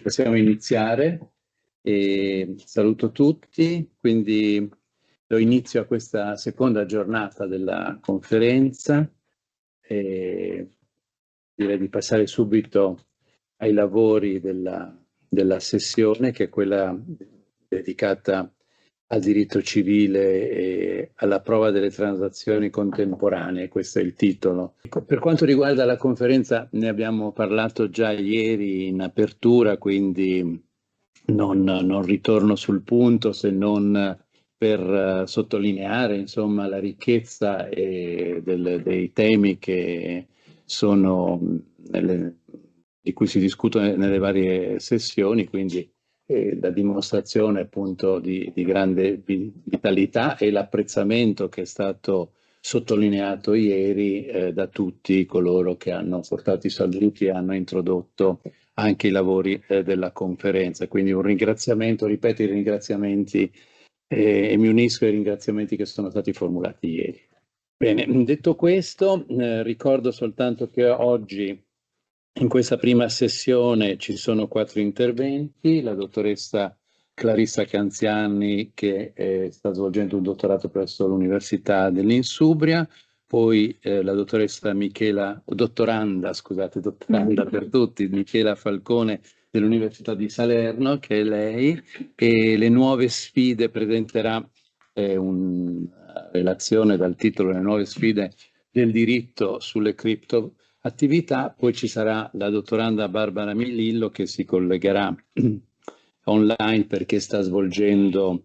Possiamo iniziare e saluto tutti, quindi do inizio a questa seconda giornata della conferenza e direi di passare subito ai lavori della sessione, che è quella dedicata al diritto civile e alla prova delle transazioni contemporanee, questo è il titolo. Per quanto riguarda la conferenza, ne abbiamo parlato già ieri in apertura, quindi non ritorno sul punto se non per sottolineare insomma la ricchezza dei temi che sono di cui si discute nelle varie sessioni, quindi la dimostrazione appunto di grande vitalità e l'apprezzamento che è stato sottolineato ieri da tutti coloro che hanno portato i saluti e hanno introdotto anche i lavori della conferenza. Quindi un ringraziamento, ripeto i ringraziamenti e mi unisco ai ringraziamenti che sono stati formulati ieri. Bene, detto questo, ricordo soltanto che oggi in questa prima sessione ci sono 4 interventi, la dottoressa Clarissa Canziani che sta svolgendo un dottorato presso l'Università dell'Insubria, poi la dottoressa dottoranda per tutti, Michela Falcone dell'Università di Salerno, che è lei, e le nuove sfide presenterà una relazione dal titolo Le nuove sfide del diritto sulle criptoattività. Poi ci sarà la dottoranda Barbara Millillo che si collegherà online perché sta svolgendo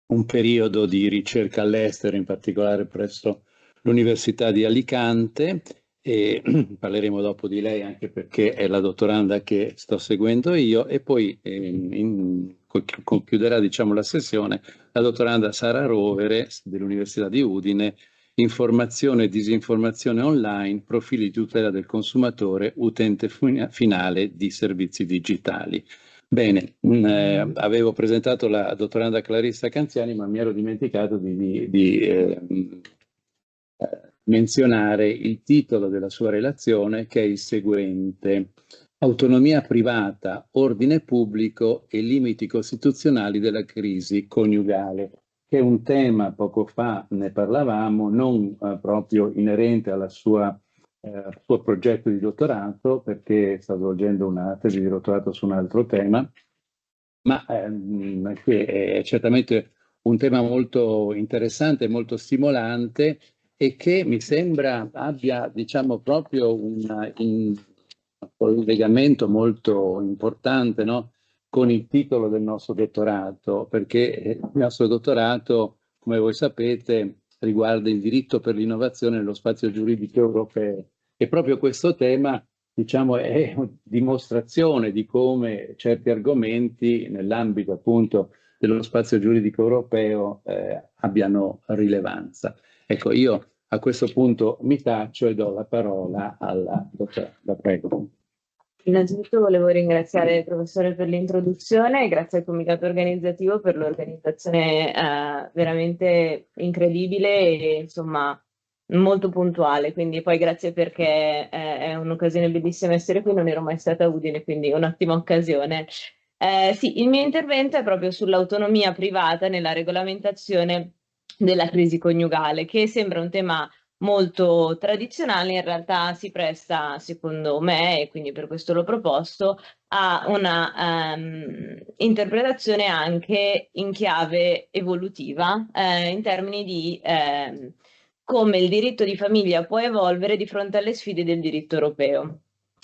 un periodo di ricerca all'estero, in particolare presso l'Università di Alicante, e parleremo dopo di lei anche perché è la dottoranda che sto seguendo io, e poi concluderà diciamo la sessione la dottoranda Sara Rovere dell'Università di Udine, informazione e disinformazione online, profili di tutela del consumatore, utente finale di servizi digitali. Bene, avevo presentato la dottoranda Clarissa Canziani, ma mi ero dimenticato di menzionare il titolo della sua relazione, che è il seguente: Autonomia privata, ordine pubblico e limiti costituzionali della crisi coniugale, che è un tema, poco fa ne parlavamo, non proprio inerente al suo progetto di dottorato, perché sta svolgendo una tesi di dottorato su un altro tema, ma che è certamente un tema molto interessante, molto stimolante e che mi sembra abbia, diciamo, proprio un collegamento molto importante, no? Con il titolo del nostro dottorato, perché il nostro dottorato, come voi sapete, riguarda il diritto per l'innovazione nello spazio giuridico europeo, e proprio questo tema, diciamo, è una dimostrazione di come certi argomenti nell'ambito appunto dello spazio giuridico europeo abbiano rilevanza. Ecco, io a questo punto mi taccio e do la parola alla dottoressa. Prego. Innanzitutto volevo ringraziare il professore per l'introduzione e grazie al comitato organizzativo per l'organizzazione veramente incredibile e insomma molto puntuale, quindi poi grazie perché è un'occasione bellissima essere qui, non ero mai stata a Udine, quindi un'ottima occasione. Sì, il mio intervento è proprio sull'autonomia privata nella regolamentazione della crisi coniugale, che sembra un tema molto tradizionale, in realtà si presta, secondo me, e quindi per questo l'ho proposto, a una interpretazione anche in chiave evolutiva, in termini di come il diritto di famiglia può evolvere di fronte alle sfide del diritto europeo.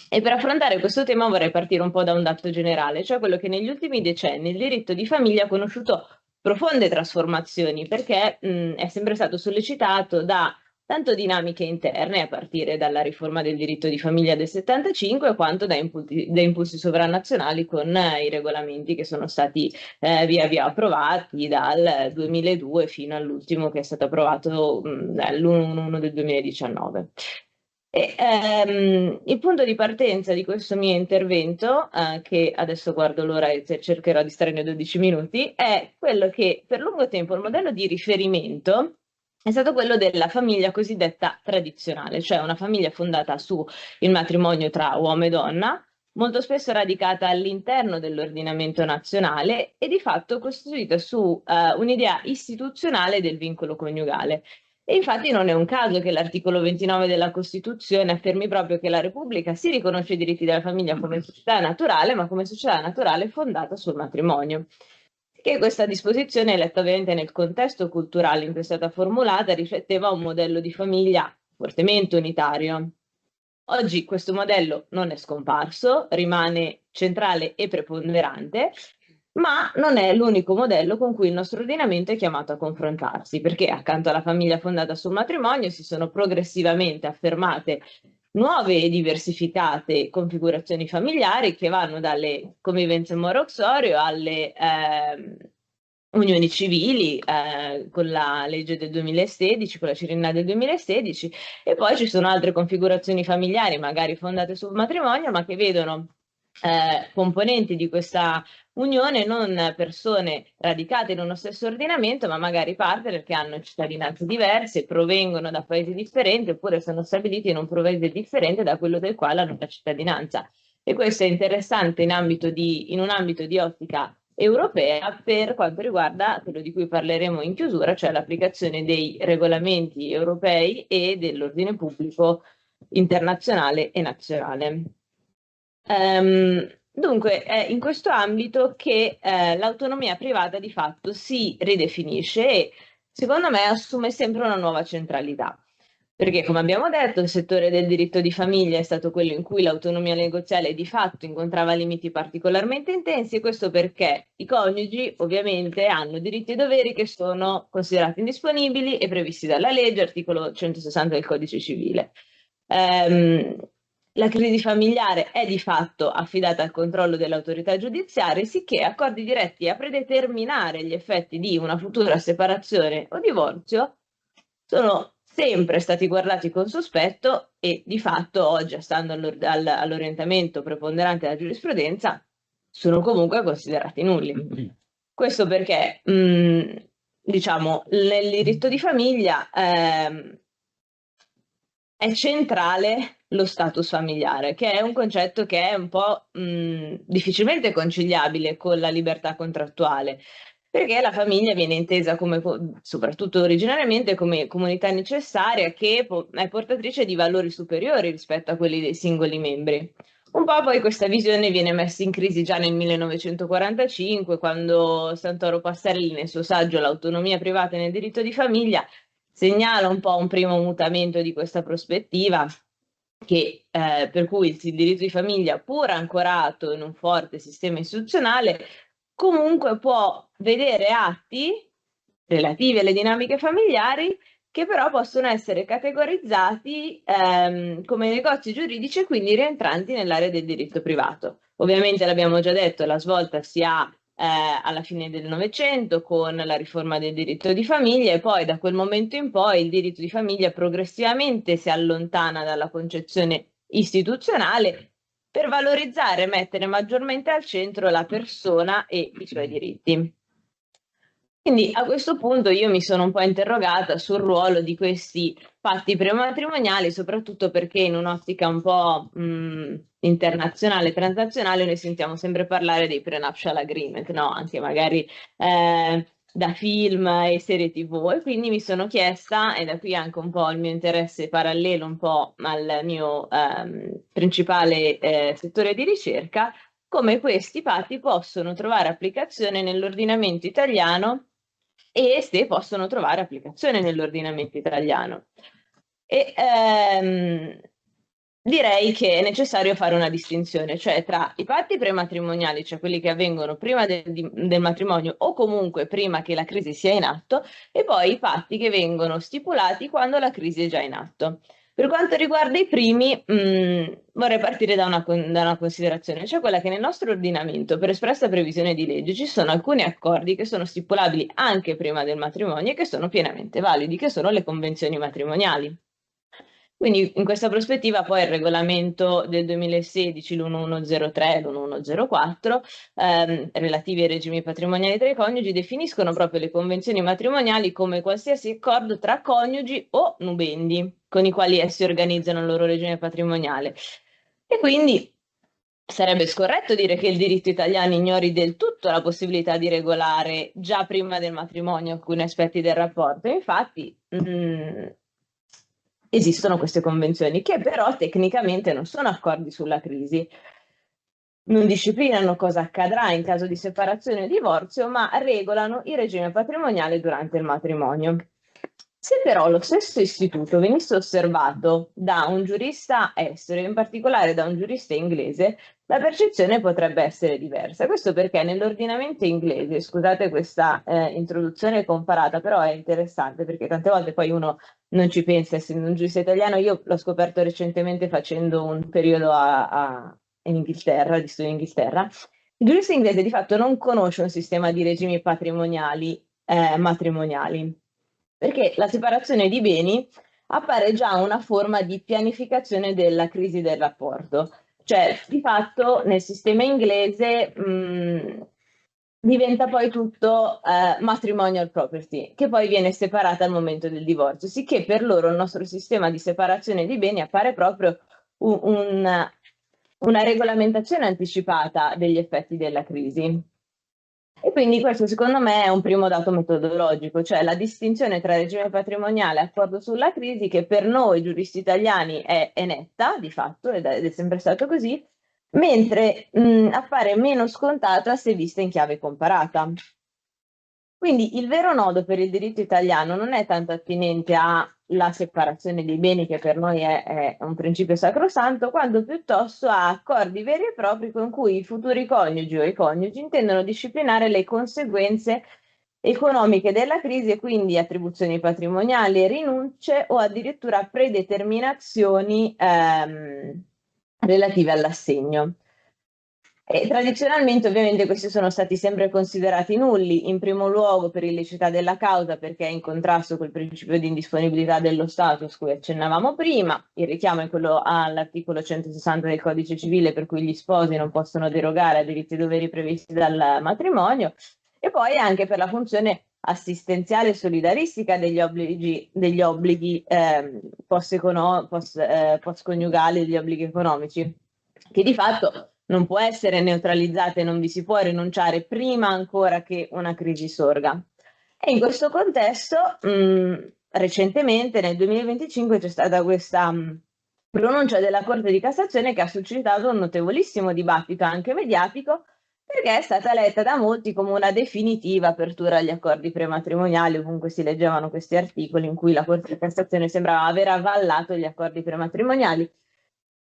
E per affrontare questo tema vorrei partire un po' da un dato generale, cioè quello che negli ultimi decenni il diritto di famiglia ha conosciuto profonde trasformazioni, perché è sempre stato sollecitato da tanto dinamiche interne, a partire dalla riforma del diritto di famiglia del 75, quanto da impulsi sovranazionali con i regolamenti che sono stati via via approvati dal 2002 fino all'ultimo che è stato approvato dall'1 del 2019. Il punto di partenza di questo mio intervento, che adesso guardo l'ora e cercherò di stare nei 12 minuti, è quello che per lungo tempo il modello di riferimento è stato quello della famiglia cosiddetta tradizionale, cioè una famiglia fondata sul matrimonio tra uomo e donna, molto spesso radicata all'interno dell'ordinamento nazionale e di fatto costituita su un'idea istituzionale del vincolo coniugale. E infatti non è un caso che l'articolo 29 della Costituzione affermi proprio che la Repubblica si riconosce i diritti della famiglia come società naturale, ma come società naturale fondata sul matrimonio. Che questa disposizione, letta ovviamente nel contesto culturale in cui è stata formulata, rifletteva un modello di famiglia fortemente unitario. Oggi questo modello non è scomparso, rimane centrale e preponderante, ma non è l'unico modello con cui il nostro ordinamento è chiamato a confrontarsi, perché accanto alla famiglia fondata sul matrimonio si sono progressivamente affermate nuove e diversificate configurazioni familiari che vanno dalle convivenze morosorio alle unioni civili con la legge del 2016, con la Cirinna del 2016, e poi ci sono altre configurazioni familiari, magari fondate sul matrimonio, ma che vedono componenti di questa unione non persone radicate in uno stesso ordinamento, ma magari partner che hanno cittadinanze diverse, provengono da paesi differenti oppure sono stabiliti in un paese differente da quello del quale hanno la cittadinanza. E questo è interessante in un ambito di ottica europea per quanto riguarda quello di cui parleremo in chiusura, cioè l'applicazione dei regolamenti europei e dell'ordine pubblico internazionale e nazionale. Dunque, è in questo ambito che l'autonomia privata di fatto si ridefinisce e secondo me assume sempre una nuova centralità. Perché, come abbiamo detto, il settore del diritto di famiglia è stato quello in cui l'autonomia negoziale di fatto incontrava limiti particolarmente intensi, e questo perché i coniugi ovviamente hanno diritti e doveri che sono considerati indisponibili e previsti dalla legge, articolo 160 del Codice Civile. La crisi familiare è di fatto affidata al controllo dell'autorità giudiziaria, sicché accordi diretti a predeterminare gli effetti di una futura separazione o divorzio sono sempre stati guardati con sospetto e di fatto oggi, stando all'orientamento preponderante della giurisprudenza, sono comunque considerati nulli. Questo perché, diciamo, nel diritto di famiglia è centrale lo status familiare, che è un concetto che è un po' difficilmente conciliabile con la libertà contrattuale, perché la famiglia viene intesa come, soprattutto originariamente, come comunità necessaria che è portatrice di valori superiori rispetto a quelli dei singoli membri. Un po' poi questa visione viene messa in crisi già nel 1945, quando Santoro Passarelli nel suo saggio L'autonomia privata nel diritto di famiglia segnala un po' un primo mutamento di questa prospettiva, per cui il diritto di famiglia, pur ancorato in un forte sistema istituzionale, comunque può vedere atti relativi alle dinamiche familiari che però possono essere categorizzati come negozi giuridici e quindi rientranti nell'area del diritto privato. Ovviamente l'abbiamo già detto, la svolta si ha alla fine del Novecento con la riforma del diritto di famiglia e poi da quel momento in poi il diritto di famiglia progressivamente si allontana dalla concezione istituzionale per valorizzare e mettere maggiormente al centro la persona e i suoi diritti. Quindi a questo punto io mi sono un po' interrogata sul ruolo di questi patti prematrimoniali, soprattutto perché in un'ottica un po' internazionale, transnazionale, noi sentiamo sempre parlare dei prenuptial agreement, no? Anche magari da film e serie TV. E quindi mi sono chiesta, e da qui anche un po' il mio interesse parallelo un po' al mio principale settore di ricerca, come questi patti possono trovare applicazione nell'ordinamento italiano e se possono trovare applicazione nell'ordinamento italiano. E direi che è necessario fare una distinzione, cioè tra i patti prematrimoniali, cioè quelli che avvengono prima del matrimonio o comunque prima che la crisi sia in atto, e poi i patti che vengono stipulati quando la crisi è già in atto. Per quanto riguarda i primi, vorrei partire da una considerazione, cioè quella che nel nostro ordinamento, per espressa previsione di legge, ci sono alcuni accordi che sono stipulabili anche prima del matrimonio e che sono pienamente validi, che sono le convenzioni matrimoniali. Quindi in questa prospettiva poi il regolamento del 2016, l'1103 e l'1104, relativi ai regimi patrimoniali tra i coniugi, definiscono proprio le convenzioni matrimoniali come qualsiasi accordo tra coniugi o nubendi con i quali essi organizzano il loro regime patrimoniale. E quindi sarebbe scorretto dire che il diritto italiano ignori del tutto la possibilità di regolare già prima del matrimonio alcuni aspetti del rapporto. Infatti, esistono queste convenzioni che però tecnicamente non sono accordi sulla crisi, non disciplinano cosa accadrà in caso di separazione o divorzio, ma regolano il regime patrimoniale durante il matrimonio. Se però lo stesso istituto venisse osservato da un giurista estero, in particolare da un giurista inglese, la percezione potrebbe essere diversa. Questo perché nell'ordinamento inglese, scusate questa introduzione comparata, però è interessante perché tante volte poi uno non ci pensa, essendo un giurista italiano. Io l'ho scoperto recentemente facendo un periodo in Inghilterra, di studio in Inghilterra. Il giurista inglese di fatto non conosce un sistema di regimi patrimoniali matrimoniali, perché la separazione di beni appare già una forma di pianificazione della crisi del rapporto. Cioè, di fatto, nel sistema inglese diventa poi tutto matrimonial property, che poi viene separata al momento del divorzio, sicché per loro il nostro sistema di separazione di beni appare proprio una regolamentazione anticipata degli effetti della crisi. E quindi questo secondo me è un primo dato metodologico, cioè la distinzione tra regime patrimoniale e accordo sulla crisi, che per noi giuristi italiani è netta di fatto ed è sempre stato così, mentre appare meno scontata se vista in chiave comparata. Quindi il vero nodo per il diritto italiano non è tanto attinente alla separazione dei beni, che per noi è un principio sacrosanto, quanto piuttosto a accordi veri e propri con cui i futuri coniugi o i coniugi intendono disciplinare le conseguenze economiche della crisi, e quindi attribuzioni patrimoniali, rinunce o addirittura predeterminazioni relative all'assegno. E tradizionalmente ovviamente questi sono stati sempre considerati nulli, in primo luogo per illiceità della causa, perché è in contrasto col principio di indisponibilità dello Stato, a cui accennavamo prima. Il richiamo è quello all'articolo 160 del Codice Civile, per cui gli sposi non possono derogare a diritti e doveri previsti dal matrimonio, e poi anche per la funzione assistenziale e solidaristica degli obblighi post-coniugali, degli obblighi economici, che di fatto non può essere neutralizzata e non vi si può rinunciare prima ancora che una crisi sorga. E in questo contesto, recentemente, nel 2025, c'è stata questa pronuncia della Corte di Cassazione che ha suscitato un notevolissimo dibattito anche mediatico, perché è stata letta da molti come una definitiva apertura agli accordi prematrimoniali. Ovunque si leggevano questi articoli in cui la Corte di Cassazione sembrava aver avallato gli accordi prematrimoniali,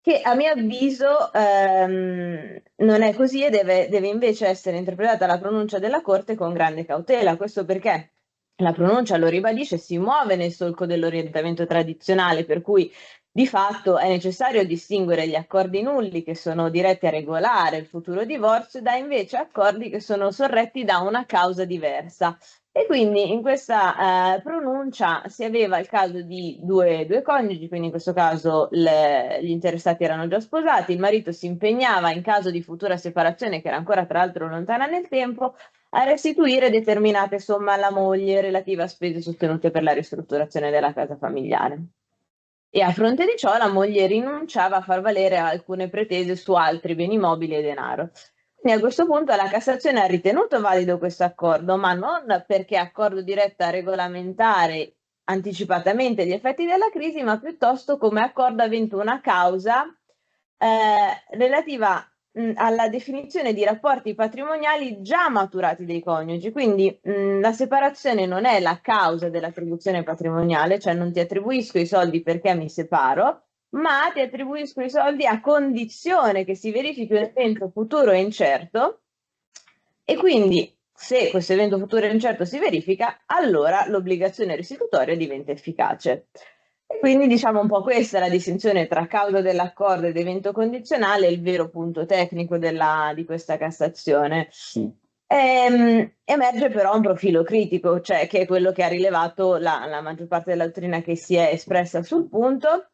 che a mio avviso non è così, e deve invece essere interpretata la pronuncia della Corte con grande cautela. Questo perché la pronuncia, lo ribadisce, si muove nel solco dell'orientamento tradizionale, per cui di fatto è necessario distinguere gli accordi nulli, che sono diretti a regolare il futuro divorzio, da invece accordi che sono sorretti da una causa diversa. E quindi in questa pronuncia si aveva il caso di due coniugi, quindi in questo caso gli interessati erano già sposati, il marito si impegnava in caso di futura separazione, che era ancora tra l'altro lontana nel tempo, a restituire determinate somme alla moglie relative a spese sostenute per la ristrutturazione della casa familiare. E a fronte di ciò la moglie rinunciava a far valere alcune pretese su altri beni mobili e denaro. Quindi a questo punto la Cassazione ha ritenuto valido questo accordo, ma non perché accordo diretto a regolamentare anticipatamente gli effetti della crisi, ma piuttosto come accordo avente una causa relativa alla definizione di rapporti patrimoniali già maturati dei coniugi. Quindi la separazione non è la causa dell'attribuzione patrimoniale, cioè non ti attribuisco i soldi perché mi separo, ma ti attribuisco i soldi a condizione che si verifichi un evento futuro e incerto, e quindi se questo evento futuro e incerto si verifica, allora l'obbligazione restitutoria diventa efficace. E quindi diciamo un po' questa è la distinzione tra causa dell'accordo ed evento condizionale, il vero punto tecnico di questa Cassazione. Emerge però un profilo critico, cioè che è quello che ha rilevato la maggior parte della dottrina che si è espressa sul punto,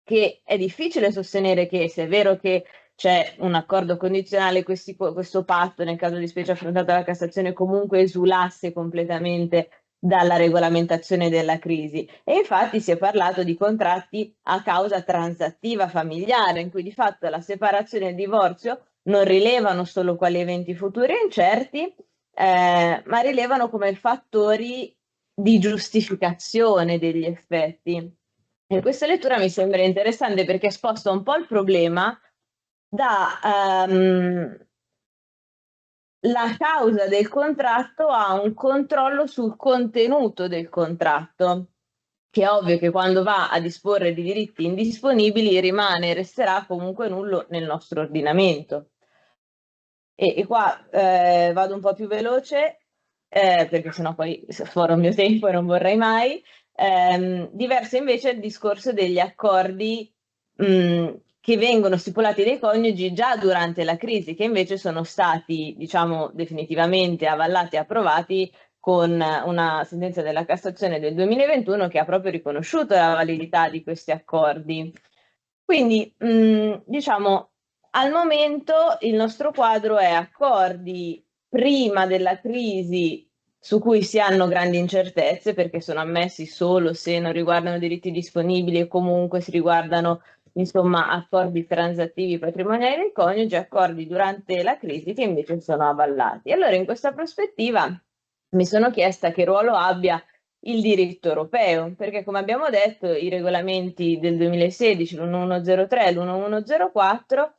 che è difficile sostenere che, se è vero che c'è un accordo condizionale, questo patto, nel caso di specie affrontato dalla Cassazione, comunque esulasse completamente dalla regolamentazione della crisi. E infatti si è parlato di contratti a causa transattiva familiare, in cui di fatto la separazione e il divorzio non rilevano solo quali eventi futuri e incerti, ma rilevano come fattori di giustificazione degli effetti. E questa lettura mi sembra interessante perché sposta un po' il problema da la causa del contratto a un controllo sul contenuto del contratto, che è ovvio che quando va a disporre di diritti indisponibili rimane e resterà comunque nullo nel nostro ordinamento. E qua vado un po' più veloce, perché sennò poi sforo il mio tempo e non vorrei mai. Diverso invece è il discorso degli accordi che vengono stipulati dai coniugi già durante la crisi, che invece sono stati, diciamo, definitivamente avallati e approvati con una sentenza della Cassazione del 2021 che ha proprio riconosciuto la validità di questi accordi. Quindi, diciamo, al momento il nostro quadro è accordi prima della crisi su cui si hanno grandi incertezze perché sono ammessi solo se non riguardano diritti disponibili e comunque si riguardano, insomma, accordi transattivi patrimoniali del coniuge, accordi durante la crisi che invece sono avallati. Allora, in questa prospettiva mi sono chiesta che ruolo abbia il diritto europeo, perché come abbiamo detto i regolamenti del 2016, l'1103 e l'1104,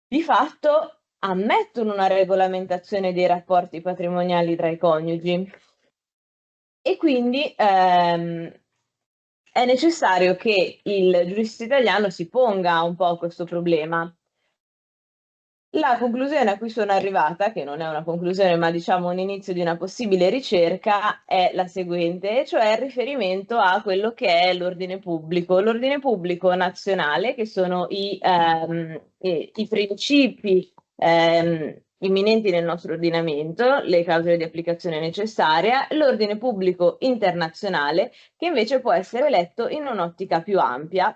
di fatto ammettono una regolamentazione dei rapporti patrimoniali tra i coniugi e quindi è necessario che il giurista italiano si ponga un po' questo problema. La conclusione a cui sono arrivata, che non è una conclusione ma diciamo un inizio di una possibile ricerca, è la seguente, cioè il riferimento a quello che è l'ordine pubblico nazionale, che sono i principi imminenti nel nostro ordinamento, le clausole di applicazione necessaria, l'ordine pubblico internazionale, che invece può essere letto in un'ottica più ampia.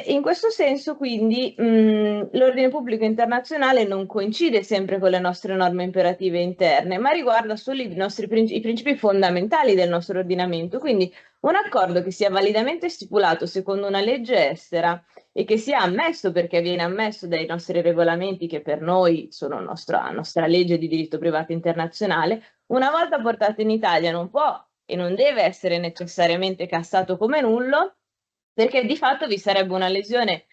In questo senso, quindi, l'ordine pubblico internazionale non coincide sempre con le nostre norme imperative interne, ma riguarda solo i principi fondamentali del nostro ordinamento. Quindi, un accordo che sia validamente stipulato secondo una legge estera e che sia ammesso perché viene ammesso dai nostri regolamenti, che per noi sono nostra legge di diritto privato internazionale, una volta portato in Italia non può e non deve essere necessariamente cassato come nullo perché di fatto vi sarebbe una lesione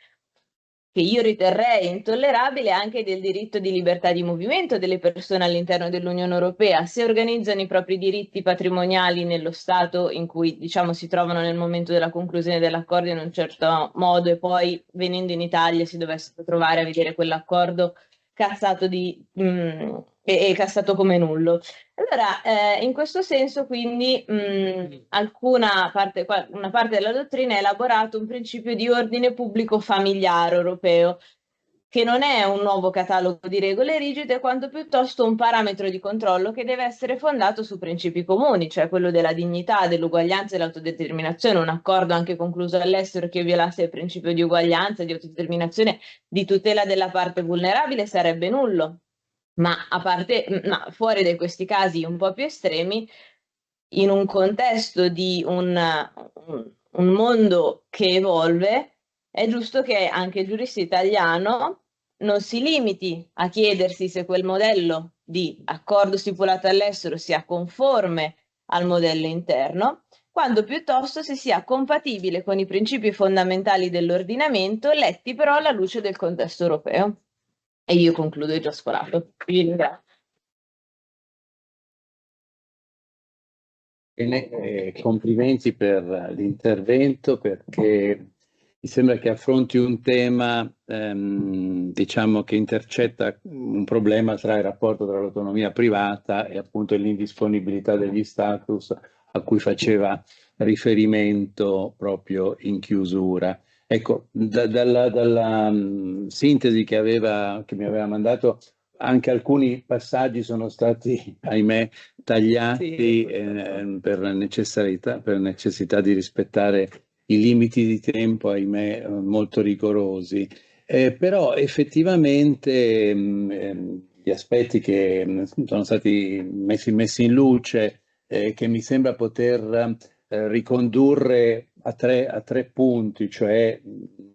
che io riterrei intollerabile anche del diritto di libertà di movimento delle persone all'interno dell'Unione Europea. Se organizzano i propri diritti patrimoniali nello Stato in cui, diciamo, si trovano nel momento della conclusione dell'accordo in un certo modo e poi venendo in Italia si dovessero trovare a vedere quell'accordo cassato e cassato come nullo. Allora, in questo senso, quindi, una parte della dottrina ha elaborato un principio di ordine pubblico familiare europeo, che non è un nuovo catalogo di regole rigide, quanto piuttosto un parametro di controllo che deve essere fondato su principi comuni, cioè quello della dignità, dell'uguaglianza e dell'autodeterminazione. Un accordo anche concluso all'estero che violasse il principio di uguaglianza, di autodeterminazione, di tutela della parte vulnerabile sarebbe nullo. Ma fuori da questi casi un po' più estremi, in un contesto di un mondo che evolve, è giusto che anche il giurista italiano non si limiti a chiedersi se quel modello di accordo stipulato all'estero sia conforme al modello interno, quanto piuttosto si sia compatibile con i principi fondamentali dell'ordinamento, letti però alla luce del contesto europeo. E io concludo, ho già sforato. Vi ringrazio. Bene, complimenti per l'intervento perché mi sembra che affronti un tema, diciamo, che intercetta un problema tra il rapporto tra l'autonomia privata e appunto l'indisponibilità degli status a cui faceva riferimento proprio in chiusura. Ecco, dalla sintesi che mi aveva mandato, anche alcuni passaggi sono stati, ahimè, tagliati per necessità di rispettare i limiti di tempo, ahimè, molto rigorosi. Però effettivamente gli aspetti che sono stati messi in luce che mi sembra poter ricondurre a tre punti, cioè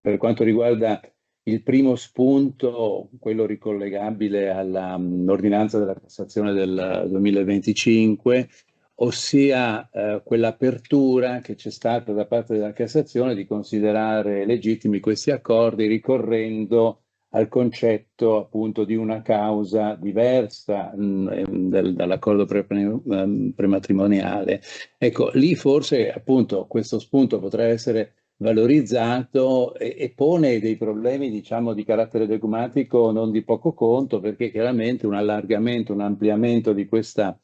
per quanto riguarda il primo spunto, quello ricollegabile all'ordinanza della Cassazione del 2025, ossia quell'apertura che c'è stata da parte della Cassazione di considerare legittimi questi accordi ricorrendo al concetto appunto di una causa diversa dall'accordo prematrimoniale. Ecco, lì forse appunto questo spunto potrà essere valorizzato e pone dei problemi, diciamo, di carattere dogmatico non di poco conto, perché chiaramente un allargamento, un ampliamento di questa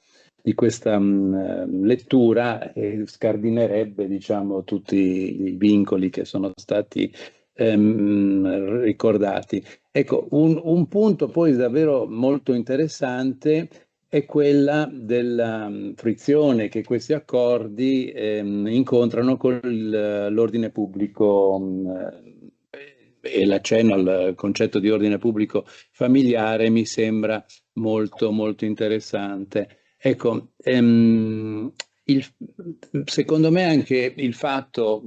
lettura scardinerebbe, diciamo, tutti i vincoli che sono stati ricordati. Ecco, un punto poi davvero molto interessante è quella della frizione che questi accordi incontrano con l'ordine pubblico e l'accenno al concetto di ordine pubblico familiare mi sembra molto, molto interessante. Ecco, secondo me anche il fatto,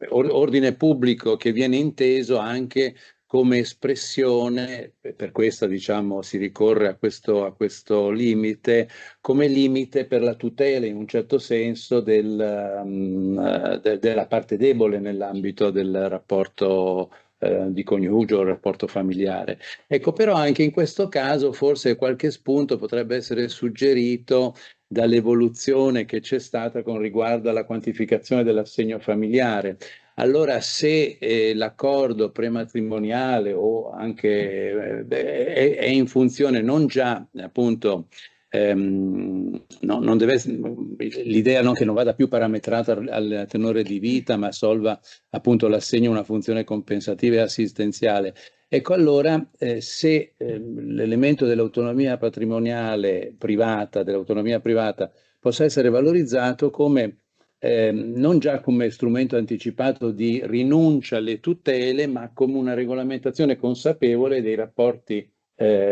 ordine pubblico che viene inteso anche come espressione, per questo diciamo si ricorre a questo limite, come limite per la tutela in un certo senso della parte debole nell'ambito del rapporto di coniugio, il rapporto familiare. Ecco, però anche in questo caso forse qualche spunto potrebbe essere suggerito dall'evoluzione che c'è stata con riguardo alla quantificazione dell'assegno familiare. Allora, se l'accordo prematrimoniale o anche è in funzione non già appunto non deve l'idea che non vada più parametrata al tenore di vita, ma assolva appunto l'assegno una funzione compensativa e assistenziale. Ecco, allora se l'elemento dell'autonomia patrimoniale privata, dell'autonomia privata, possa essere valorizzato come non già come strumento anticipato di rinuncia alle tutele, ma come una regolamentazione consapevole dei rapporti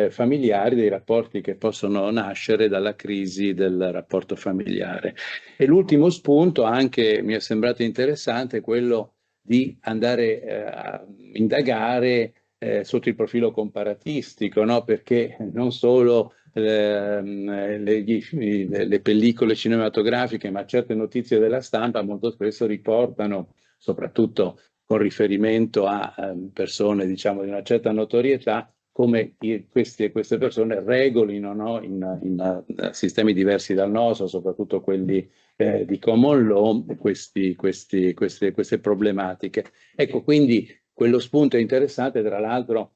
familiari, dei rapporti che possono nascere dalla crisi del rapporto familiare. E l'ultimo spunto, anche mi è sembrato interessante, è quello di andare a indagare sotto il profilo comparatistico, no? Perché non solo le pellicole cinematografiche, ma certe notizie della stampa molto spesso riportano, soprattutto con riferimento a persone, diciamo, di una certa notorietà, come queste persone regolino, no? in sistemi diversi dal nostro, soprattutto quelli di common law, queste problematiche. Ecco, quindi quello spunto è interessante, tra l'altro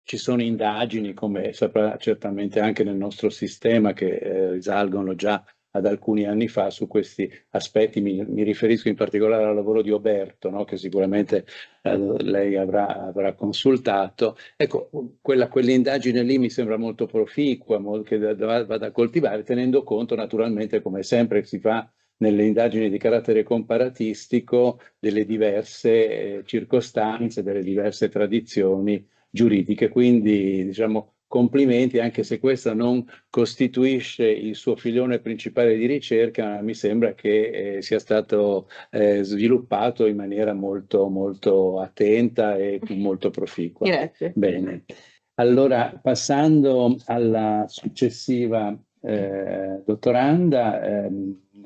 ci sono indagini, come saprà certamente anche nel nostro sistema, che risalgono già ad alcuni anni fa su questi aspetti. Mi riferisco in particolare al lavoro di Oberto, no? Che sicuramente lei avrà consultato. Ecco, quell'indagine lì mi sembra molto proficua, che vada a coltivare, tenendo conto naturalmente, come sempre si fa nelle indagini di carattere comparatistico, delle diverse circostanze, delle diverse tradizioni giuridiche. Quindi, diciamo, complimenti, anche se questa non costituisce il suo filone principale di ricerca, mi sembra che sia stato sviluppato in maniera molto, molto attenta e molto proficua. Grazie. Bene. Allora, passando alla successiva dottoranda,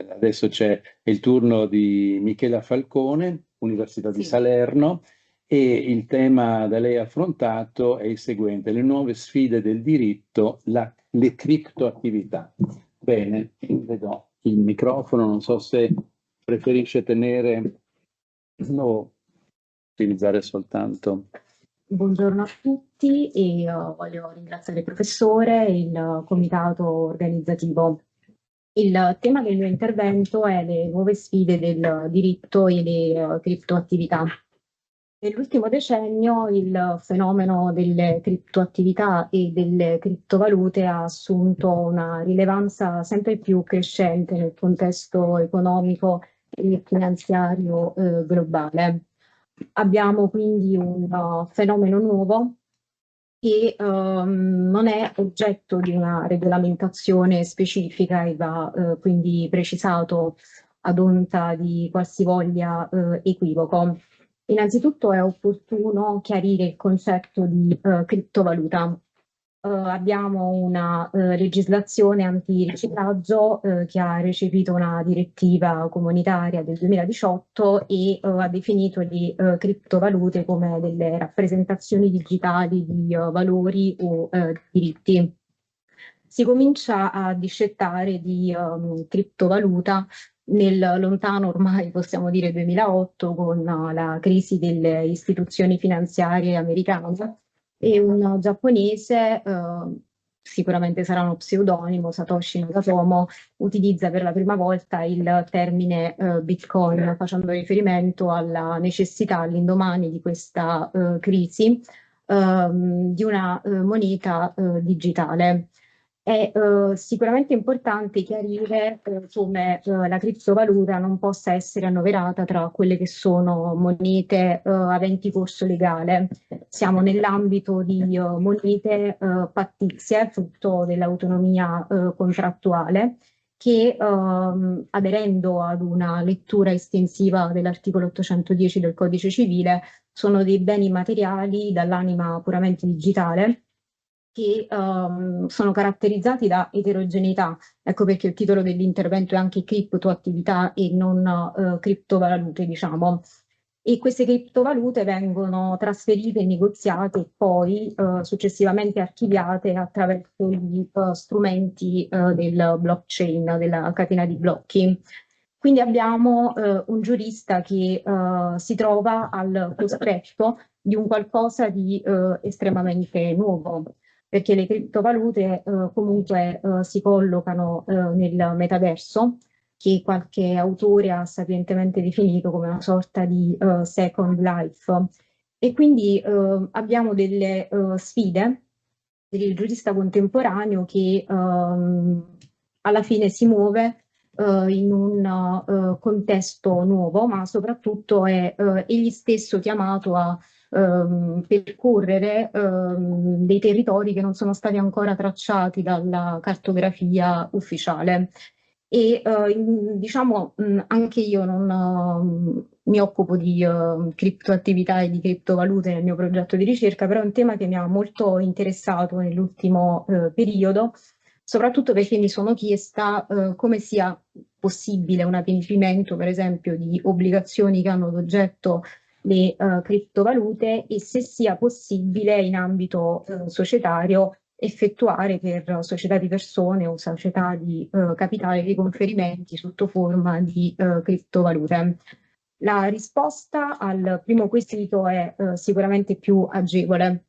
adesso c'è il turno di Michela Falcone, Università di Salerno, e il tema da lei affrontato è il seguente: le nuove sfide del diritto, le criptoattività. Bene, le do il microfono, non so se preferisce tenere o utilizzare soltanto. Buongiorno a tutti e voglio ringraziare il professore e il comitato organizzativo. Il tema del mio intervento è le nuove sfide del diritto e le criptoattività. Nell'ultimo decennio il fenomeno delle criptoattività e delle criptovalute ha assunto una rilevanza sempre più crescente nel contesto economico e finanziario globale. Abbiamo quindi un fenomeno nuovo che non è oggetto di una regolamentazione specifica e va quindi precisato ad onta di qualsivoglia equivoco. Innanzitutto è opportuno chiarire il concetto di criptovaluta. Abbiamo una legislazione antiriciclaggio che ha recepito una direttiva comunitaria del 2018 e ha definito le criptovalute come delle rappresentazioni digitali di valori o diritti. Si comincia a discettare di criptovaluta nel lontano ormai possiamo dire 2008 con la crisi delle istituzioni finanziarie americane e un giapponese, sicuramente sarà uno pseudonimo, Satoshi Nakamoto, utilizza per la prima volta il termine Bitcoin, facendo riferimento alla necessità all'indomani di questa crisi di una moneta digitale. È sicuramente importante chiarire come la criptovaluta non possa essere annoverata tra quelle che sono monete aventi corso legale. Siamo nell'ambito di monete pattizie, frutto dell'autonomia contrattuale, che aderendo ad una lettura estensiva dell'articolo 810 del Codice Civile sono dei beni materiali dall'anima puramente digitale che sono caratterizzati da eterogeneità. Ecco perché il titolo dell'intervento è anche criptoattività e non criptovalute, diciamo. E queste criptovalute vengono trasferite e negoziate e poi successivamente archiviate attraverso gli strumenti del blockchain, della catena di blocchi. Quindi abbiamo un giurista che si trova al cospetto di un qualcosa di estremamente nuovo, perché le criptovalute comunque si collocano nel metaverso, che qualche autore ha sapientemente definito come una sorta di second life. E quindi abbiamo delle sfide per il giurista contemporaneo che alla fine si muove in un contesto nuovo, ma soprattutto è egli stesso chiamato a percorrere dei territori che non sono stati ancora tracciati dalla cartografia ufficiale. E diciamo anche io non mi occupo di criptoattività e di criptovalute nel mio progetto di ricerca, però è un tema che mi ha molto interessato nell'ultimo periodo, soprattutto perché mi sono chiesta come sia possibile un adempimento, per esempio, di obbligazioni che hanno ad oggetto le criptovalute e se sia possibile in ambito societario effettuare per società di persone o società di capitale dei conferimenti sotto forma di criptovalute. La risposta al primo quesito è sicuramente più agevole,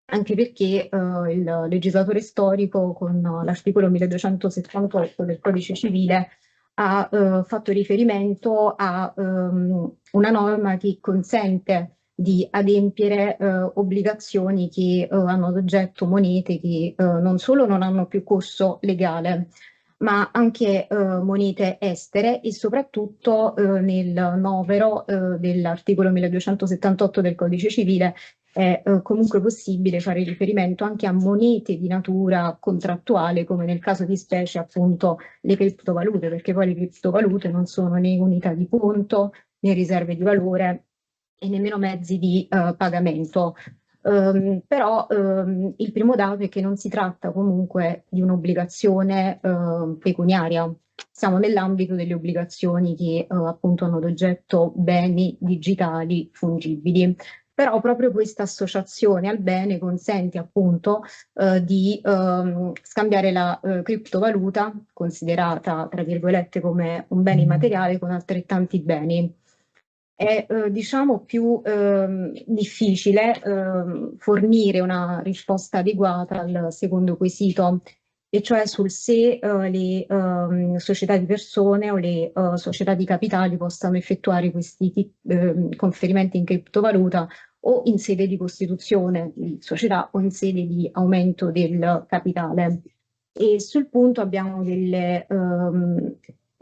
anche perché il legislatore storico con l'articolo 1278 del Codice Civile ha fatto riferimento a una norma che consente di adempiere obbligazioni che hanno ad oggetto monete che non solo non hanno più corso legale, ma anche monete estere e soprattutto nel novero dell'articolo 1278 del Codice Civile è comunque possibile fare riferimento anche a monete di natura contrattuale, come nel caso di specie appunto le criptovalute, perché poi le criptovalute non sono né unità di conto né riserve di valore e nemmeno mezzi di pagamento. Però il primo dato è che non si tratta comunque di un'obbligazione pecuniaria, siamo nell'ambito delle obbligazioni che appunto hanno ad oggetto beni digitali fungibili. Però proprio questa associazione al bene consente appunto di scambiare la criptovaluta, considerata tra virgolette come un bene immateriale, con altrettanti beni. È diciamo più difficile fornire una risposta adeguata al secondo quesito, e cioè sul se le società di persone o le società di capitali possano effettuare questi conferimenti in criptovaluta o in sede di costituzione di società o in sede di aumento del capitale. E sul punto abbiamo delle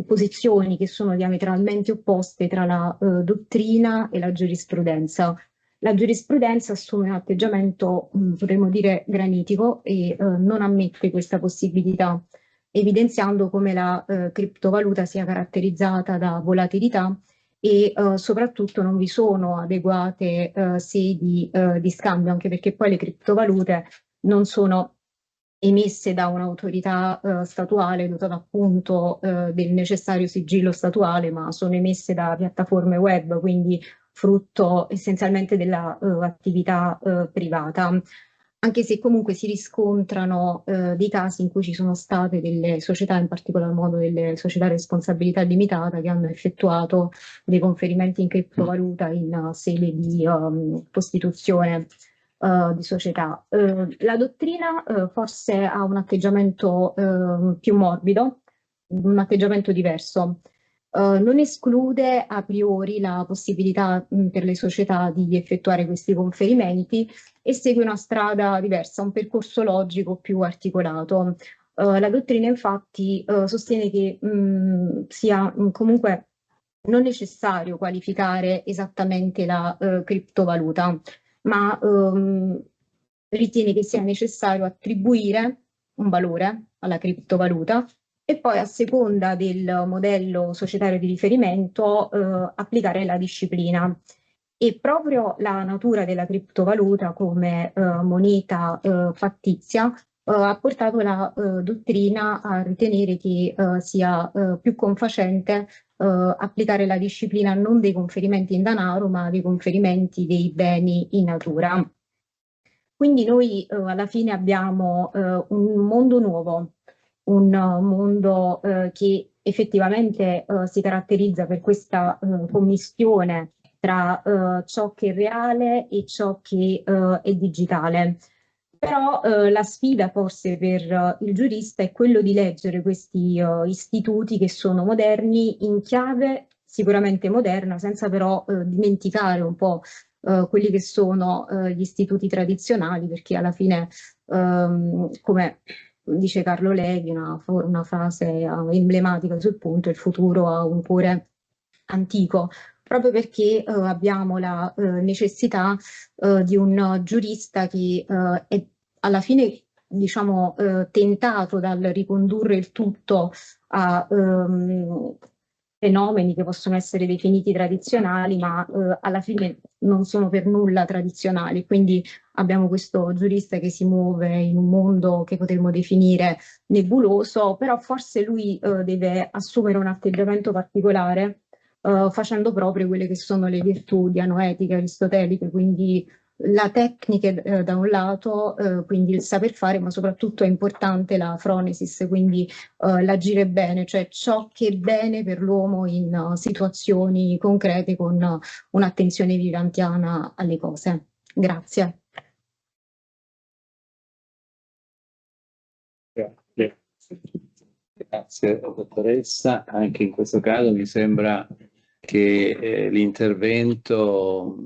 posizioni che sono diametralmente opposte tra la dottrina e la giurisprudenza. la giurisprudenza assume un atteggiamento, potremmo dire, granitico e non ammette questa possibilità, evidenziando come la criptovaluta sia caratterizzata da volatilità e soprattutto non vi sono adeguate sedi di scambio, anche perché poi le criptovalute non sono emesse da un'autorità statuale dotata appunto del necessario sigillo statuale, ma sono emesse da piattaforme web, quindi frutto essenzialmente dell'attività privata. Anche se comunque si riscontrano dei casi in cui ci sono state delle società, in particolar modo delle società a responsabilità limitata, che hanno effettuato dei conferimenti in criptovaluta in sede di costituzione di società. La dottrina forse ha un atteggiamento più morbido, un atteggiamento diverso. Non esclude a priori la possibilità per le società di effettuare questi conferimenti e segue una strada diversa, un percorso logico più articolato. La dottrina infatti sostiene che sia comunque non necessario qualificare esattamente la criptovaluta, ma ritiene che sia necessario attribuire un valore alla criptovaluta e poi a seconda del modello societario di riferimento applicare la disciplina. E proprio la natura della criptovaluta come moneta fattizia ha portato la dottrina a ritenere che sia più confacente applicare la disciplina non dei conferimenti in denaro, ma dei conferimenti dei beni in natura. Quindi noi alla fine abbiamo un mondo nuovo, un mondo che effettivamente si caratterizza per questa commistione tra ciò che è reale e ciò che è digitale. Però la sfida forse per il giurista è quello di leggere questi istituti che sono moderni in chiave sicuramente moderna, senza però dimenticare un po' quelli che sono gli istituti tradizionali, perché alla fine, come dice Carlo Levi, una frase emblematica sul punto, il futuro ha un cuore antico, proprio perché abbiamo la necessità di un giurista che è alla fine, diciamo, tentato dal ricondurre il tutto a fenomeni che possono essere definiti tradizionali, ma alla fine non sono per nulla tradizionali. Quindi abbiamo questo giurista che si muove in un mondo che potremmo definire nebuloso, però forse lui deve assumere un atteggiamento particolare facendo proprio quelle che sono le virtù dianoetiche aristoteliche, quindi la tecnica da un lato, quindi il saper fare, ma soprattutto è importante la phronesis, quindi l'agire bene, cioè ciò che è bene per l'uomo in situazioni concrete con un'attenzione vivantiana alle cose. Grazie. Grazie dottoressa, anche in questo caso mi sembra che l'intervento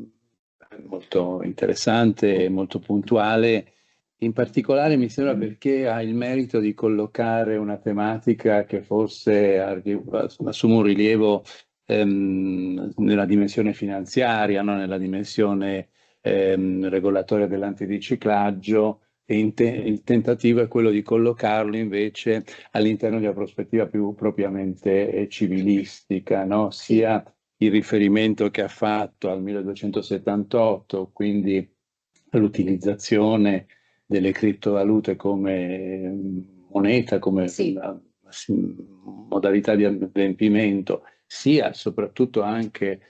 è molto interessante e molto puntuale, in particolare mi sembra perché ha il merito di collocare una tematica che forse assume un rilievo nella dimensione finanziaria, no? Nella dimensione regolatoria dell'antiriciclaggio, e il tentativo è quello di collocarlo invece all'interno di una prospettiva più propriamente civilistica, no? Sia il riferimento che ha fatto al 1278, quindi l'utilizzazione delle criptovalute come moneta, come modalità di adempimento, sia soprattutto anche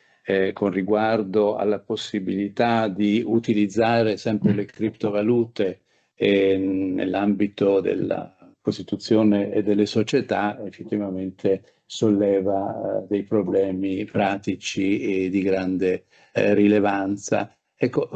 con riguardo alla possibilità di utilizzare sempre le criptovalute nell'ambito della Costituzione e delle società, effettivamente solleva dei problemi pratici e di grande rilevanza. Ecco,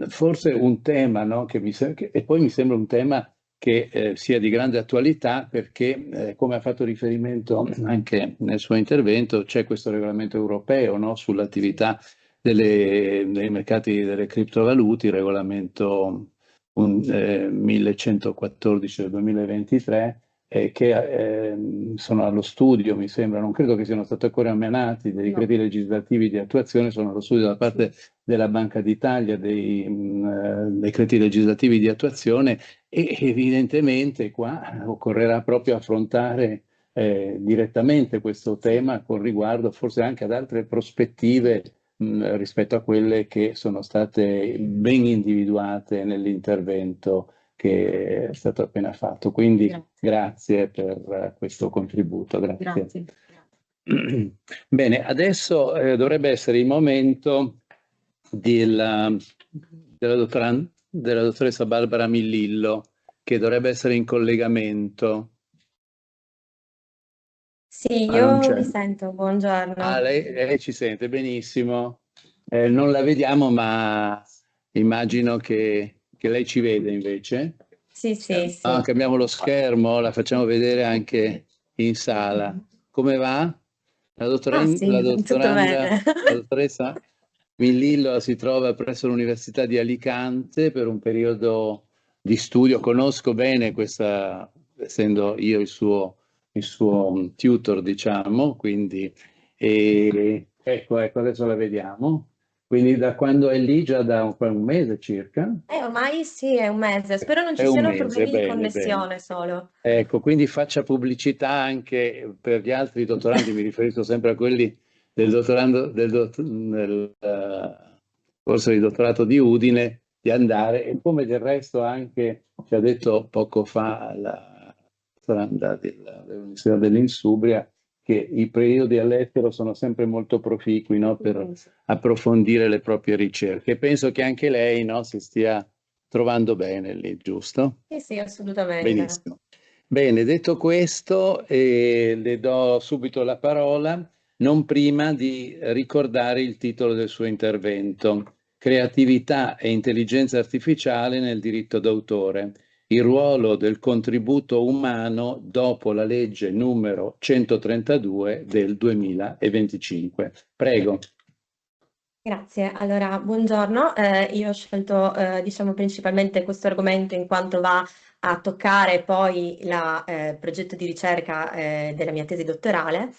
forse un tema, no, e poi mi sembra un tema che sia di grande attualità perché, come ha fatto riferimento anche nel suo intervento, c'è questo regolamento europeo, no, sull'attività dei mercati delle criptovalute, il regolamento 1114 del 2023, che sono allo studio, mi sembra, non credo che siano stati ancora emanati, dei decreti legislativi di attuazione, sono allo studio da parte della Banca d'Italia, dei decreti legislativi di attuazione, e evidentemente qua occorrerà proprio affrontare direttamente questo tema con riguardo forse anche ad altre prospettive rispetto a quelle che sono state ben individuate nell'intervento che è stato appena fatto. Quindi grazie per questo contributo. Grazie. Bene, adesso dovrebbe essere il momento della dottoressa Barbara Millillo, che dovrebbe essere in collegamento. Sì, io vi sento, buongiorno. Lei ci sente benissimo. Non la vediamo, ma immagino che lei ci vede invece. Sì, sì, sì. Cambiamo lo schermo, la facciamo vedere anche in sala. Come va? Tutto bene. La dottoressa Millillo si trova presso l'Università di Alicante per un periodo di studio. Conosco bene questa, essendo io il suo tutor, diciamo, quindi ecco, adesso la vediamo. Quindi da quando è lì? Già da un mese circa? Ormai sì, è un mese. Spero non ci siano problemi di connessione solo. Ecco, quindi faccia pubblicità anche per gli altri dottorandi, mi riferisco sempre a quelli del corso di dottorato di Udine, di andare, e come del resto anche ci ha detto poco fa la dottoranda dell'Università dell'Insubria, che i periodi all'estero sono sempre molto proficui, no, per approfondire le proprie ricerche. Penso che anche lei, no, si stia trovando bene lì, giusto? Sì, assolutamente. Benissimo. Bene, detto questo, le do subito la parola, non prima di ricordare il titolo del suo intervento: Creatività e intelligenza artificiale nel diritto d'autore, il ruolo del contributo umano dopo la legge numero 132 del 2025. Prego. Grazie. Allora, buongiorno. Io ho scelto, diciamo, principalmente questo argomento in quanto va a toccare poi il progetto di ricerca della mia tesi dottorale.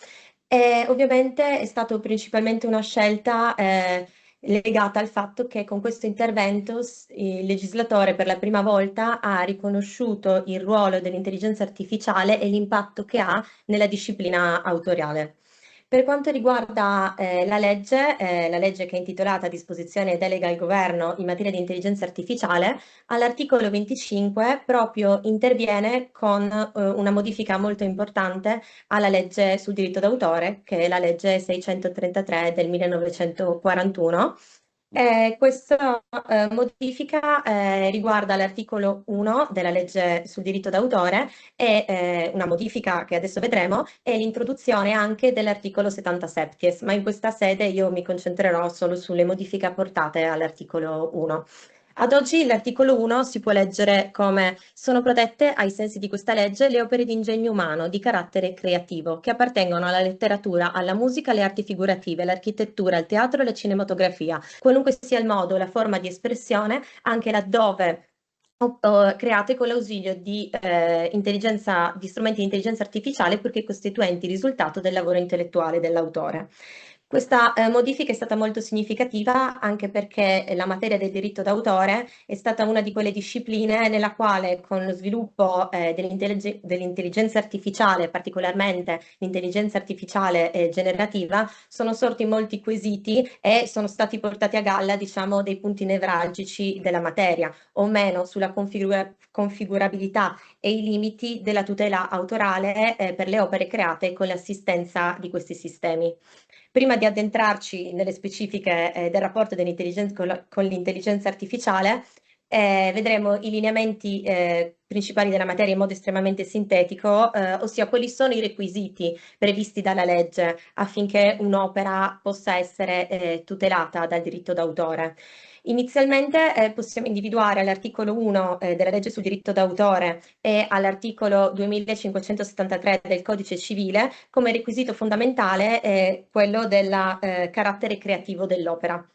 E ovviamente è stato principalmente una scelta legata al fatto che con questo intervento il legislatore per la prima volta ha riconosciuto il ruolo dell'intelligenza artificiale e l'impatto che ha nella disciplina autoriale. Per quanto riguarda la legge che è intitolata Disposizione e delega al governo in materia di intelligenza artificiale, all'articolo 25 proprio interviene con una modifica molto importante alla legge sul diritto d'autore, che è la legge 633 del 1941. Questa modifica riguarda l'articolo 1 della legge sul diritto d'autore e una modifica che adesso vedremo è l'introduzione anche dell'articolo 77, ma in questa sede io mi concentrerò solo sulle modifiche apportate all'articolo 1. Ad oggi l'articolo 1 si può leggere come: sono protette ai sensi di questa legge le opere di ingegno umano di carattere creativo che appartengono alla letteratura, alla musica, alle arti figurative, all'architettura, al teatro e alla cinematografia, qualunque sia il modo o la forma di espressione, anche laddove create con l'ausilio di strumenti di intelligenza artificiale, purché costituenti il risultato del lavoro intellettuale dell'autore. Questa modifica è stata molto significativa anche perché la materia del diritto d'autore è stata una di quelle discipline nella quale, con lo sviluppo dell'intelligenza artificiale, particolarmente l'intelligenza artificiale generativa, sono sorti molti quesiti e sono stati portati a galla, diciamo, dei punti nevralgici della materia, o meno sulla configurabilità e i limiti della tutela autorale per le opere create con l'assistenza di questi sistemi. Prima di addentrarci nelle specifiche del rapporto con l'intelligenza artificiale, vedremo i lineamenti principali della materia in modo estremamente sintetico, ossia quali sono i requisiti previsti dalla legge affinché un'opera possa essere tutelata dal diritto d'autore. Inizialmente possiamo individuare all'articolo 1 della legge sul diritto d'autore e all'articolo 2573 del Codice Civile come requisito fondamentale quello del carattere creativo dell'opera.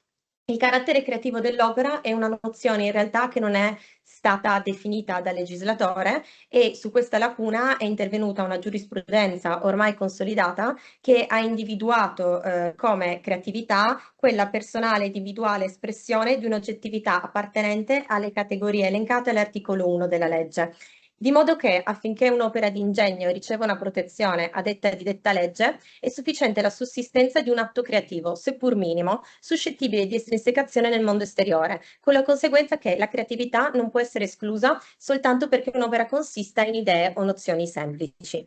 Il carattere creativo dell'opera è una nozione in realtà che non è stata definita dal legislatore e su questa lacuna è intervenuta una giurisprudenza ormai consolidata che ha individuato come creatività quella personale individuale espressione di un'oggettività appartenente alle categorie elencate all'articolo 1 della legge. Di modo che affinché un'opera di ingegno riceva una protezione a detta di detta legge, è sufficiente la sussistenza di un atto creativo, seppur minimo, suscettibile di estrinsecazione nel mondo esteriore, con la conseguenza che la creatività non può essere esclusa soltanto perché un'opera consista in idee o nozioni semplici.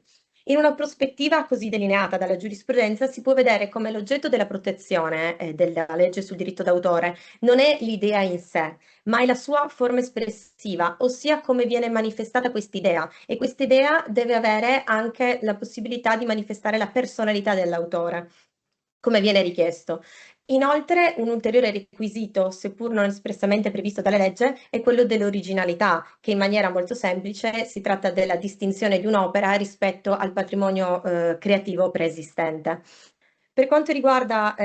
In una prospettiva così delineata dalla giurisprudenza si può vedere come l'oggetto della protezione della legge sul diritto d'autore non è l'idea in sé, ma è la sua forma espressiva, ossia come viene manifestata quest'idea, e quest'idea deve avere anche la possibilità di manifestare la personalità dell'autore, come viene richiesto. Inoltre, un ulteriore requisito, seppur non espressamente previsto dalla legge, è quello dell'originalità, che in maniera molto semplice si tratta della distinzione di un'opera rispetto al patrimonio creativo preesistente. Per quanto riguarda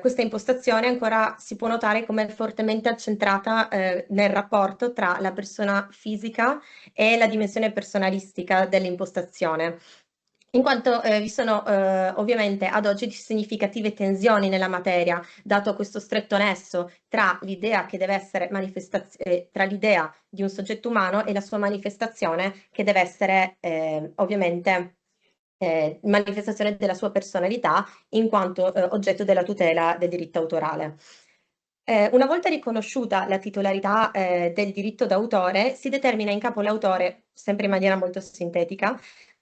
questa impostazione, ancora si può notare come è fortemente accentrata nel rapporto tra la persona fisica e la dimensione personalistica dell'impostazione, in quanto vi sono ovviamente ad oggi significative tensioni nella materia, dato questo stretto nesso tra l'idea che deve essere tra l'idea di un soggetto umano e la sua manifestazione, che deve essere ovviamente manifestazione della sua personalità in quanto oggetto della tutela del diritto autorale. Una volta riconosciuta la titolarità del diritto d'autore, si determina in capo all'autore, sempre in maniera molto sintetica,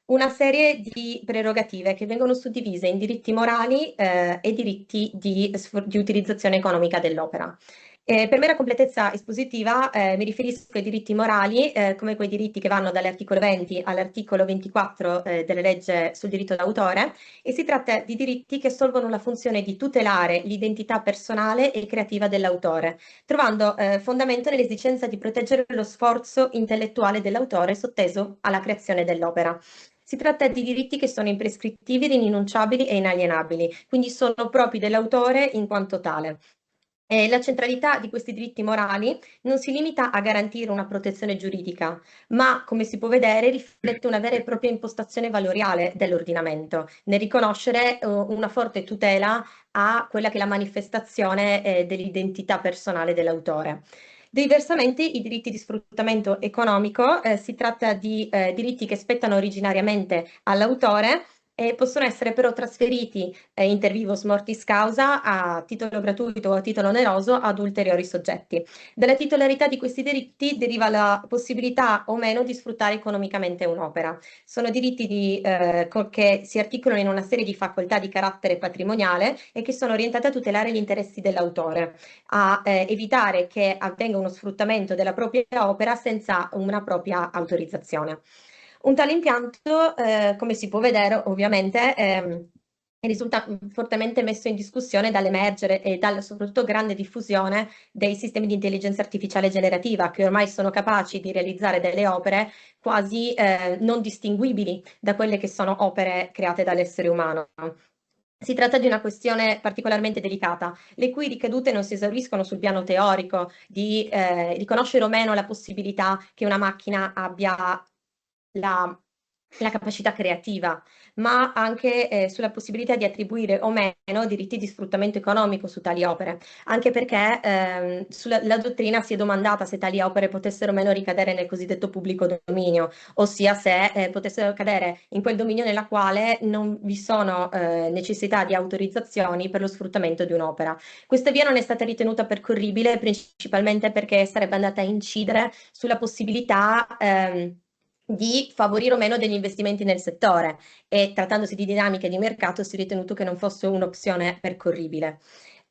una serie di prerogative che vengono suddivise in diritti morali e diritti di utilizzazione economica dell'opera. Per mera completezza espositiva mi riferisco ai diritti morali come quei diritti che vanno dall'articolo 20 all'articolo 24 della legge sul diritto d'autore, e si tratta di diritti che assolvono la funzione di tutelare l'identità personale e creativa dell'autore, trovando fondamento nell'esigenza di proteggere lo sforzo intellettuale dell'autore sotteso alla creazione dell'opera. Si tratta di diritti che sono imprescrittibili, irrinunciabili e inalienabili, quindi sono propri dell'autore in quanto tale. La centralità di questi diritti morali non si limita a garantire una protezione giuridica, ma, come si può vedere, riflette una vera e propria impostazione valoriale dell'ordinamento, nel riconoscere una forte tutela a quella che è la manifestazione dell'identità personale dell'autore. Diversamente, i diritti di sfruttamento economico si tratta di diritti che spettano originariamente all'autore e possono essere però trasferiti inter vivos mortis causa a titolo gratuito o a titolo oneroso ad ulteriori soggetti. Dalla titolarità di questi diritti deriva la possibilità o meno di sfruttare economicamente un'opera. Sono diritti che si articolano in una serie di facoltà di carattere patrimoniale e che sono orientate a tutelare gli interessi dell'autore, a evitare che avvenga uno sfruttamento della propria opera senza una propria autorizzazione. Un tale impianto, come si può vedere, ovviamente, risulta fortemente messo in discussione dall'emergere e dalla soprattutto grande diffusione dei sistemi di intelligenza artificiale generativa, che ormai sono capaci di realizzare delle opere quasi non distinguibili da quelle che sono opere create dall'essere umano. Si tratta di una questione particolarmente delicata, le cui ricadute non si esauriscono sul piano teorico di riconoscere o meno la possibilità che una macchina abbia la capacità creativa, ma anche sulla possibilità di attribuire o meno diritti di sfruttamento economico su tali opere, anche perché la dottrina si è domandata se tali opere potessero o meno ricadere nel cosiddetto pubblico dominio, ossia se potessero cadere in quel dominio nella quale non vi sono necessità di autorizzazioni per lo sfruttamento di un'opera. Questa via non è stata ritenuta percorribile principalmente perché sarebbe andata a incidere sulla possibilità di favorire o meno degli investimenti nel settore, e trattandosi di dinamiche di mercato si è ritenuto che non fosse un'opzione percorribile.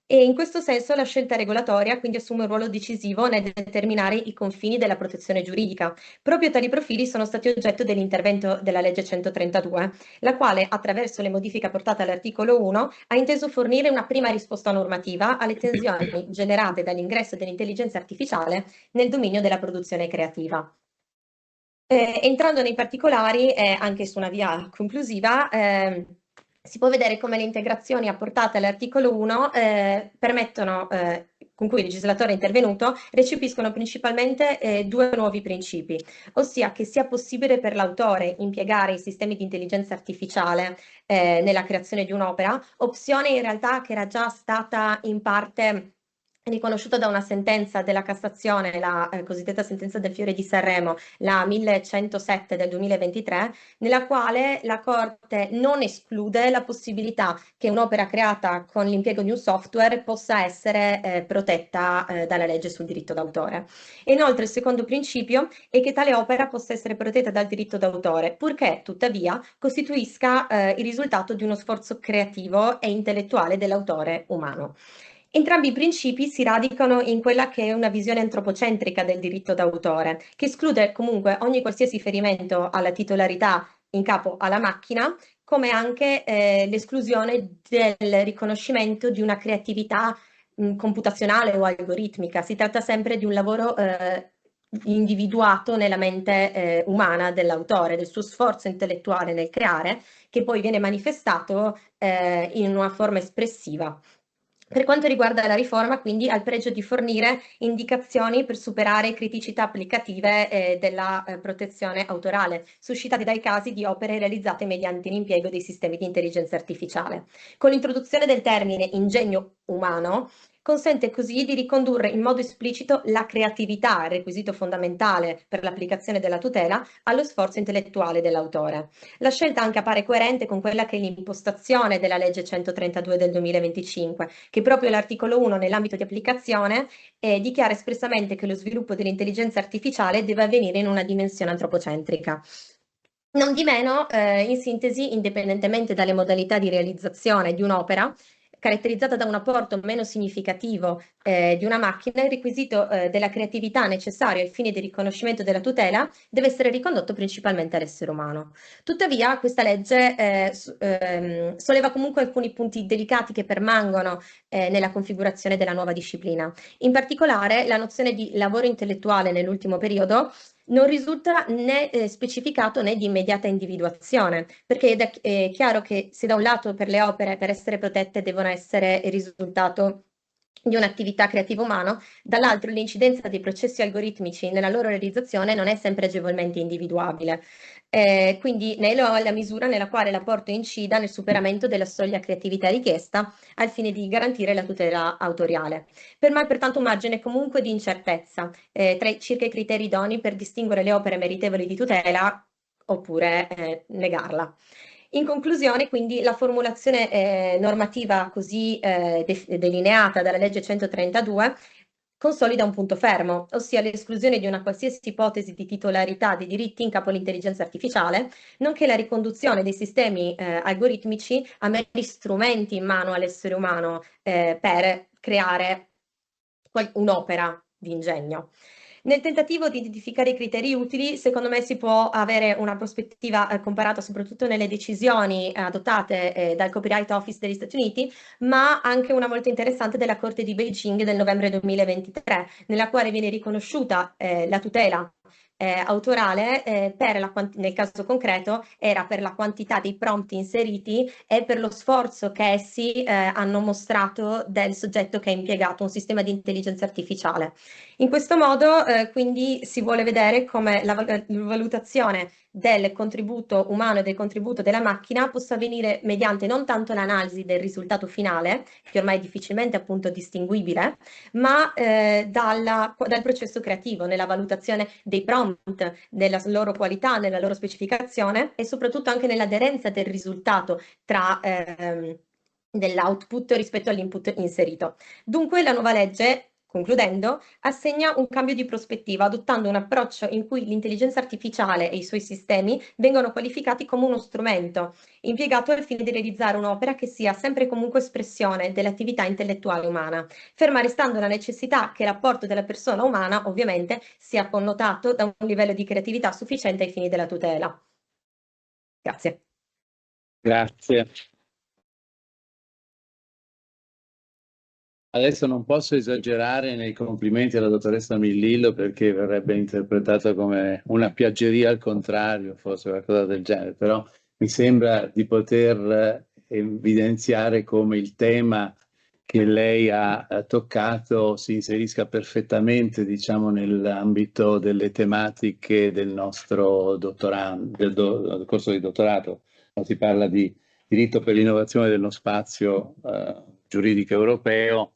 E in questo senso la scelta regolatoria quindi assume un ruolo decisivo nel determinare i confini della protezione giuridica. Proprio tali profili sono stati oggetto dell'intervento della legge 132, la quale, attraverso le modifiche apportate all'articolo 1, ha inteso fornire una prima risposta normativa alle tensioni generate dall'ingresso dell'intelligenza artificiale nel dominio della produzione creativa. Entrando nei particolari, anche su una via conclusiva, si può vedere come le integrazioni apportate all'articolo 1 permettono, con cui il legislatore è intervenuto, recepiscono principalmente due nuovi principi, ossia che sia possibile per l'autore impiegare i sistemi di intelligenza artificiale nella creazione di un'opera, opzione in realtà che era già stata in parte riconosciuta da una sentenza della Cassazione, la cosiddetta sentenza del Fiore di Sanremo, la 1107 del 2023, nella quale la Corte non esclude la possibilità che un'opera creata con l'impiego di un software possa essere protetta dalla legge sul diritto d'autore. Inoltre il secondo principio è che tale opera possa essere protetta dal diritto d'autore, purché tuttavia costituisca il risultato di uno sforzo creativo e intellettuale dell'autore umano. Entrambi i principi si radicano in quella che è una visione antropocentrica del diritto d'autore, che esclude comunque ogni qualsiasi riferimento alla titolarità in capo alla macchina, come anche l'esclusione del riconoscimento di una creatività computazionale o algoritmica. Si tratta sempre di un lavoro individuato nella mente umana dell'autore, del suo sforzo intellettuale nel creare, che poi viene manifestato in una forma espressiva. Per quanto riguarda la riforma, quindi, ha il pregio di fornire indicazioni per superare criticità applicative della protezione autorale, suscitate dai casi di opere realizzate mediante l'impiego dei sistemi di intelligenza artificiale. Con l'introduzione del termine ingegno umano, consente così di ricondurre in modo esplicito la creatività, requisito fondamentale per l'applicazione della tutela, allo sforzo intellettuale dell'autore. La scelta anche appare coerente con quella che è l'impostazione della legge 132 del 2025, che proprio l'articolo 1 nell'ambito di applicazione dichiara espressamente che lo sviluppo dell'intelligenza artificiale deve avvenire in una dimensione antropocentrica. Non di meno, in sintesi, indipendentemente dalle modalità di realizzazione di un'opera, caratterizzata da un apporto meno significativo di una macchina, il requisito della creatività necessario ai fini del riconoscimento della tutela deve essere ricondotto principalmente all'essere umano. Tuttavia, questa legge solleva comunque alcuni punti delicati che permangono nella configurazione della nuova disciplina. In particolare, la nozione di lavoro intellettuale nell'ultimo periodo non risulta né specificato né di immediata individuazione, perché è chiaro che se da un lato per le opere per essere protette devono essere il risultato di un'attività creativa umana, dall'altro l'incidenza dei processi algoritmici nella loro realizzazione non è sempre agevolmente individuabile. Quindi ne è la misura nella quale l'apporto incida nel superamento della soglia creatività richiesta al fine di garantire la tutela autoriale. Permane pertanto un margine comunque di incertezza circa i criteri idonei per distinguere le opere meritevoli di tutela oppure negarla. In conclusione, quindi, la formulazione normativa così delineata dalla legge 132 consolida un punto fermo, ossia l'esclusione di una qualsiasi ipotesi di titolarità dei diritti in capo all'intelligenza artificiale, nonché la riconduzione dei sistemi algoritmici a meri strumenti in mano all'essere umano per creare un'opera di ingegno. Nel tentativo di identificare i criteri utili, secondo me si può avere una prospettiva comparata soprattutto nelle decisioni adottate dal Copyright Office degli Stati Uniti, ma anche una molto interessante della Corte di Beijing del novembre 2023, nella quale viene riconosciuta la tutela autorale nel caso concreto era per la quantità dei prompt inseriti e per lo sforzo che essi hanno mostrato del soggetto che ha impiegato un sistema di intelligenza artificiale. In questo modo quindi si vuole vedere come la valutazione del contributo umano e del contributo della macchina possa avvenire mediante non tanto l'analisi del risultato finale, che ormai è difficilmente appunto distinguibile, ma dal processo creativo, nella valutazione dei prompt, nella loro qualità, nella loro specificazione e soprattutto anche nell'aderenza del risultato tra dell'output rispetto all'input inserito. Dunque la nuova legge, concludendo, assegna un cambio di prospettiva, adottando un approccio in cui l'intelligenza artificiale e i suoi sistemi vengono qualificati come uno strumento impiegato al fine di realizzare un'opera che sia sempre e comunque espressione dell'attività intellettuale umana, ferma restando la necessità che l'apporto della persona umana, ovviamente, sia connotato da un livello di creatività sufficiente ai fini della tutela. Grazie. Grazie. Adesso non posso esagerare nei complimenti alla dottoressa Millillo perché verrebbe interpretato come una piaggeria al contrario, forse qualcosa del genere, però mi sembra di poter evidenziare come il tema che lei ha toccato si inserisca perfettamente, diciamo, nell'ambito delle tematiche del nostro dottorando, del corso di dottorato. Si parla di diritto per l'innovazione dello spazio giuridico europeo.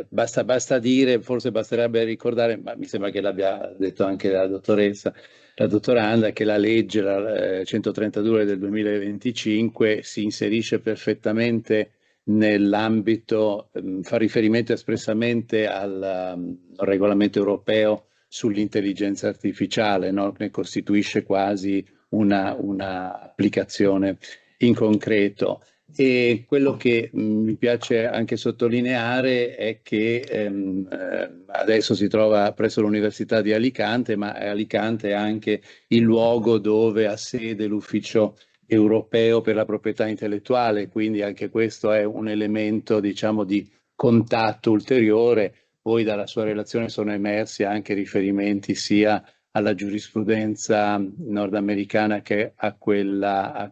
Basta dire, forse basterebbe ricordare, ma mi sembra che l'abbia detto anche la dottoressa, la dottoranda, che la legge, la 132 del 2025, si inserisce perfettamente nell'ambito, fa riferimento espressamente al regolamento europeo sull'intelligenza artificiale, no? Ne costituisce quasi una applicazione in concreto. E quello che mi piace anche sottolineare è che adesso si trova presso l'Università di Alicante, ma Alicante è anche il luogo dove ha sede l'Ufficio europeo per la proprietà intellettuale, quindi anche questo è un elemento, diciamo, di contatto ulteriore. Poi dalla sua relazione sono emersi anche riferimenti sia alla giurisprudenza nordamericana che a quella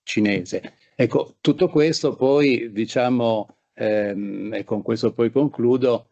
cinese. Ecco, tutto questo poi, diciamo, e con questo poi concludo,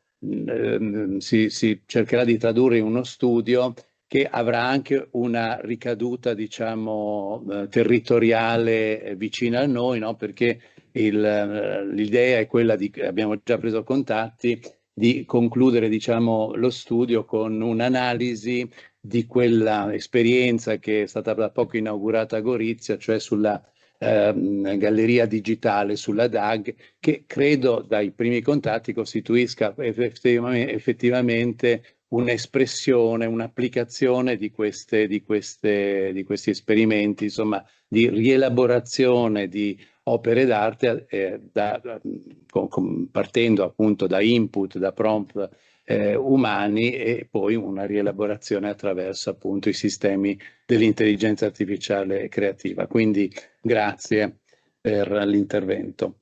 si cercherà di tradurre in uno studio che avrà anche una ricaduta, diciamo, territoriale vicina a noi, no? Perché l'idea è quella di, abbiamo già preso contatti, di concludere, diciamo, lo studio con un'analisi di quella esperienza che è stata da poco inaugurata a Gorizia, cioè sulla galleria digitale, sulla DAG, che credo dai primi contatti costituisca effettivamente un'espressione, un'applicazione di questi esperimenti, insomma, di rielaborazione di opere d'arte partendo appunto da input, da prompt umani, e poi una rielaborazione attraverso appunto i sistemi dell'intelligenza artificiale creativa. Quindi grazie per l'intervento.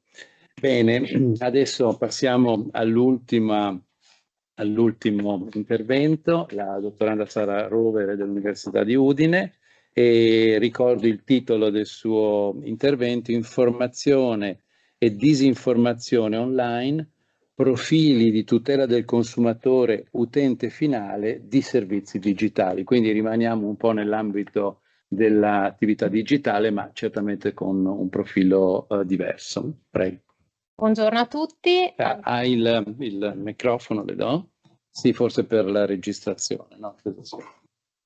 Bene, adesso passiamo all'ultimo intervento, la dottoranda Sara Rovere dell'Università di Udine, e ricordo il titolo del suo intervento: Informazione e disinformazione online, profili di tutela del consumatore utente finale di servizi digitali. Quindi rimaniamo un po' nell'ambito dell'attività digitale, ma certamente con un profilo diverso. Prego. Buongiorno a tutti. Ha il microfono, le do? Sì, forse per la registrazione, no?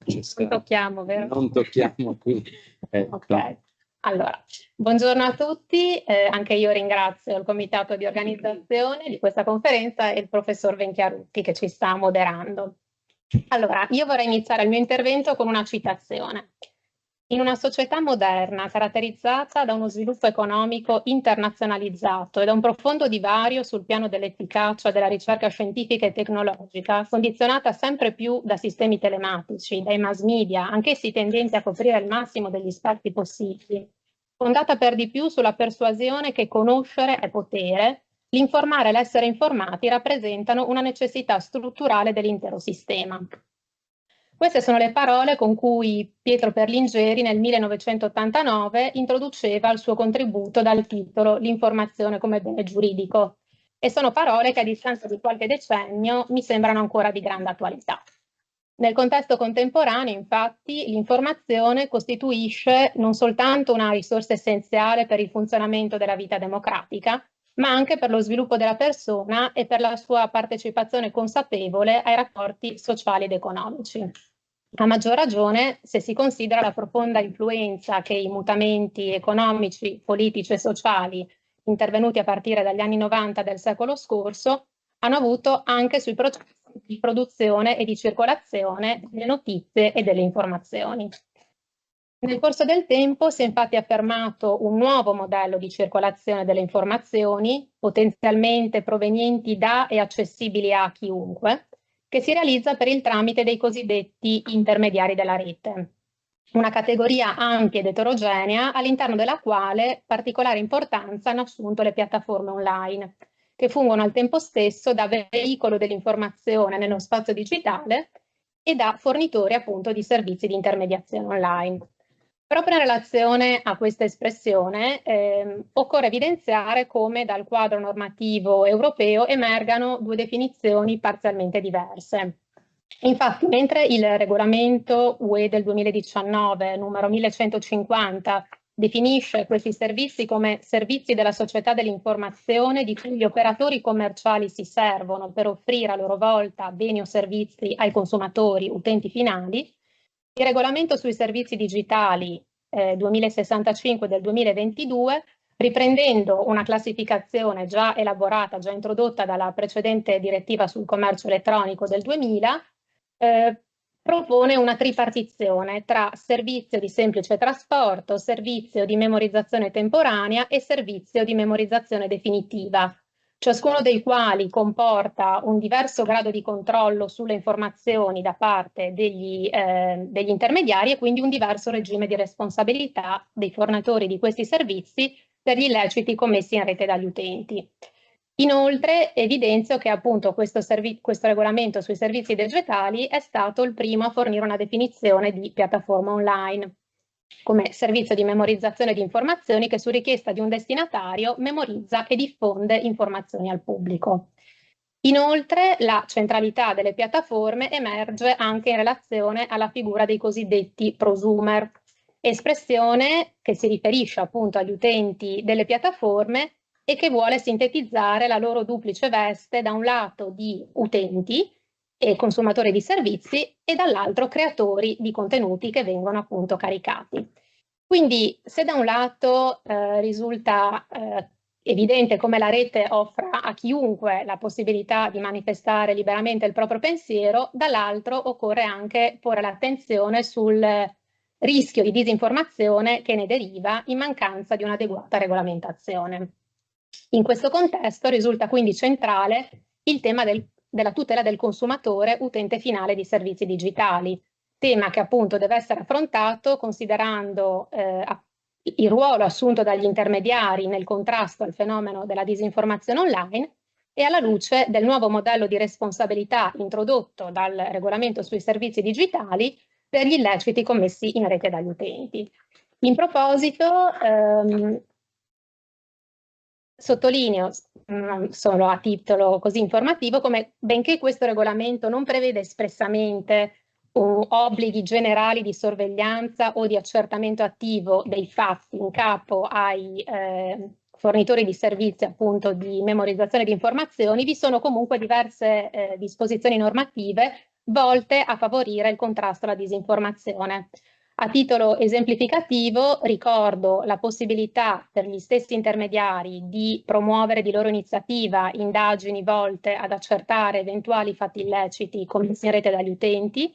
Non tocchiamo, vero? Non tocchiamo qui. Ok. No. Allora, buongiorno a tutti, anche io ringrazio il comitato di organizzazione di questa conferenza e il professor Venchiarutti che ci sta moderando. Allora, io vorrei iniziare il mio intervento con una citazione. In una società moderna caratterizzata da uno sviluppo economico internazionalizzato e da un profondo divario sul piano dell'efficacia della ricerca scientifica e tecnologica, condizionata sempre più da sistemi telematici, dai mass media, anch'essi tendenti a coprire il massimo degli spazi possibili, fondata per di più sulla persuasione che conoscere è potere, l'informare e l'essere informati rappresentano una necessità strutturale dell'intero sistema. Queste sono le parole con cui Pietro Perlingeri nel 1989 introduceva il suo contributo dal titolo L'informazione come bene giuridico, e sono parole che a distanza di qualche decennio mi sembrano ancora di grande attualità. Nel contesto contemporaneo, infatti, l'informazione costituisce non soltanto una risorsa essenziale per il funzionamento della vita democratica, ma anche per lo sviluppo della persona e per la sua partecipazione consapevole ai rapporti sociali ed economici. A maggior ragione se si considera la profonda influenza che i mutamenti economici, politici e sociali intervenuti a partire dagli anni 90 del secolo scorso hanno avuto anche sui processi di produzione e di circolazione delle notizie e delle informazioni. Nel corso del tempo si è infatti affermato un nuovo modello di circolazione delle informazioni, potenzialmente provenienti da e accessibili a chiunque, che si realizza per il tramite dei cosiddetti intermediari della rete, una categoria ampia ed eterogenea all'interno della quale particolare importanza hanno assunto le piattaforme online, che fungono al tempo stesso da veicolo dell'informazione nello spazio digitale e da fornitori appunto di servizi di intermediazione online. Proprio in relazione a questa espressione occorre evidenziare come dal quadro normativo europeo emergano due definizioni parzialmente diverse. Infatti, mentre il regolamento UE del 2019, numero 1150, definisce questi servizi come servizi della società dell'informazione di cui gli operatori commerciali si servono per offrire a loro volta beni o servizi ai consumatori, utenti finali, il regolamento sui servizi digitali 2065 del 2022, riprendendo una classificazione già elaborata, già introdotta dalla precedente direttiva sul commercio elettronico del 2000, propone una tripartizione tra servizio di semplice trasporto, servizio di memorizzazione temporanea e servizio di memorizzazione definitiva, ciascuno dei quali comporta un diverso grado di controllo sulle informazioni da parte degli intermediari e quindi un diverso regime di responsabilità dei fornitori di questi servizi per gli illeciti commessi in rete dagli utenti. Inoltre evidenzio che appunto questo regolamento sui servizi digitali è stato il primo a fornire una definizione di piattaforma online come servizio di memorizzazione di informazioni che su richiesta di un destinatario memorizza e diffonde informazioni al pubblico. Inoltre la centralità delle piattaforme emerge anche in relazione alla figura dei cosiddetti prosumer, espressione che si riferisce appunto agli utenti delle piattaforme e che vuole sintetizzare la loro duplice veste da un lato di utenti e consumatori di servizi e dall'altro creatori di contenuti che vengono appunto caricati. Quindi se da un lato risulta evidente come la rete offra a chiunque la possibilità di manifestare liberamente il proprio pensiero, dall'altro occorre anche porre l'attenzione sul rischio di disinformazione che ne deriva in mancanza di un'adeguata regolamentazione. In questo contesto risulta quindi centrale il tema della tutela del consumatore utente finale di servizi digitali, tema che appunto deve essere affrontato considerando il ruolo assunto dagli intermediari nel contrasto al fenomeno della disinformazione online e alla luce del nuovo modello di responsabilità introdotto dal regolamento sui servizi digitali per gli illeciti commessi in rete dagli utenti. In proposito, sottolineo solo a titolo così informativo come benché questo regolamento non prevede espressamente obblighi generali di sorveglianza o di accertamento attivo dei fatti in capo ai fornitori di servizi appunto di memorizzazione di informazioni, vi sono comunque diverse disposizioni normative volte a favorire il contrasto alla disinformazione. A titolo esemplificativo ricordo la possibilità per gli stessi intermediari di promuovere di loro iniziativa indagini volte ad accertare eventuali fatti illeciti commessi in rete dagli utenti,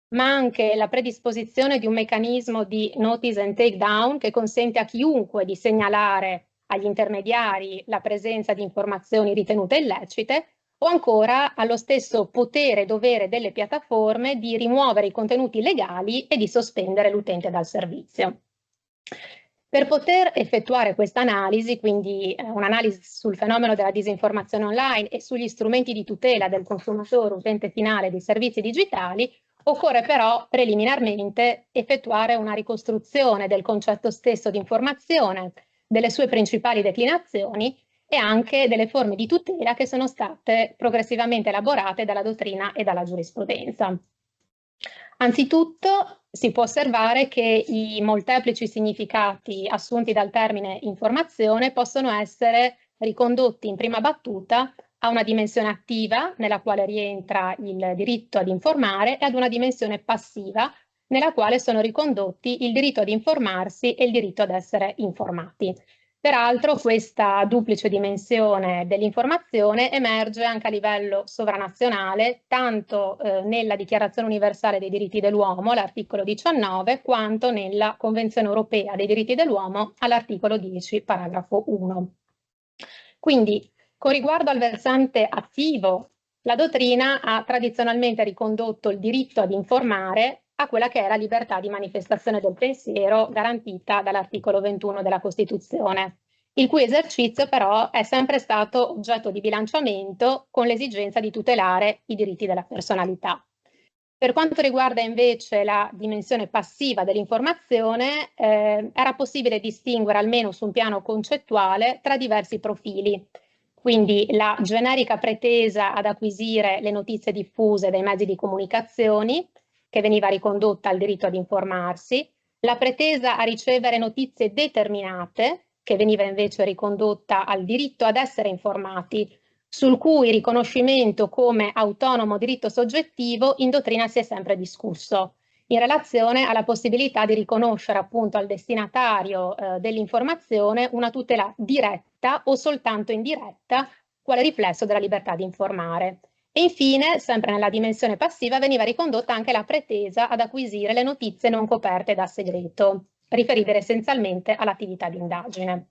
ma anche la predisposizione di un meccanismo di notice and take down che consente a chiunque di segnalare agli intermediari la presenza di informazioni ritenute illecite o ancora allo stesso potere e dovere delle piattaforme di rimuovere i contenuti illegali e di sospendere l'utente dal servizio. Per poter effettuare questa analisi, quindi un'analisi sul fenomeno della disinformazione online e sugli strumenti di tutela del consumatore utente finale dei servizi digitali, occorre però preliminarmente effettuare una ricostruzione del concetto stesso di informazione, delle sue principali declinazioni e anche delle forme di tutela che sono state progressivamente elaborate dalla dottrina e dalla giurisprudenza. Anzitutto si può osservare che i molteplici significati assunti dal termine informazione possono essere ricondotti in prima battuta a una dimensione attiva nella quale rientra il diritto ad informare e ad una dimensione passiva nella quale sono ricondotti il diritto ad informarsi e il diritto ad essere informati. Peraltro questa duplice dimensione dell'informazione emerge anche a livello sovranazionale, tanto nella Dichiarazione universale dei diritti dell'uomo, l'articolo 19, quanto nella Convenzione europea dei diritti dell'uomo, all'articolo 10, paragrafo 1. Quindi, con riguardo al versante attivo, la dottrina ha tradizionalmente ricondotto il diritto ad informare a quella che è la libertà di manifestazione del pensiero garantita dall'articolo 21 della Costituzione, il cui esercizio però è sempre stato oggetto di bilanciamento con l'esigenza di tutelare i diritti della personalità. Per quanto riguarda invece la dimensione passiva dell'informazione, era possibile distinguere almeno su un piano concettuale tra diversi profili. Quindi la generica pretesa ad acquisire le notizie diffuse dai mezzi di comunicazione, che veniva ricondotta al diritto ad informarsi, la pretesa a ricevere notizie determinate, che veniva invece ricondotta al diritto ad essere informati, sul cui riconoscimento come autonomo diritto soggettivo in dottrina si è sempre discusso, in relazione alla possibilità di riconoscere appunto al destinatario dell'informazione una tutela diretta o soltanto indiretta, quale riflesso della libertà di informare. E infine, sempre nella dimensione passiva, veniva ricondotta anche la pretesa ad acquisire le notizie non coperte da segreto, riferibile essenzialmente all'attività di indagine.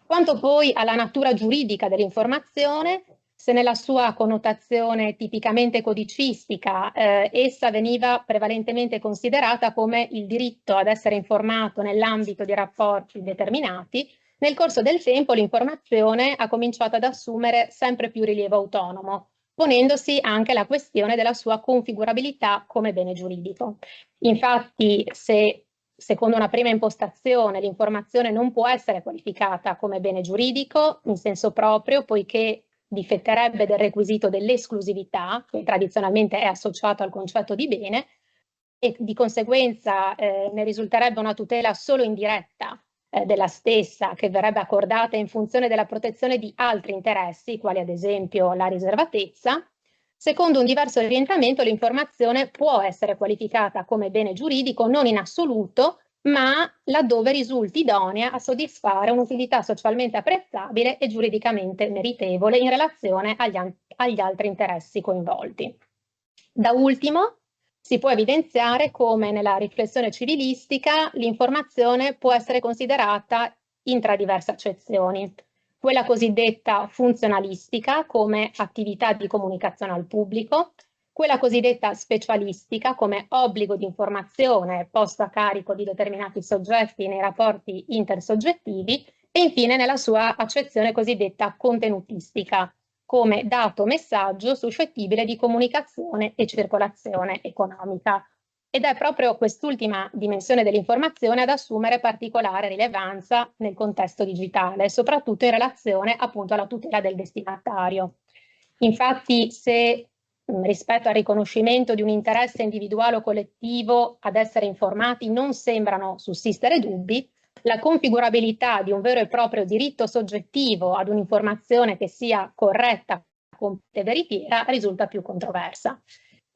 Quanto poi alla natura giuridica dell'informazione, se nella sua connotazione tipicamente codicistica essa veniva prevalentemente considerata come il diritto ad essere informato nell'ambito di rapporti determinati, nel corso del tempo l'informazione ha cominciato ad assumere sempre più rilievo autonomo, ponendosi anche la questione della sua configurabilità come bene giuridico. Infatti, se secondo una prima impostazione l'informazione non può essere qualificata come bene giuridico in senso proprio, poiché difetterebbe del requisito dell'esclusività, che tradizionalmente è associato al concetto di bene, e di conseguenza ne risulterebbe una tutela solo indiretta della stessa, che verrebbe accordata in funzione della protezione di altri interessi, quali ad esempio la riservatezza. Secondo un diverso orientamento, l'informazione può essere qualificata come bene giuridico non in assoluto, ma laddove risulti idonea a soddisfare un'utilità socialmente apprezzabile e giuridicamente meritevole in relazione agli altri interessi coinvolti. Da ultimo, si può evidenziare come nella riflessione civilistica l'informazione può essere considerata in tre diverse accezioni. Quella cosiddetta funzionalistica come attività di comunicazione al pubblico, quella cosiddetta specialistica come obbligo di informazione posto a carico di determinati soggetti nei rapporti intersoggettivi e infine nella sua accezione cosiddetta contenutistica come dato messaggio suscettibile di comunicazione e circolazione economica. Ed è proprio quest'ultima dimensione dell'informazione ad assumere particolare rilevanza nel contesto digitale, soprattutto in relazione appunto alla tutela del destinatario. Infatti, se rispetto al riconoscimento di un interesse individuale o collettivo ad essere informati non sembrano sussistere dubbi, la configurabilità di un vero e proprio diritto soggettivo ad un'informazione che sia corretta, completa e veritiera risulta più controversa.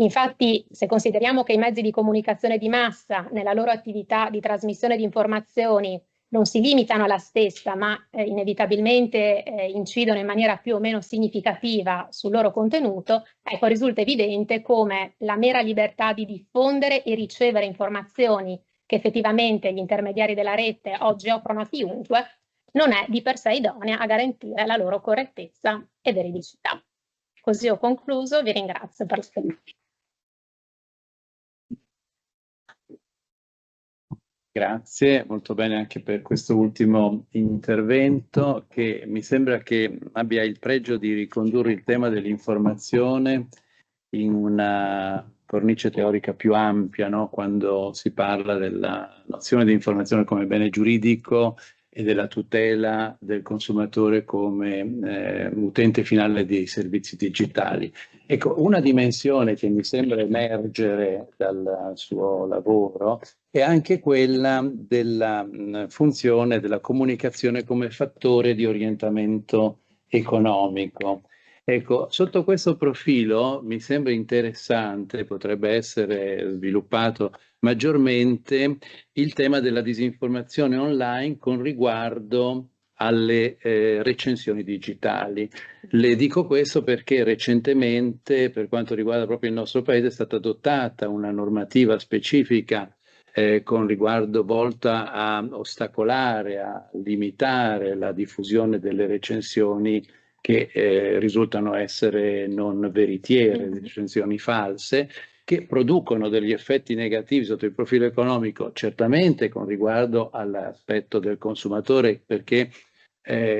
Infatti, se consideriamo che i mezzi di comunicazione di massa nella loro attività di trasmissione di informazioni non si limitano alla stessa, ma inevitabilmente incidono in maniera più o meno significativa sul loro contenuto, ecco, risulta evidente come la mera libertà di diffondere e ricevere informazioni che effettivamente gli intermediari della rete oggi offrono a chiunque, non è di per sé idonea a garantire la loro correttezza e veridicità. Così ho concluso, vi ringrazio per l'attenzione. Grazie, molto bene anche per questo ultimo intervento che mi sembra che abbia il pregio di ricondurre il tema dell'informazione in una cornice teorica più ampia, no? Quando si parla della nozione di informazione come bene giuridico e della tutela del consumatore come utente finale dei servizi digitali. Ecco, una dimensione che mi sembra emergere dal suo lavoro è anche quella della funzione della comunicazione come fattore di orientamento economico. Ecco, sotto questo profilo mi sembra interessante, potrebbe essere sviluppato maggiormente il tema della disinformazione online con riguardo alle recensioni digitali. Le dico questo perché recentemente, per quanto riguarda proprio il nostro paese, è stata adottata una normativa specifica con riguardo volta a ostacolare, a limitare la diffusione delle recensioni che risultano essere non veritiere, recensioni false, che producono degli effetti negativi sotto il profilo economico, certamente con riguardo all'aspetto del consumatore, perché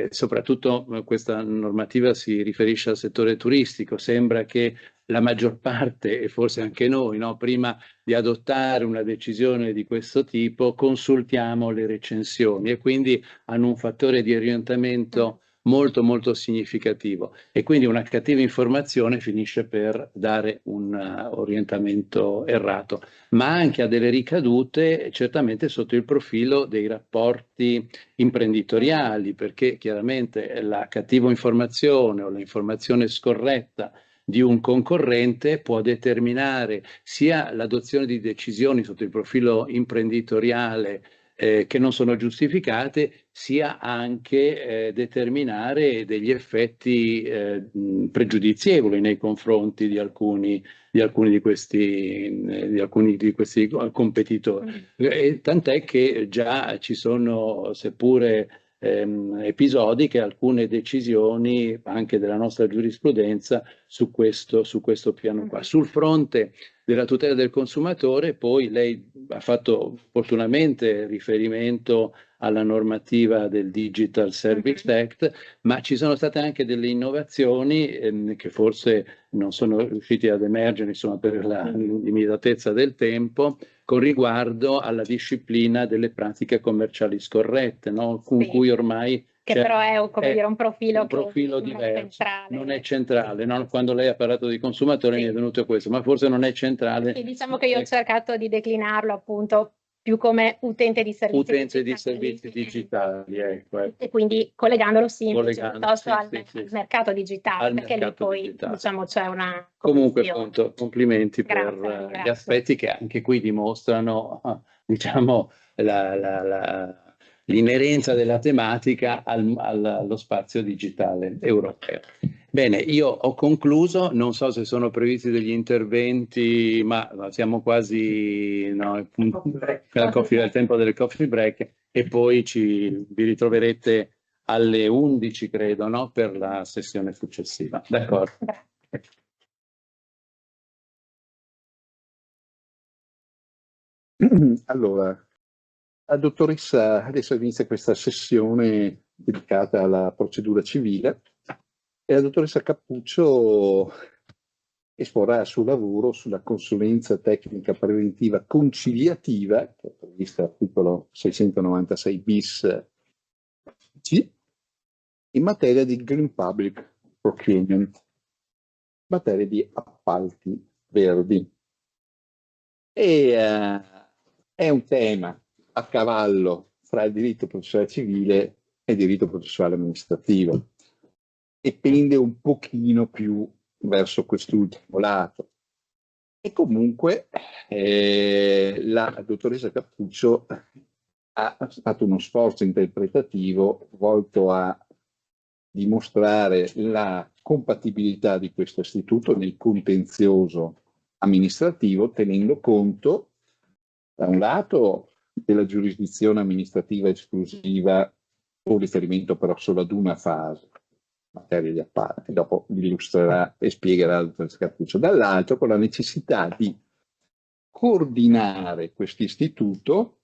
soprattutto questa normativa si riferisce al settore turistico. Sembra che la maggior parte, e forse anche noi, no? Prima di adottare una decisione di questo tipo, consultiamo le recensioni e quindi hanno un fattore di orientamento molto molto significativo, e quindi una cattiva informazione finisce per dare un orientamento errato, ma anche ha delle ricadute certamente sotto il profilo dei rapporti imprenditoriali, perché chiaramente la cattiva informazione o l'informazione scorretta di un concorrente può determinare sia l'adozione di decisioni sotto il profilo imprenditoriale che non sono giustificate, sia anche determinare degli effetti pregiudizievoli nei confronti di alcuni di questi competitori. Tant'è che già ci sono, seppure episodi, che alcune decisioni anche della nostra giurisprudenza su questo piano qua. Sul fronte della tutela del consumatore, poi lei ha fatto opportunamente riferimento alla normativa del Digital Service Act, ma ci sono state anche delle innovazioni che forse non sono riusciti ad emergere, insomma, per la limitatezza del tempo, con riguardo alla disciplina delle pratiche commerciali scorrette, no? Con cui ormai che però è, come dire, un profilo diverso, non è centrale, no? Quando lei ha parlato di consumatori mi è venuto questo, ma forse non è centrale. E diciamo che io ho cercato di declinarlo appunto più come utente di servizi digitali, ecco. E quindi collegandolo piuttosto al mercato digitale, perché lì poi diciamo c'è una comunque appunto complimenti per gli aspetti che anche qui dimostrano diciamo l'inerenza della tematica allo spazio digitale europeo. Bene, io ho concluso, non so se sono previsti degli interventi, ma siamo quasi al tempo del coffee break, e poi vi ritroverete alle 11, credo, no? Per la sessione successiva. D'accordo. Allora, la dottoressa adesso inizia questa sessione dedicata alla procedura civile, e la dottoressa Cappuccio esporrà il suo lavoro sulla consulenza tecnica preventiva conciliativa, che è prevista all'articolo 696 bis C, in materia di Green Public Procurement, materia di appalti verdi. E è un tema a cavallo fra il diritto processuale civile e il diritto processuale amministrativo, e pende un pochino più verso quest'ultimo lato. E comunque la dottoressa Cappuccio ha fatto uno sforzo interpretativo volto a dimostrare la compatibilità di questo istituto nel contenzioso amministrativo, tenendo conto da un lato della giurisdizione amministrativa esclusiva, con riferimento però solo ad una fase, materia di appalti, dopo illustrerà e spiegherà la dottoressa Cappuccio, dall'altro con la necessità di coordinare questo istituto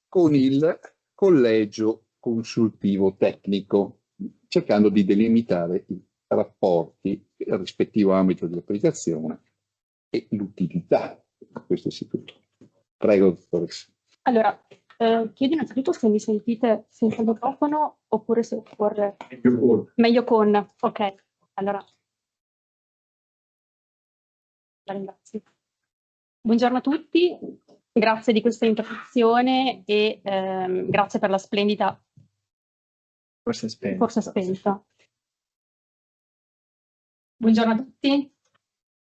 con il collegio consultivo tecnico, cercando di delimitare i rapporti, il rispettivo ambito di applicazione e l'utilità di questo istituto. Prego, dottoressa. Allora, chiedo innanzitutto se mi sentite senza microfono oppure se occorre... Meglio con. Ok, allora. La ringrazio. Buongiorno a tutti, grazie di questa introduzione e grazie per la splendida... Forse spenta. Buongiorno a tutti.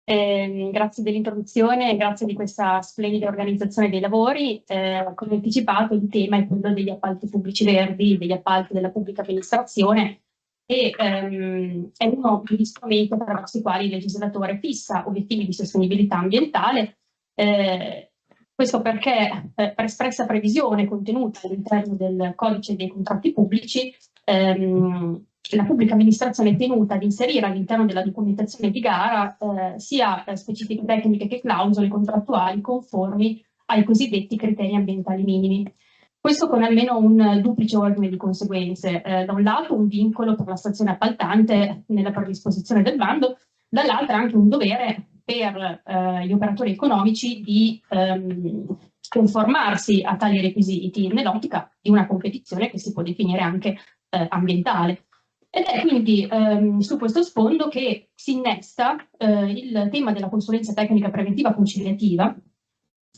Grazie dell'introduzione e grazie di questa splendida organizzazione dei lavori. Come anticipato, il tema è quello degli appalti pubblici verdi, degli appalti della pubblica amministrazione, e è uno degli strumenti attraverso i quali il legislatore fissa obiettivi di sostenibilità ambientale. Questo perché, per espressa previsione contenuta all'interno del codice dei contratti pubblici, la pubblica amministrazione è tenuta ad inserire all'interno della documentazione di gara sia specifiche tecniche che clausole contrattuali conformi ai cosiddetti criteri ambientali minimi. Questo con almeno un duplice ordine di conseguenze. Da un lato un vincolo per la stazione appaltante nella predisposizione del bando, dall'altra anche un dovere per gli operatori economici di conformarsi a tali requisiti nell'ottica di una competizione che si può definire anche ambientale. Ed è quindi su questo sfondo che si innesta il tema della consulenza tecnica preventiva conciliativa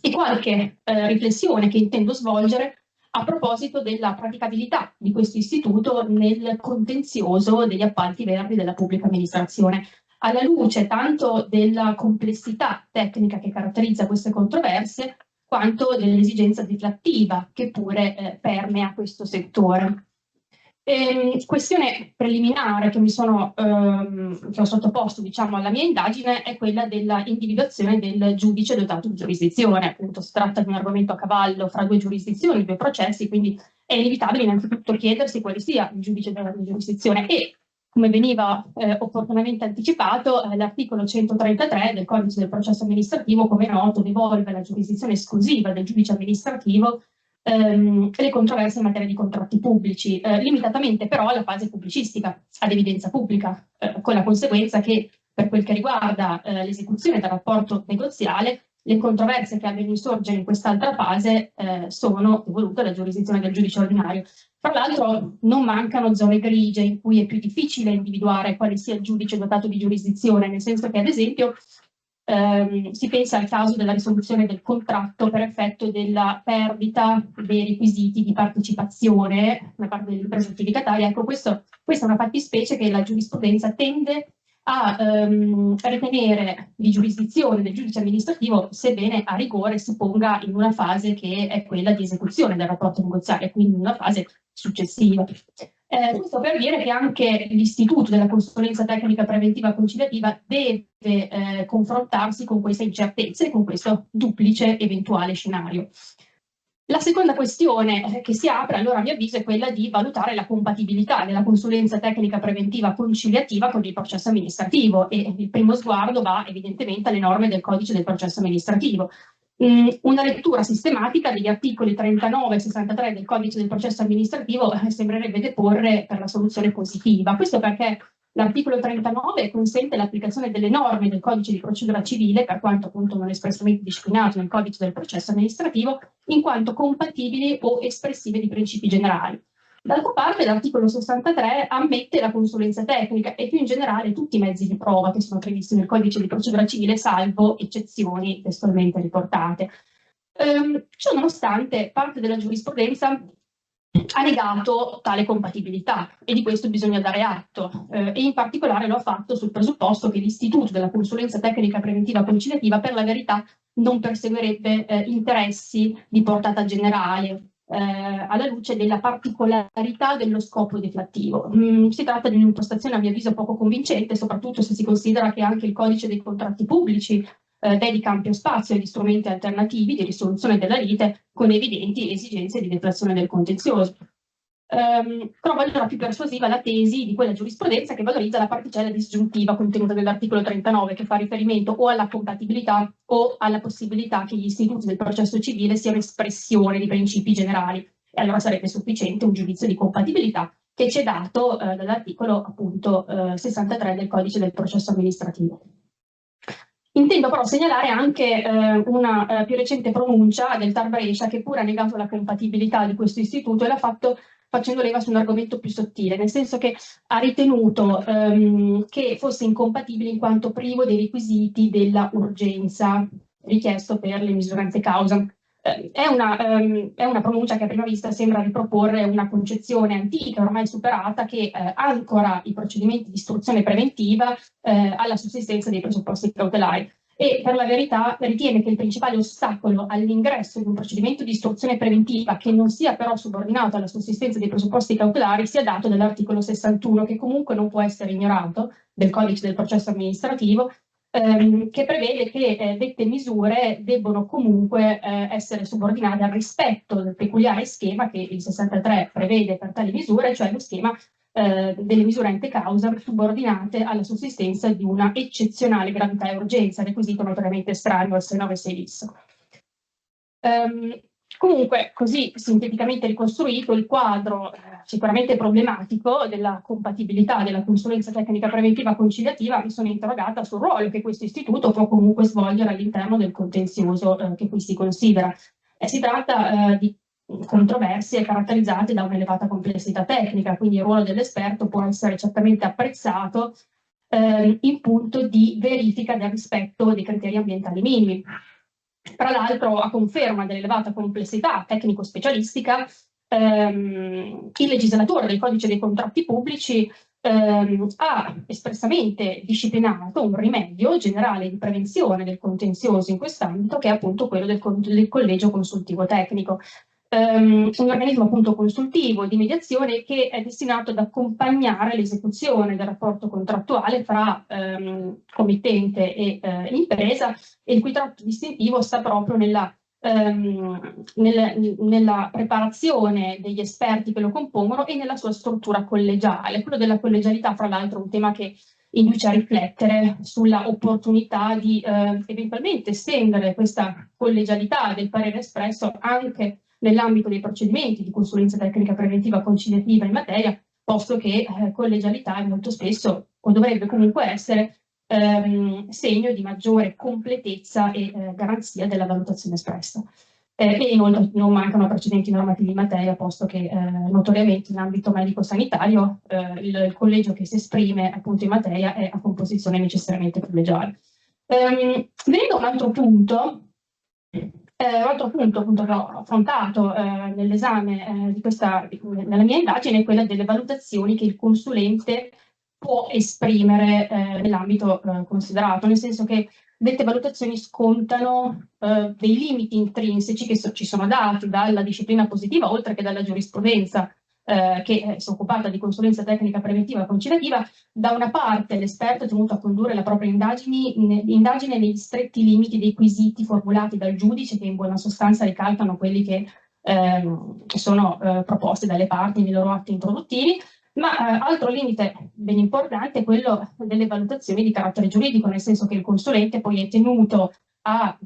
e qualche riflessione che intendo svolgere a proposito della praticabilità di questo istituto nel contenzioso degli appalti verdi della pubblica amministrazione, alla luce tanto della complessità tecnica che caratterizza queste controversie, quanto dell'esigenza deflattiva che pure permea questo settore. Questione preliminare che che ho sottoposto, diciamo, alla mia indagine è quella della individuazione del giudice dotato di giurisdizione. Appunto, si tratta di un argomento a cavallo fra due giurisdizioni, due processi, quindi è inevitabile innanzitutto chiedersi quale sia il giudice dotato di giurisdizione e, come veniva opportunamente anticipato, l'articolo 133 del Codice del processo amministrativo, come noto, devolve la giurisdizione esclusiva del giudice amministrativo le controversie in materia di contratti pubblici, limitatamente però alla fase pubblicistica, ad evidenza pubblica, con la conseguenza che per quel che riguarda l'esecuzione del rapporto negoziale, le controversie che abbiano insorgere in quest'altra fase sono devolute alla giurisdizione del giudice ordinario. Tra l'altro non mancano zone grigie in cui è più difficile individuare quale sia il giudice dotato di giurisdizione, nel senso che ad esempio si pensa al caso della risoluzione del contratto per effetto della perdita dei requisiti di partecipazione da parte dell'impresa aggiudicataria. Ecco, questa è una fattispecie che la giurisprudenza tende a ritenere di giurisdizione del giudice amministrativo, sebbene a rigore si ponga in una fase che è quella di esecuzione del rapporto negoziale, quindi in una fase successiva. Questo per dire che anche l'istituto della consulenza tecnica preventiva conciliativa deve confrontarsi con queste incertezze e con questo duplice eventuale scenario. La seconda questione che si apre, allora, a mio avviso, è quella di valutare la compatibilità della consulenza tecnica preventiva conciliativa con il processo amministrativo e il primo sguardo va evidentemente alle norme del codice del processo amministrativo. Una lettura sistematica degli articoli 39 e 63 del codice del processo amministrativo sembrerebbe deporre per la soluzione positiva. Questo perché l'articolo 39 consente l'applicazione delle norme del codice di procedura civile, per quanto appunto non espressamente disciplinato nel codice del processo amministrativo, in quanto compatibili o espressive di principi generali. D'altra parte l'articolo 63 ammette la consulenza tecnica e più in generale tutti i mezzi di prova che sono previsti nel codice di procedura civile, salvo eccezioni testualmente riportate. Ciò nonostante, parte della giurisprudenza ha negato tale compatibilità e di questo bisogna dare atto e in particolare lo ha fatto sul presupposto che l'istituto della consulenza tecnica preventiva conciliativa per la verità non perseguirebbe interessi di portata generale alla luce della particolarità dello scopo deflattivo. Si tratta di un'impostazione a mio avviso poco convincente, soprattutto se si considera che anche il codice dei contratti pubblici dedica ampio spazio agli strumenti alternativi di risoluzione della lite con evidenti esigenze di deflazione del contenzioso. Trovo allora più persuasiva la tesi di quella giurisprudenza che valorizza la particella disgiuntiva contenuta nell'articolo 39, che fa riferimento o alla compatibilità o alla possibilità che gli istituti del processo civile siano espressione di principi generali. E allora sarebbe sufficiente un giudizio di compatibilità che ci è dato dall'articolo appunto 63 del codice del processo amministrativo. Intendo però segnalare anche una più recente pronuncia del TAR Brescia che pure ha negato la compatibilità di questo istituto e l'ha fatto facendo leva su un argomento più sottile, nel senso che ha ritenuto che fosse incompatibile in quanto privo dei requisiti della urgenza richiesto per le misuranze causa. È una pronuncia che a prima vista sembra riproporre una concezione antica, ormai superata, che ancora i procedimenti di istruzione preventiva alla sussistenza dei presupposti cautelari. E per la verità ritiene che il principale ostacolo all'ingresso in un procedimento di istruzione preventiva che non sia però subordinato alla sussistenza dei presupposti cautelari sia dato dall'articolo 61, che comunque non può essere ignorato, del codice del processo amministrativo, che prevede che dette misure debbono comunque essere subordinate al rispetto del peculiare schema che il 63 prevede per tali misure, cioè lo schema delle misure ante causa subordinate alla sussistenza di una eccezionale gravità e urgenza, requisito notoriamente estraneo al 696 bis. Comunque, così sinteticamente ricostruito, il quadro sicuramente problematico della compatibilità della consulenza tecnica preventiva conciliativa, mi sono interrogata sul ruolo che questo istituto può comunque svolgere all'interno del contenzioso che qui si considera. Si tratta di controversie caratterizzate da un'elevata complessità tecnica, quindi il ruolo dell'esperto può essere certamente apprezzato in punto di verifica del rispetto dei criteri ambientali minimi. Tra l'altro, a conferma dell'elevata complessità tecnico-specialistica, il legislatore del Codice dei contratti pubblici ha espressamente disciplinato un rimedio generale di prevenzione del contenzioso in quest'ambito, che è appunto quello del collegio consultivo tecnico. Un organismo appunto consultivo di mediazione che è destinato ad accompagnare l'esecuzione del rapporto contrattuale fra committente e impresa, e il cui tratto distintivo sta proprio nella preparazione degli esperti che lo compongono e nella sua struttura collegiale. Quello della collegialità, fra l'altro, è un tema che induce a riflettere sulla opportunità di eventualmente estendere questa collegialità del parere espresso anche nell'ambito dei procedimenti di consulenza tecnica preventiva conciliativa in materia, posto che collegialità è molto spesso, o dovrebbe comunque essere, segno di maggiore completezza e garanzia della valutazione espressa. E inoltre non mancano precedenti normativi in materia, posto che notoriamente in ambito medico-sanitario il collegio che si esprime appunto in materia è a composizione necessariamente collegiale. Venendo a un altro punto appunto che ho affrontato nell'esame nella mia indagine, è quella delle valutazioni che il consulente può esprimere nell'ambito considerato, nel senso che dette valutazioni scontano dei limiti intrinseci che ci sono dati dalla disciplina positiva, oltre che dalla giurisprudenza che si è occupata di consulenza tecnica preventiva conciliativa. Da una parte l'esperto è tenuto a condurre la propria indagine negli stretti limiti dei quesiti formulati dal giudice, che in buona sostanza ricalcano quelli che sono proposti dalle parti nei loro atti introduttivi, ma altro limite ben importante è quello delle valutazioni di carattere giuridico, nel senso che il consulente poi è tenuto a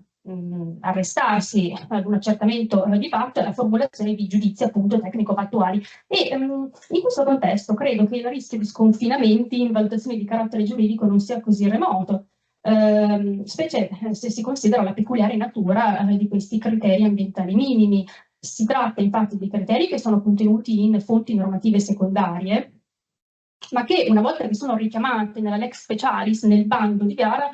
arrestarsi ad un accertamento di fatto e alla formulazione di giudizi appunto tecnico-fattuali. E in questo contesto credo che il rischio di sconfinamenti in valutazioni di carattere giuridico non sia così remoto, specie se si considera la peculiare natura di questi criteri ambientali minimi. Si tratta infatti di criteri che sono contenuti in fonti normative secondarie, ma che una volta che sono richiamate nella lex specialis, nel bando di gara,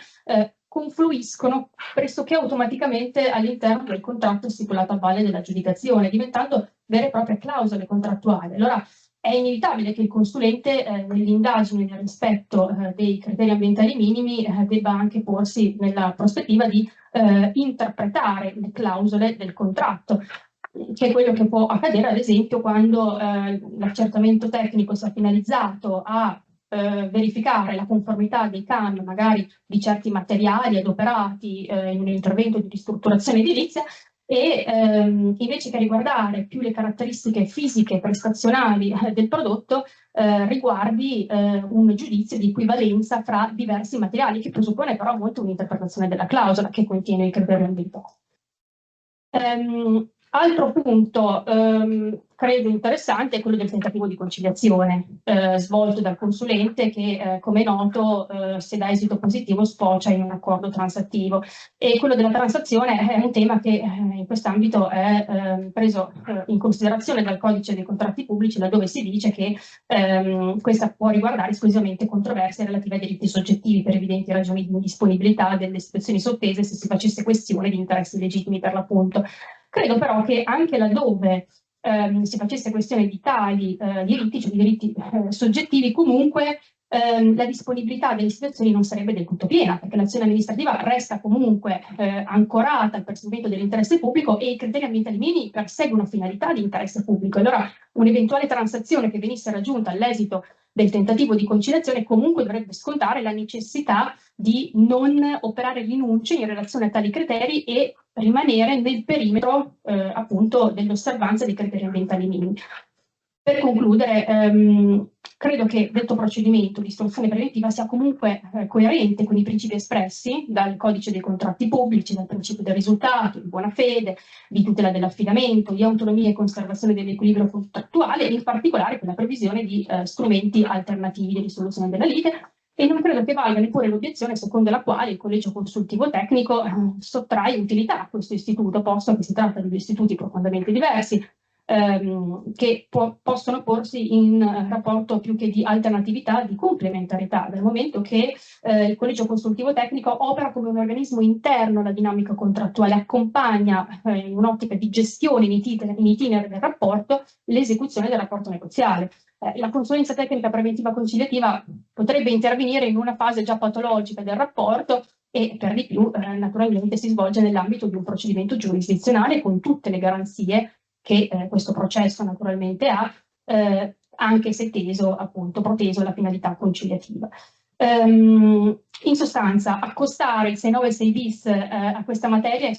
confluiscono pressoché automaticamente all'interno del contratto stipulato a valle dell'aggiudicazione, diventando vere e proprie clausole contrattuali. Allora è inevitabile che il consulente nell'indagine del rispetto dei criteri ambientali minimi debba anche porsi nella prospettiva di interpretare le clausole del contratto, che è quello che può accadere ad esempio quando l'accertamento tecnico sia finalizzato a verificare la conformità dei CAN magari di certi materiali adoperati in un intervento di ristrutturazione edilizia, e invece che riguardare più le caratteristiche fisiche e prestazionali del prodotto, riguardi un giudizio di equivalenza fra diversi materiali, che presuppone però molto un'interpretazione della clausola che contiene il criterio ambientale. Altro punto credo interessante è quello del tentativo di conciliazione svolto dal consulente che, come è noto, se dà esito positivo sfocia in un accordo transattivo, e quello della transazione è un tema che in quest'ambito è preso in considerazione dal Codice dei contratti pubblici, laddove si dice che questa può riguardare esclusivamente controversie relative ai diritti soggettivi per evidenti ragioni di indisponibilità delle situazioni sottese, se si facesse questione di interessi legittimi per l'appunto. Credo però che anche laddove si facesse questione di tali diritti, cioè di diritti soggettivi, comunque la disponibilità delle situazioni non sarebbe del tutto piena, perché l'azione amministrativa resta comunque ancorata al perseguimento dell'interesse pubblico e i criteri ambientali minimi perseguono finalità di interesse pubblico. Allora un'eventuale transazione che venisse raggiunta all'esito del tentativo di conciliazione comunque dovrebbe scontare la necessità di non operare rinunce in relazione a tali criteri e rimanere nel perimetro appunto dell'osservanza dei criteri ambientali minimi. Per concludere, credo che detto procedimento di istruzione preventiva sia comunque coerente con i principi espressi dal codice dei contratti pubblici, dal principio del risultato, di buona fede, di tutela dell'affidamento, di autonomia e conservazione dell'equilibrio contrattuale e in particolare con la previsione di strumenti alternativi di risoluzione della lite. E non credo che valga neppure l'obiezione secondo la quale il collegio consultivo tecnico sottrae utilità a questo istituto, posto che si tratta di due istituti profondamente diversi, che possono porsi in rapporto più che di alternatività, di complementarietà, dal momento che il collegio consultivo tecnico opera come un organismo interno alla dinamica contrattuale, accompagna in un'ottica di gestione in itinere del rapporto l'esecuzione del rapporto negoziale. La consulenza tecnica preventiva conciliativa potrebbe intervenire in una fase già patologica del rapporto e per di più naturalmente si svolge nell'ambito di un procedimento giurisdizionale con tutte le garanzie che questo processo naturalmente ha, anche se proteso alla finalità conciliativa. In sostanza, accostare il 696 bis a questa materia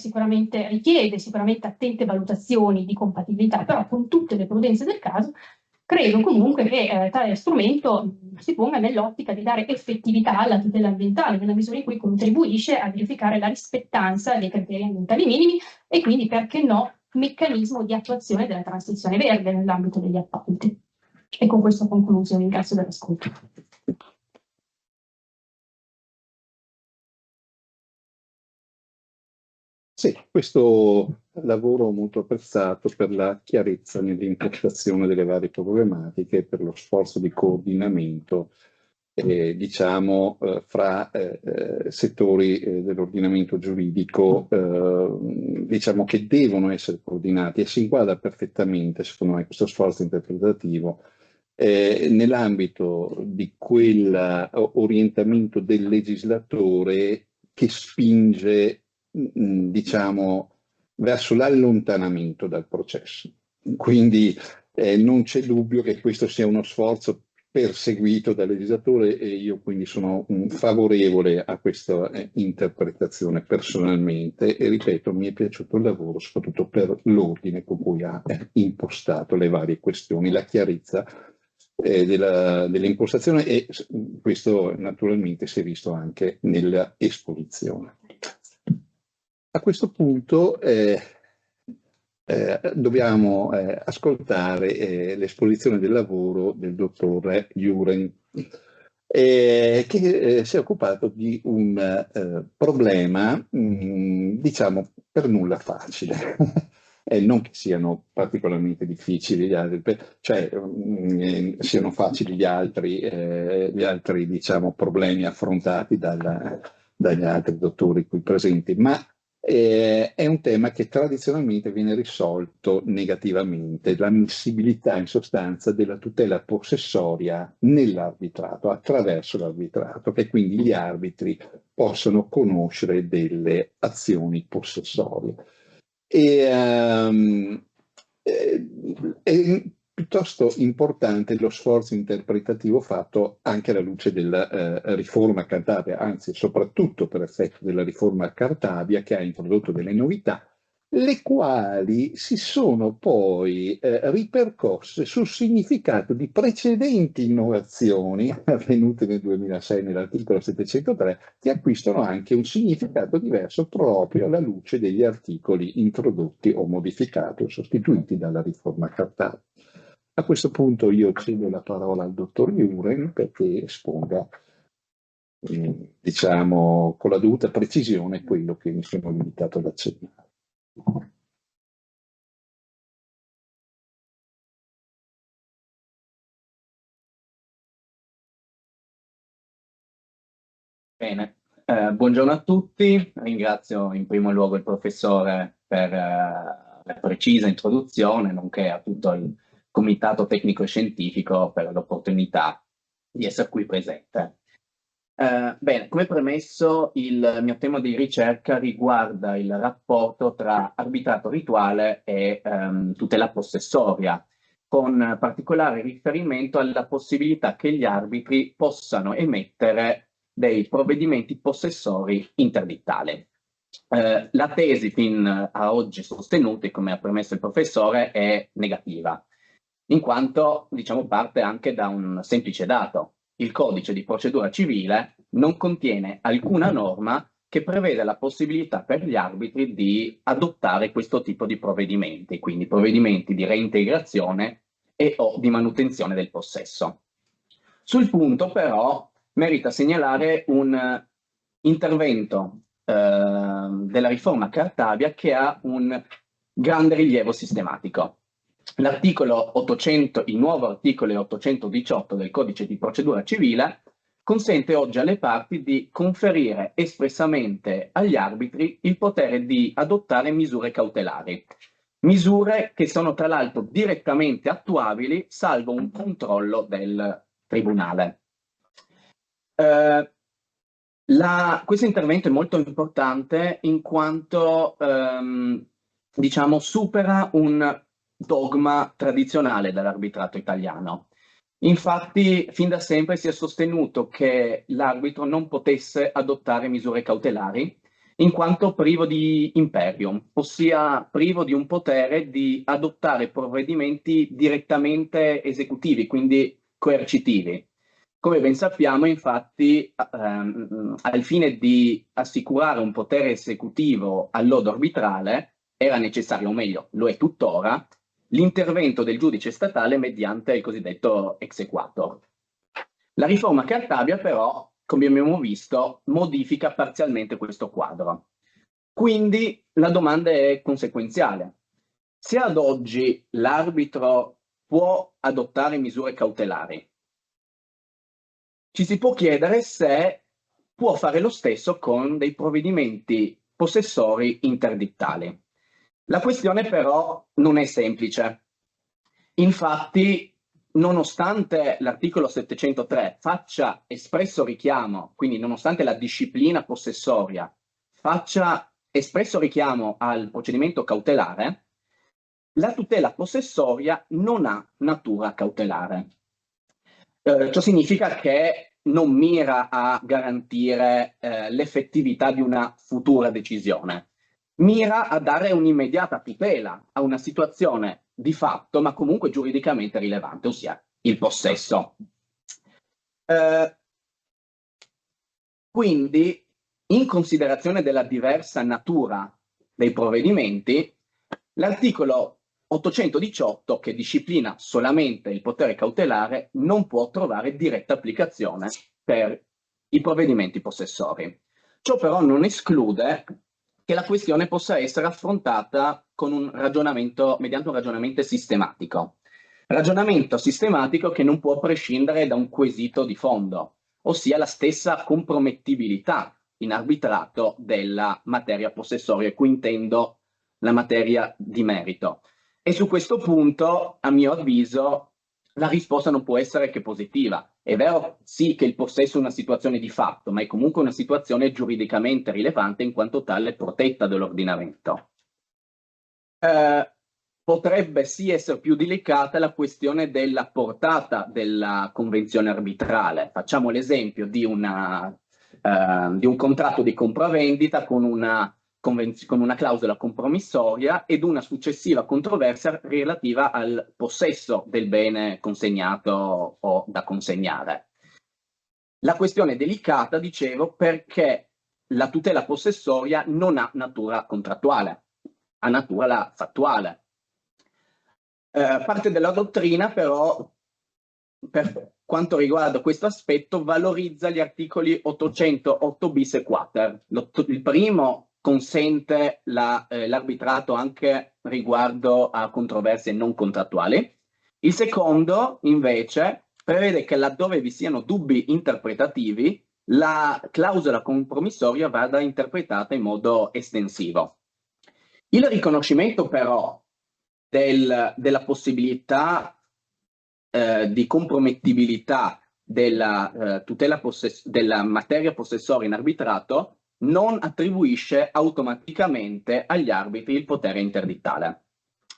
richiede sicuramente attente valutazioni di compatibilità, però con tutte le prudenze del caso, credo comunque che tale strumento si ponga nell'ottica di dare effettività alla tutela ambientale, nella misura in cui contribuisce a verificare la rispettanza dei criteri ambientali minimi e quindi, perché no, meccanismo di attuazione della transizione verde nell'ambito degli appalti. E con questo concluso, ringrazio dell'ascolto. Sì, questo lavoro molto apprezzato per la chiarezza nell'impostazione delle varie problematiche, per lo sforzo di coordinamento diciamo, fra settori dell'ordinamento giuridico diciamo che devono essere coordinati e si inquadra perfettamente, secondo me, questo sforzo interpretativo nell'ambito di quell'orientamento del legislatore che spinge diciamo verso l'allontanamento dal processo. Quindi non c'è dubbio che questo sia uno sforzo perseguito dal legislatore e io quindi sono favorevole a questa interpretazione personalmente e ripeto, mi è piaciuto il lavoro soprattutto per l'ordine con cui ha impostato le varie questioni, la chiarezza dell'impostazione e questo naturalmente si è visto anche nell'esposizione. A questo punto dobbiamo ascoltare l'esposizione del lavoro del dottore Juren, che si è occupato di un problema, diciamo, per nulla facile. Non che siano particolarmente difficili gli altri, cioè siano facili gli altri diciamo, problemi affrontati dagli altri dottori qui presenti, ma è un tema che tradizionalmente viene risolto negativamente, l'ammissibilità in sostanza della tutela possessoria nell'arbitrato, attraverso l'arbitrato, che quindi gli arbitri possono conoscere delle azioni possessorie. È piuttosto importante lo sforzo interpretativo fatto anche alla luce della riforma Cartabia, anzi soprattutto per effetto della riforma Cartabia che ha introdotto delle novità, le quali si sono poi ripercosse sul significato di precedenti innovazioni avvenute nel 2006 nell'articolo 703 che acquistano anche un significato diverso proprio alla luce degli articoli introdotti o modificati o sostituiti dalla riforma Cartabia. A questo punto io cedo la parola al dottor Juren perché esponga diciamo con la dovuta precisione quello che mi sono limitato ad accennare. Bene, buongiorno a tutti, ringrazio in primo luogo il professore per la precisa introduzione, nonché a tutto il Comitato Tecnico e Scientifico per l'opportunità di essere qui presente. Bene, come premesso, il mio tema di ricerca riguarda il rapporto tra arbitrato rituale e tutela possessoria, con particolare riferimento alla possibilità che gli arbitri possano emettere dei provvedimenti possessori interdittali. La tesi fin a oggi sostenuta, come ha premesso il professore, è negativa. in quanto, diciamo, parte anche da un semplice dato. Il codice di procedura civile non contiene alcuna norma che prevede la possibilità per gli arbitri di adottare questo tipo di provvedimenti, quindi provvedimenti di reintegrazione e o di manutenzione del possesso. Sul punto, però, merita segnalare un intervento della riforma Cartabia che ha un grande rilievo sistematico. L'articolo 800, il nuovo articolo 818 del Codice di procedura civile consente oggi alle parti di conferire espressamente agli arbitri il potere di adottare misure cautelari. Misure che sono tra l'altro direttamente attuabili salvo un controllo del tribunale. Questo intervento è molto importante in quanto diciamo, supera un dogma tradizionale dell'arbitrato italiano. Infatti, fin da sempre si è sostenuto che l'arbitro non potesse adottare misure cautelari in quanto privo di imperium, ossia privo di un potere di adottare provvedimenti direttamente esecutivi, quindi coercitivi. Come ben sappiamo, infatti, al fine di assicurare un potere esecutivo al lodo arbitrale, era necessario, o meglio, lo è tuttora, l'intervento del giudice statale mediante il cosiddetto exequatur. La riforma Cartabia, però, come abbiamo visto, modifica parzialmente questo quadro. Quindi la domanda è conseguenziale. Se ad oggi l'arbitro può adottare misure cautelari, ci si può chiedere se può fare lo stesso con dei provvedimenti possessori interdittali. La questione però non è semplice. Infatti, nonostante l'articolo 703 faccia espresso richiamo, quindi nonostante la disciplina possessoria faccia espresso richiamo al procedimento cautelare, la tutela possessoria non ha natura cautelare. Ciò significa che non mira a garantire l'effettività di una futura decisione, mira a dare un'immediata tutela a una situazione di fatto, ma comunque giuridicamente rilevante, ossia il possesso. Quindi, in considerazione della diversa natura dei provvedimenti, l'articolo 818, che disciplina solamente il potere cautelare, non può trovare diretta applicazione per i provvedimenti possessori. Ciò però non esclude che la questione possa essere affrontata con un ragionamento, mediante un ragionamento sistematico. Ragionamento sistematico che non può prescindere da un quesito di fondo, ossia la stessa compromettibilità in arbitrato della materia possessoria, qui intendo la materia di merito. E su questo punto, a mio avviso, la risposta non può essere che positiva. È vero, sì, che il possesso è una situazione di fatto, ma è comunque una situazione giuridicamente rilevante in quanto tale protetta dall'ordinamento. Potrebbe sì essere più delicata la questione della portata della convenzione arbitrale. Facciamo l'esempio di un contratto di compravendita con una clausola compromissoria ed una successiva controversia relativa al possesso del bene consegnato o da consegnare. La questione è delicata, dicevo, perché la tutela possessoria non ha natura contrattuale, ha natura fattuale. Parte della dottrina, però, per quanto riguarda questo aspetto, valorizza gli articoli 808 bis e quater. Il primo consente l'arbitrato anche riguardo a controversie non contrattuali. Il secondo, invece, prevede che laddove vi siano dubbi interpretativi, la clausola compromissoria vada interpretata in modo estensivo. Il riconoscimento, però, della possibilità di compromettibilità della tutela della materia possessoria in arbitrato non attribuisce automaticamente agli arbitri il potere interdittale.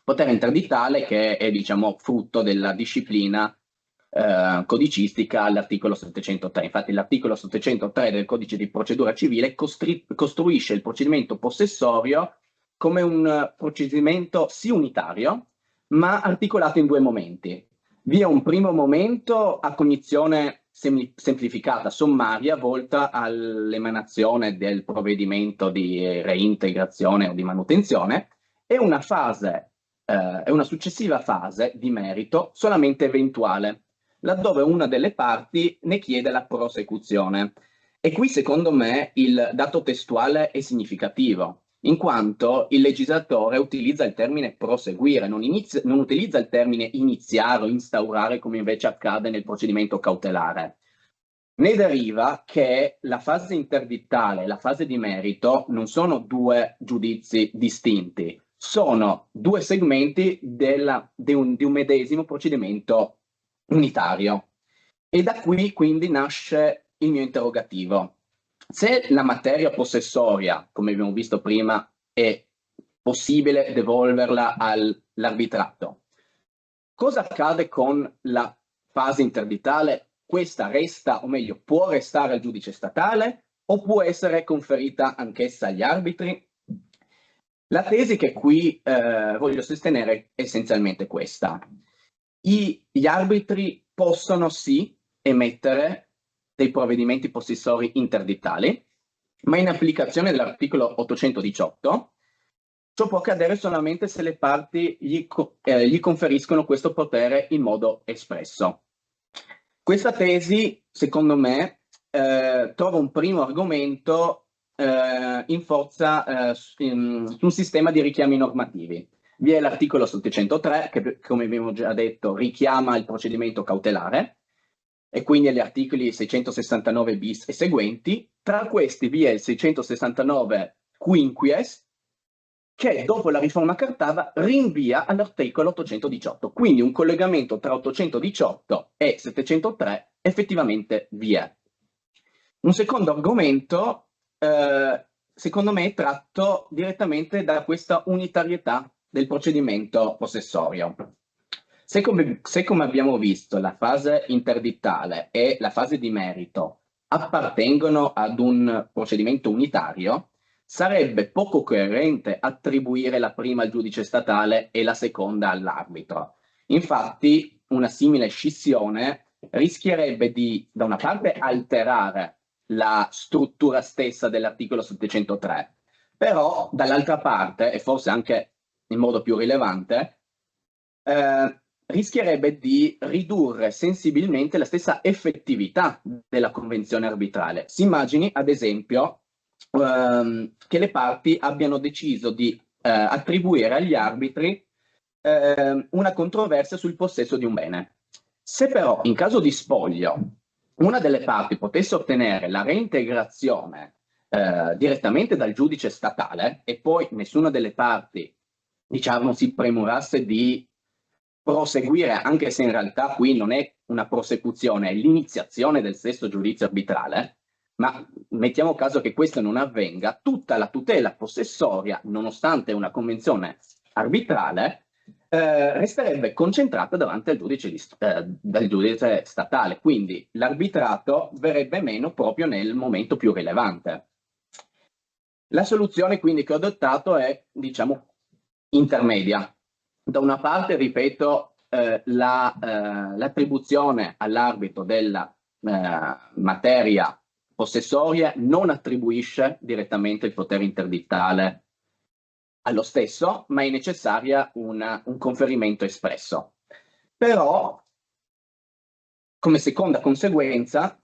Potere interdittale che è, diciamo, frutto della disciplina codicistica all'articolo 703. Infatti l'articolo 703 del Codice di procedura civile costruisce il procedimento possessorio come un procedimento sì unitario, ma articolato in due momenti. Vi è un primo momento a cognizione semplificata, sommaria, volta all'emanazione del provvedimento di reintegrazione o di manutenzione, e una successiva fase di merito solamente eventuale, laddove una delle parti ne chiede la prosecuzione. E qui, secondo me, il dato testuale è significativo, in quanto il legislatore utilizza il termine proseguire, non utilizza il termine iniziare o instaurare, come invece accade nel procedimento cautelare. Ne deriva che la fase interdittale e la fase di merito non sono due giudizi distinti, sono due segmenti di un medesimo procedimento unitario. E da qui quindi nasce il mio interrogativo. Se la materia possessoria, come abbiamo visto prima, è possibile devolverla all'arbitrato, cosa accade con la fase interdittale? Questa resta, o meglio, può restare al giudice statale o può essere conferita anch'essa agli arbitri? La tesi che qui voglio sostenere è essenzialmente questa. Gli arbitri possono sì emettere dei provvedimenti possessori interdittali, ma in applicazione dell'articolo 818 ciò può accadere solamente se le parti gli conferiscono questo potere in modo espresso. Questa tesi, secondo me, trova un primo argomento in forza su un sistema di richiami normativi. Vi è l'articolo 703 che, come abbiamo già detto, richiama il procedimento cautelare, e quindi gli articoli 669 bis e seguenti. Tra questi vi è il 669 quinquies, che dopo la riforma Cartabia rinvia all'articolo 818. Quindi un collegamento tra 818 e 703 effettivamente vi è. Un secondo argomento, secondo me, è tratto direttamente da questa unitarietà del procedimento possessorio. Se come abbiamo visto la fase interdittale e la fase di merito appartengono ad un procedimento unitario, sarebbe poco coerente attribuire la prima al giudice statale e la seconda all'arbitro. Infatti, una simile scissione rischierebbe di, da una parte, alterare la struttura stessa dell'articolo 703, però dall'altra parte, e forse anche in modo più rilevante, rischierebbe di ridurre sensibilmente la stessa effettività della convenzione arbitrale. Si immagini, ad esempio, che le parti abbiano deciso di attribuire agli arbitri una controversia sul possesso di un bene. Se però, in caso di spoglio, una delle parti potesse ottenere la reintegrazione direttamente dal giudice statale e poi nessuna delle parti, diciamo, si premurasse di proseguire, anche se in realtà qui non è una prosecuzione, è l'iniziazione del stesso giudizio arbitrale, ma mettiamo caso che questo non avvenga, tutta la tutela possessoria, nonostante una convenzione arbitrale, resterebbe concentrata davanti al giudice statale, quindi l'arbitrato verrebbe meno proprio nel momento più rilevante. La soluzione quindi che ho adottato è, diciamo, intermedia. Da una parte, ripeto, l'attribuzione all'arbitro della materia possessoria non attribuisce direttamente il potere interdittale allo stesso, ma è necessaria un conferimento espresso. Però, come seconda conseguenza,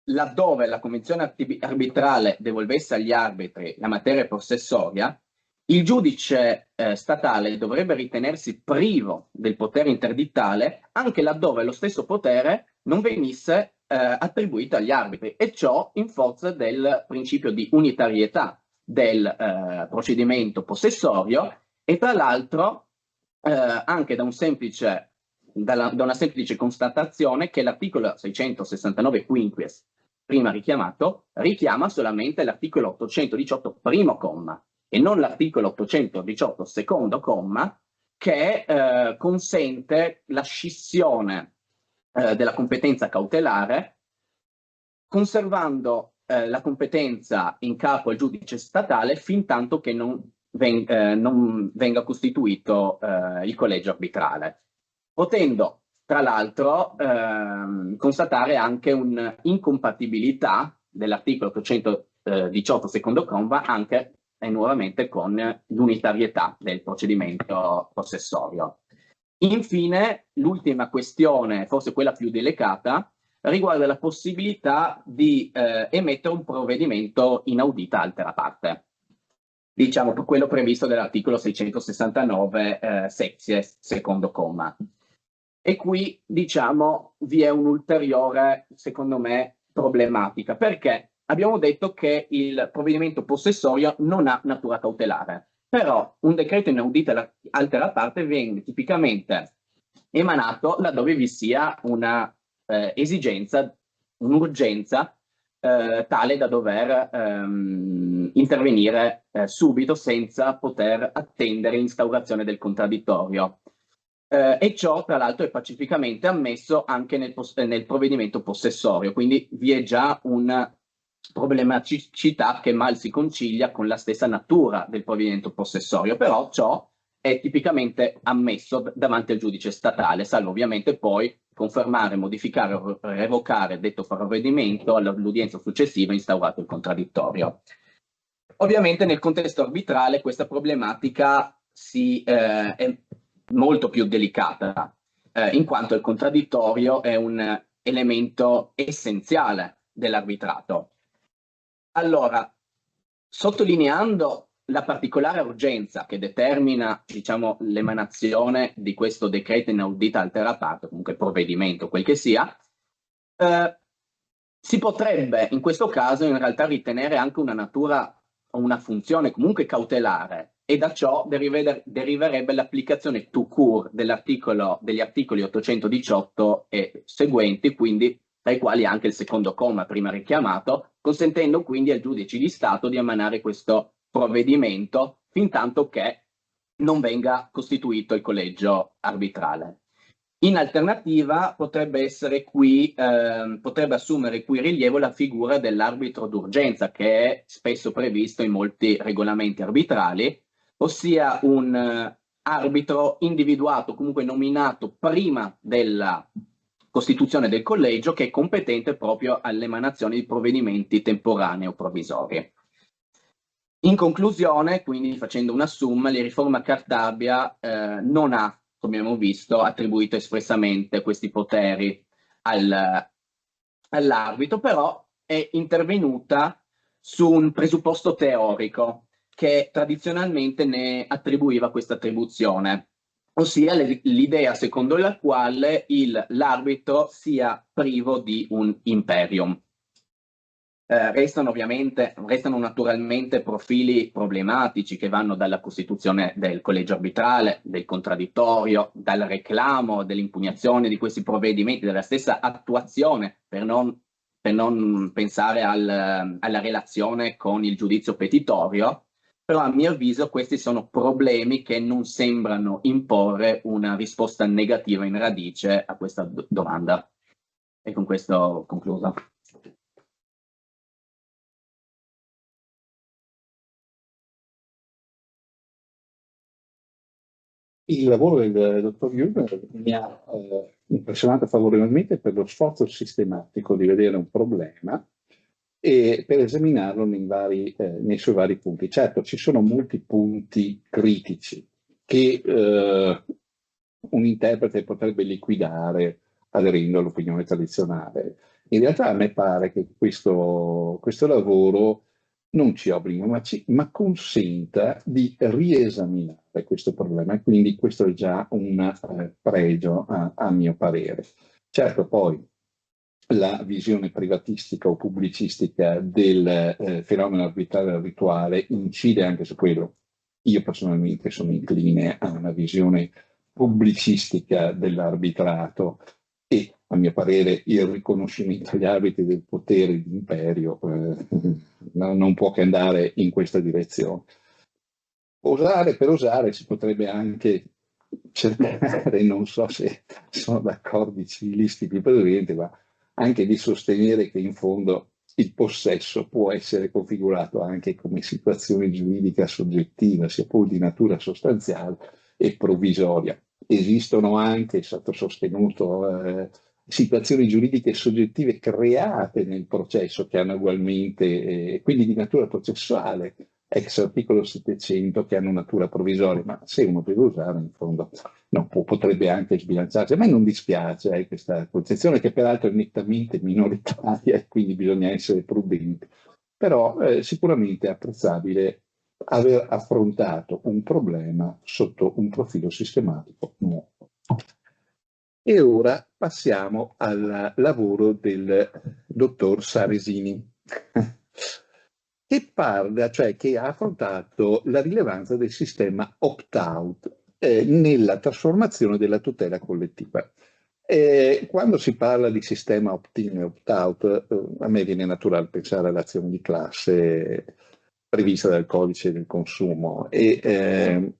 laddove la convenzione arbitrale devolvesse agli arbitri la materia possessoria, il giudice statale dovrebbe ritenersi privo del potere interdittale anche laddove lo stesso potere non venisse attribuito agli arbitri, e ciò in forza del principio di unitarietà del procedimento possessorio e tra l'altro anche da una semplice constatazione che l'articolo 669 quinquies prima richiamato richiama solamente l'articolo 818 primo comma e non l'articolo 818 secondo comma, che consente la scissione della competenza cautelare, conservando la competenza in capo al giudice statale fin tanto che non non venga costituito il collegio arbitrale, potendo tra l'altro constatare anche un'incompatibilità dell'articolo 818 secondo comma anche e nuovamente con l'unitarietà del procedimento possessorio. Infine, l'ultima questione, forse quella più delicata, riguarda la possibilità di emettere un provvedimento inaudita altera parte. Diciamo quello previsto dall'articolo 669 sexies secondo comma. E qui, diciamo, vi è un'ulteriore, secondo me, problematica, perché abbiamo detto che il provvedimento possessorio non ha natura cautelare, però un decreto inaudita altera parte viene tipicamente emanato laddove vi sia una esigenza, un'urgenza tale da dover intervenire subito senza poter attendere l'instaurazione del contraddittorio. E ciò tra l'altro è pacificamente ammesso anche nel provvedimento possessorio, quindi vi è già una problematicità che mal si concilia con la stessa natura del provvedimento possessorio, però ciò è tipicamente ammesso davanti al giudice statale, salvo ovviamente poi confermare, modificare o revocare detto provvedimento all'udienza successiva instaurato il contraddittorio. Ovviamente nel contesto arbitrale questa problematica è molto più delicata, in quanto il contraddittorio è un elemento essenziale dell'arbitrato. Allora, sottolineando la particolare urgenza che determina, diciamo, l'emanazione di questo decreto inaudita altera parte, comunque provvedimento, quel che sia, si potrebbe in questo caso in realtà ritenere anche una natura o una funzione comunque cautelare, e da ciò deriverebbe l'applicazione tout court degli articoli 818 e seguenti, quindi dai quali anche il secondo comma prima richiamato, consentendo quindi al giudice di Stato di emanare questo provvedimento fin tanto che non venga costituito il collegio arbitrale. In alternativa potrebbe assumere qui rilievo la figura dell'arbitro d'urgenza, che è spesso previsto in molti regolamenti arbitrali, ossia un arbitro individuato, comunque nominato prima della costituzione del collegio, che è competente proprio all'emanazione di provvedimenti temporanei o provvisori. In conclusione, quindi facendo una summa, la riforma Cartabia non ha, come abbiamo visto, attribuito espressamente questi poteri all'arbitro, però è intervenuta su un presupposto teorico che tradizionalmente ne attribuiva questa attribuzione, ossia l'idea secondo la quale l'arbitro sia privo di un imperium. Restano naturalmente profili problematici che vanno dalla costituzione del collegio arbitrale, del contraddittorio, dal reclamo, dell'impugnazione di questi provvedimenti, della stessa attuazione, per non pensare alla relazione con il giudizio petitorio, però a mio avviso questi sono problemi che non sembrano imporre una risposta negativa in radice a questa domanda. E con questo ho concluso. Il lavoro del dottor Jung mi ha impressionato favorevolmente per lo sforzo sistematico di vedere un problema e per esaminarlo nei suoi vari punti. Certo, ci sono molti punti critici che un interprete potrebbe liquidare aderendo all'opinione tradizionale. In realtà a me pare che questo lavoro non ci obblighi, ma consenta di riesaminare questo problema, e quindi questo è già un pregio a mio parere. Certo, poi la visione privatistica o pubblicistica del fenomeno arbitrario rituale incide anche su quello. Io personalmente sono incline a una visione pubblicistica dell'arbitrato e, a mio parere, il riconoscimento agli arbitri del potere di imperio non può che andare in questa direzione. Per osare si potrebbe anche cercare, non so se sono d'accordo i civilisti qui presenti, ma anche di sostenere che in fondo il possesso può essere configurato anche come situazione giuridica soggettiva, sia pure di natura sostanziale e provvisoria. Esistono anche, è stato sostenuto, situazioni giuridiche soggettive create nel processo che hanno ugualmente, quindi di natura processuale, ex articolo 700, che hanno natura provvisoria, ma se uno deve usare, in fondo, no, potrebbe anche sbilanciarsi. A me non dispiace questa concezione, che peraltro è nettamente minoritaria e quindi bisogna essere prudenti, però sicuramente è apprezzabile aver affrontato un problema sotto un profilo sistematico nuovo. E ora passiamo al lavoro del dottor Saresini, che parla, cioè che ha affrontato la rilevanza del sistema opt-out nella trasformazione della tutela collettiva. Quando si parla di sistema opt-in e opt-out, a me viene naturale pensare all'azione di classe prevista dal codice del consumo e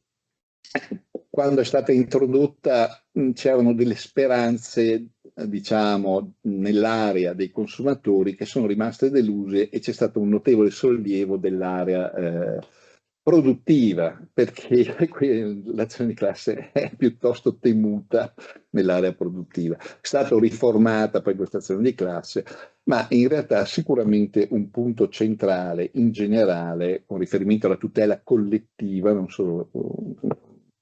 quando è stata introdotta c'erano delle speranze, diciamo, nell'area dei consumatori che sono rimaste deluse e c'è stato un notevole sollievo dell'area produttiva, perché l'azione di classe è piuttosto temuta nell'area produttiva. È stata riformata poi questa azione di classe, ma in realtà sicuramente un punto centrale in generale con riferimento alla tutela collettiva, non solo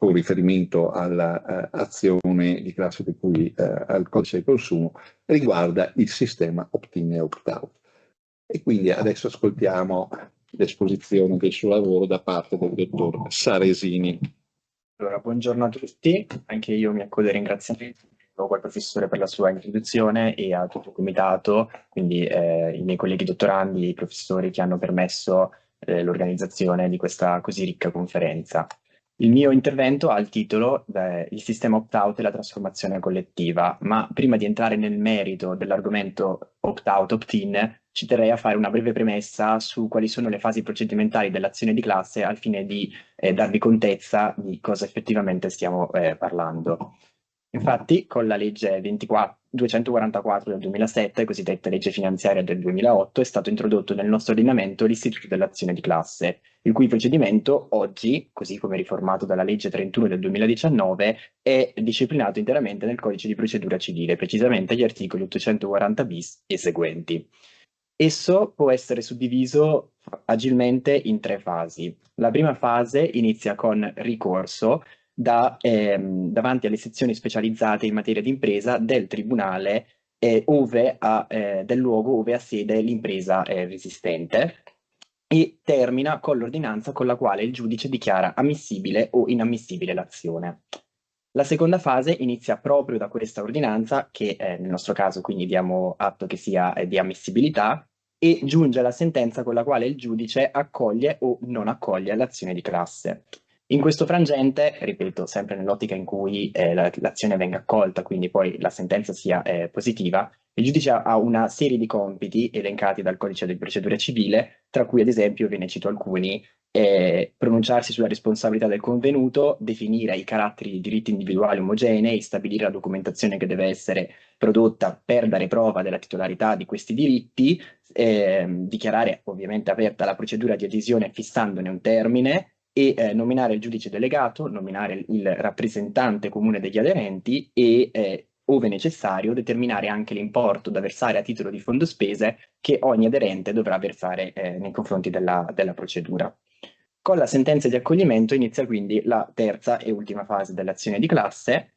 con riferimento all'azione di classe per cui al codice del consumo, riguarda il sistema opt-in e opt-out. E quindi adesso ascoltiamo l'esposizione del suo lavoro da parte del dottor Saresini. Allora, buongiorno a tutti, anche io mi accodo ai ringraziamenti al professore per la sua introduzione e a tutto il comitato, quindi i miei colleghi dottorandi, i professori che hanno permesso l'organizzazione di questa così ricca conferenza. Il mio intervento ha il titolo Il sistema opt-out e la trasformazione collettiva, ma prima di entrare nel merito dell'argomento opt-out, opt-in, ci terrei a fare una breve premessa su quali sono le fasi procedimentali dell'azione di classe al fine di darvi contezza di cosa effettivamente stiamo parlando. Infatti, con la legge 244 del 2007, cosiddetta legge finanziaria del 2008, è stato introdotto nel nostro ordinamento l'istituto dell'azione di classe, il cui procedimento oggi, così come riformato dalla legge 31 del 2019, è disciplinato interamente nel codice di procedura civile, precisamente agli articoli 840 bis e seguenti. Esso può essere suddiviso agilmente in 3 fasi. La prima fase inizia con ricorso davanti alle sezioni specializzate in materia di impresa del tribunale del luogo ove ha sede l'impresa resistente e termina con l'ordinanza con la quale il giudice dichiara ammissibile o inammissibile l'azione. La seconda fase inizia proprio da questa ordinanza, che nel nostro caso quindi diamo atto che sia di ammissibilità, e giunge alla sentenza con la quale il giudice accoglie o non accoglie l'azione di classe. In questo frangente, ripeto, sempre nell'ottica in cui l'azione venga accolta, quindi poi la sentenza sia positiva, il giudice ha una serie di compiti elencati dal codice di procedura civile, tra cui ad esempio, ve ne cito alcuni, pronunciarsi sulla responsabilità del convenuto, definire i caratteri di diritti individuali omogenei, stabilire la documentazione che deve essere prodotta per dare prova della titolarità di questi diritti, dichiarare ovviamente aperta la procedura di adesione fissandone un termine, e nominare il giudice delegato, nominare il rappresentante comune degli aderenti e, ove necessario, determinare anche l'importo da versare a titolo di fondo spese che ogni aderente dovrà versare nei confronti della procedura. Con la sentenza di accoglimento inizia quindi la terza e ultima fase dell'azione di classe,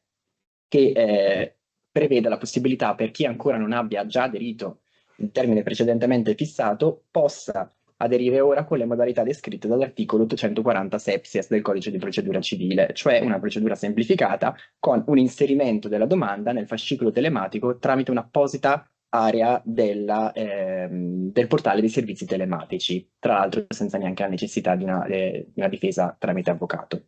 che prevede la possibilità per chi ancora non abbia già aderito il termine precedentemente fissato possa aderire ora con le modalità descritte dall'articolo 840 septies del codice di procedura civile, cioè una procedura semplificata con un inserimento della domanda nel fascicolo telematico tramite un'apposita area del portale dei servizi telematici, tra l'altro senza neanche la necessità di una difesa tramite avvocato.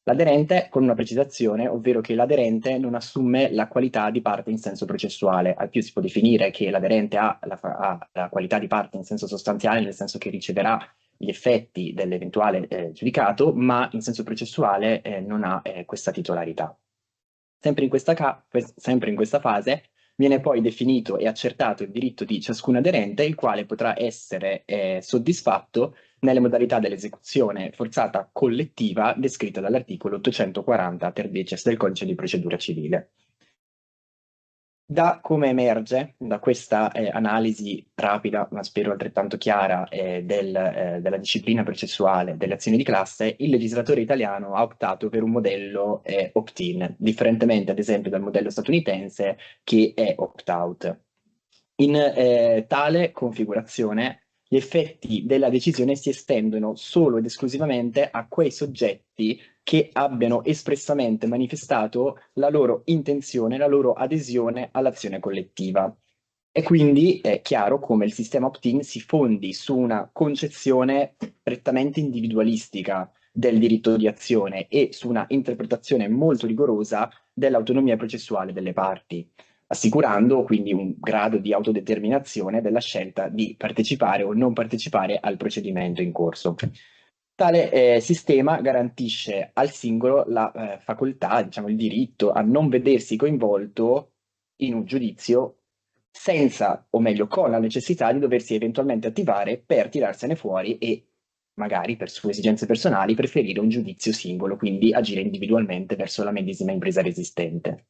L'aderente con una precisazione, ovvero che l'aderente non assume la qualità di parte in senso processuale. Al più si può definire che l'aderente ha la qualità di parte in senso sostanziale, nel senso che riceverà gli effetti dell'eventuale giudicato, ma in senso processuale non ha questa titolarità. Sempre in questa fase Viene poi definito e accertato il diritto di ciascun aderente, il quale potrà essere soddisfatto nelle modalità dell'esecuzione forzata collettiva descritta dall'articolo 840 terdecies del Codice di procedura civile. Da come emerge da questa analisi rapida, ma spero altrettanto chiara, della disciplina processuale delle azioni di classe, il legislatore italiano ha optato per un modello opt-in, differentemente ad esempio dal modello statunitense che è opt-out. In tale configurazione gli effetti della decisione si estendono solo ed esclusivamente a quei soggetti che abbiano espressamente manifestato la loro intenzione, la loro adesione all'azione collettiva. E quindi è chiaro come il sistema opt-in si fondi su una concezione prettamente individualistica del diritto di azione e su una interpretazione molto rigorosa dell'autonomia processuale delle parti, assicurando quindi un grado di autodeterminazione della scelta di partecipare o non partecipare al procedimento in corso. Tale sistema garantisce al singolo la facoltà, diciamo il diritto a non vedersi coinvolto in un giudizio senza, o meglio, con la necessità di doversi eventualmente attivare per tirarsene fuori e magari per sue esigenze personali preferire un giudizio singolo, quindi agire individualmente verso la medesima impresa resistente.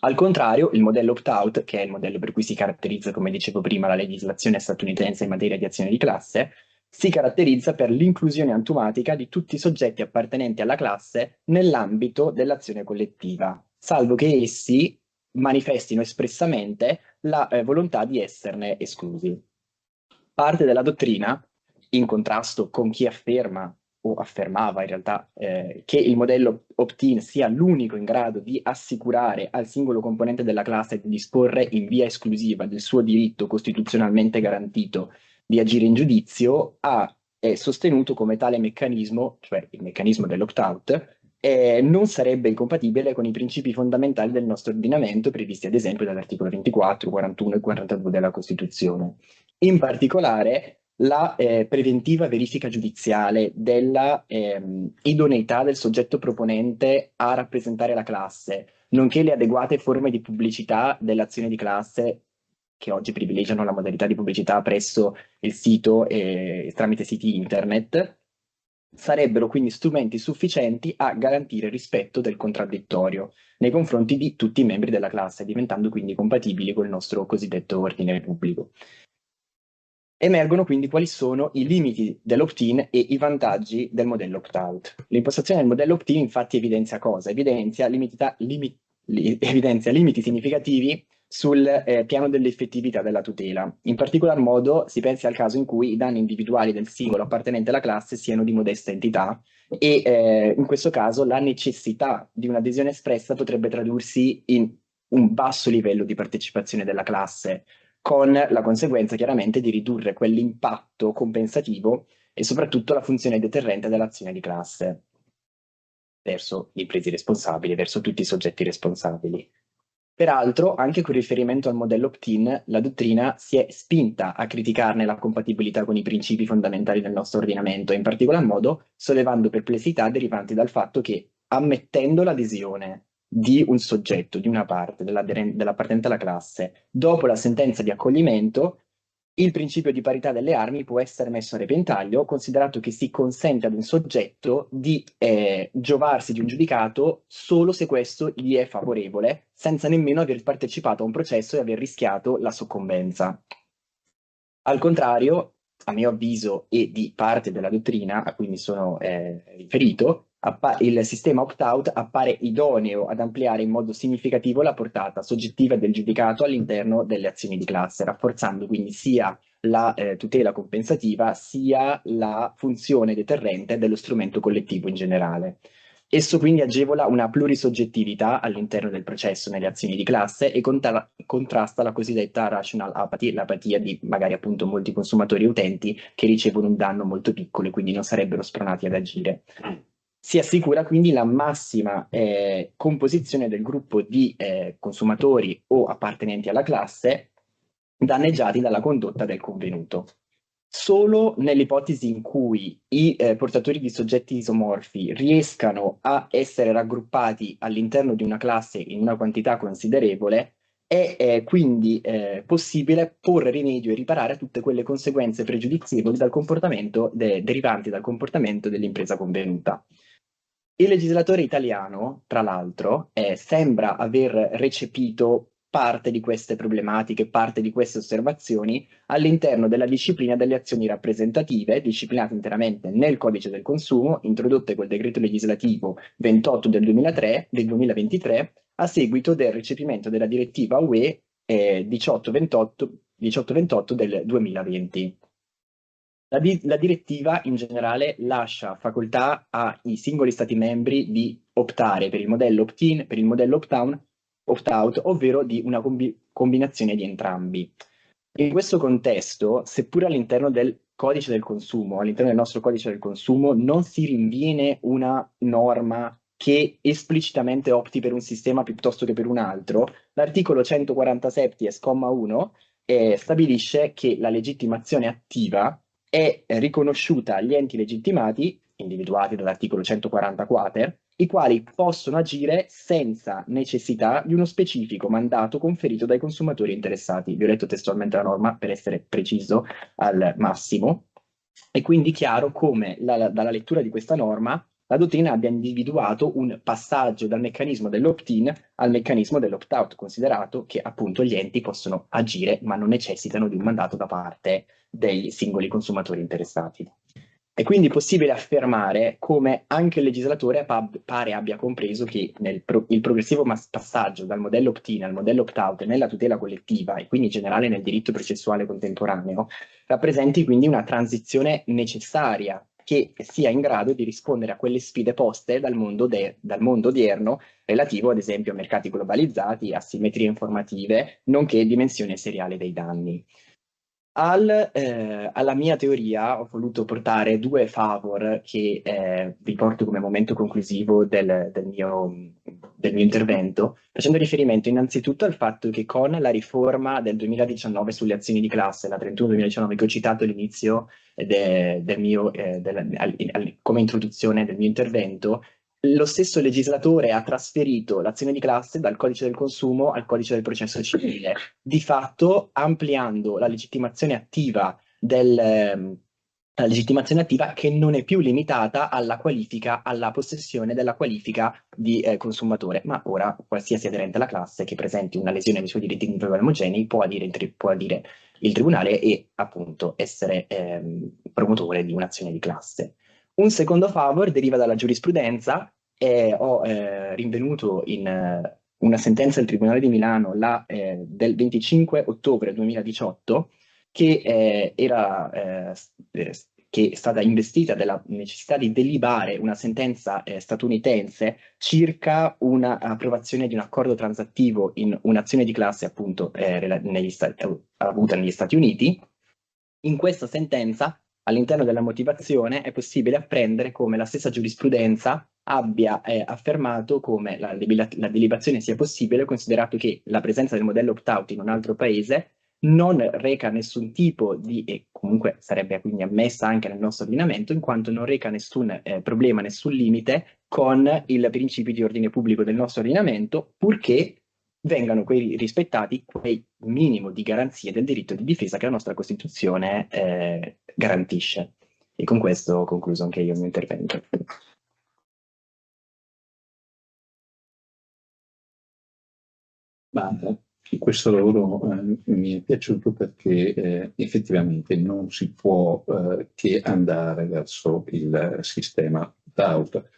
Al contrario, il modello opt-out, che è il modello per cui si caratterizza, come dicevo prima, la legislazione statunitense in materia di azione di classe, si caratterizza per l'inclusione automatica di tutti i soggetti appartenenti alla classe nell'ambito dell'azione collettiva, salvo che essi manifestino espressamente la volontà di esserne esclusi. Parte della dottrina, in contrasto con chi afferma o affermava in realtà che il modello opt-in sia l'unico in grado di assicurare al singolo componente della classe di disporre in via esclusiva del suo diritto costituzionalmente garantito di agire in giudizio, ha sostenuto come tale meccanismo, cioè il meccanismo dell'opt-out, non sarebbe incompatibile con i principi fondamentali del nostro ordinamento previsti ad esempio dall'articolo 24, 41 e 42 della Costituzione. In particolare, la preventiva verifica giudiziale della idoneità del soggetto proponente a rappresentare la classe, nonché le adeguate forme di pubblicità dell'azione di classe che oggi privilegiano la modalità di pubblicità presso il sito e tramite siti internet, sarebbero quindi strumenti sufficienti a garantire il rispetto del contraddittorio nei confronti di tutti i membri della classe, diventando quindi compatibili con il nostro cosiddetto ordine pubblico. Emergono quindi quali sono i limiti dell'opt-in e i vantaggi del modello opt-out. L'impostazione del modello opt-in infatti evidenzia cosa? Evidenzia limiti significativi sul piano dell'effettività della tutela. In particolar modo si pensi al caso in cui i danni individuali del singolo appartenente alla classe siano di modesta entità e in questo caso la necessità di un'adesione espressa potrebbe tradursi in un basso livello di partecipazione della classe, con la conseguenza chiaramente di ridurre quell'impatto compensativo e soprattutto la funzione deterrente dell'azione di classe verso i presi responsabili, verso tutti i soggetti responsabili. Peraltro, anche con riferimento al modello opt-in, la dottrina si è spinta a criticarne la compatibilità con i principi fondamentali del nostro ordinamento, in particolar modo sollevando perplessità derivanti dal fatto che, ammettendo l'adesione di un soggetto, di una parte, dell'appartenente alla classe, dopo la sentenza di accoglimento, il principio di parità delle armi può essere messo a repentaglio, considerato che si consente ad un soggetto di giovarsi di un giudicato solo se questo gli è favorevole, senza nemmeno aver partecipato a un processo e aver rischiato la soccombenza. Al contrario, a mio avviso e di parte della dottrina a cui mi sono riferito, il sistema opt-out appare idoneo ad ampliare in modo significativo la portata soggettiva del giudicato all'interno delle azioni di classe, rafforzando quindi sia la tutela compensativa sia la funzione deterrente dello strumento collettivo in generale. Esso quindi agevola una plurisoggettività all'interno del processo nelle azioni di classe e contrasta la cosiddetta rational apathy, l'apatia di magari appunto molti consumatori e utenti che ricevono un danno molto piccolo e quindi non sarebbero spronati ad agire. Si assicura quindi la massima composizione del gruppo di consumatori o appartenenti alla classe danneggiati dalla condotta del convenuto. Solo nell'ipotesi in cui i portatori di soggetti isomorfi riescano a essere raggruppati all'interno di una classe in una quantità considerevole, è quindi possibile porre rimedio e riparare a tutte quelle conseguenze pregiudizievoli dal comportamento derivanti dal comportamento dell'impresa convenuta. Il legislatore italiano, tra l'altro, sembra aver recepito parte di queste problematiche, parte di queste osservazioni all'interno della disciplina delle azioni rappresentative, disciplinate interamente nel Codice del Consumo, introdotte col decreto legislativo 28 del 2023, a seguito del recepimento della direttiva UE 1828 del 2020. La direttiva in generale lascia facoltà ai singoli Stati membri di optare per il modello opt-in, per il modello opt-out, ovvero di una combinazione di entrambi. In questo contesto, seppur all'interno del codice del consumo, all'interno del nostro codice del consumo, non si rinviene una norma che esplicitamente opti per un sistema piuttosto che per un altro, l'articolo 147, comma 1, stabilisce che la legittimazione attiva è riconosciuta agli enti legittimati, individuati dall'articolo 140 quater, i quali possono agire senza necessità di uno specifico mandato conferito dai consumatori interessati. Vi ho letto testualmente la norma per essere preciso al massimo. È quindi chiaro come dalla lettura di questa norma la dottrina abbia individuato un passaggio dal meccanismo dell'opt-in al meccanismo dell'opt-out, considerato che appunto gli enti possono agire ma non necessitano di un mandato da parte dei singoli consumatori interessati. È quindi possibile affermare come anche il legislatore pare abbia compreso che il progressivo passaggio dal modello opt-in al modello opt-out nella tutela collettiva e quindi in generale nel diritto processuale contemporaneo rappresenti quindi una transizione necessaria che sia in grado di rispondere a quelle sfide poste dal mondo odierno relativo ad esempio a mercati globalizzati, asimmetrie informative, nonché dimensione seriale dei danni. Alla mia teoria ho voluto portare due favor che vi porto come momento conclusivo del mio intervento, facendo riferimento innanzitutto al fatto che con la riforma del 2019 sulle azioni di classe, la 31-2019 che ho citato all'inizio come introduzione del mio intervento, lo stesso legislatore ha trasferito l'azione di classe dal codice del consumo al codice del processo civile, di fatto ampliando la legittimazione attiva che non è più limitata alla qualifica, alla possessione della qualifica di consumatore, ma ora qualsiasi aderente alla classe che presenti una lesione dei suoi diritti individuali omogenei può adire il tribunale e appunto essere promotore di un'azione di classe. Un secondo favor deriva dalla giurisprudenza. Ho rinvenuto in una sentenza del Tribunale di Milano del 25 ottobre 2018 che è stata investita della necessità di delibare una sentenza statunitense circa un'approvazione di un accordo transattivo in un'azione di classe appunto avuta negli Stati Uniti. In questa sentenza, all'interno della motivazione, è possibile apprendere come la stessa giurisprudenza abbia affermato come la delibazione sia possibile, considerato che la presenza del modello opt-out in un altro paese non reca nessun tipo di, e comunque sarebbe quindi ammessa anche nel nostro ordinamento, in quanto non reca nessun problema, nessun limite con il principio di ordine pubblico del nostro ordinamento, purché vengano rispettati quei minimo di garanzie del diritto di difesa che la nostra Costituzione garantisce. E con questo ho concluso anche io il mio intervento. Questo lavoro mi è piaciuto perché effettivamente non si può che andare verso il sistema opt-out.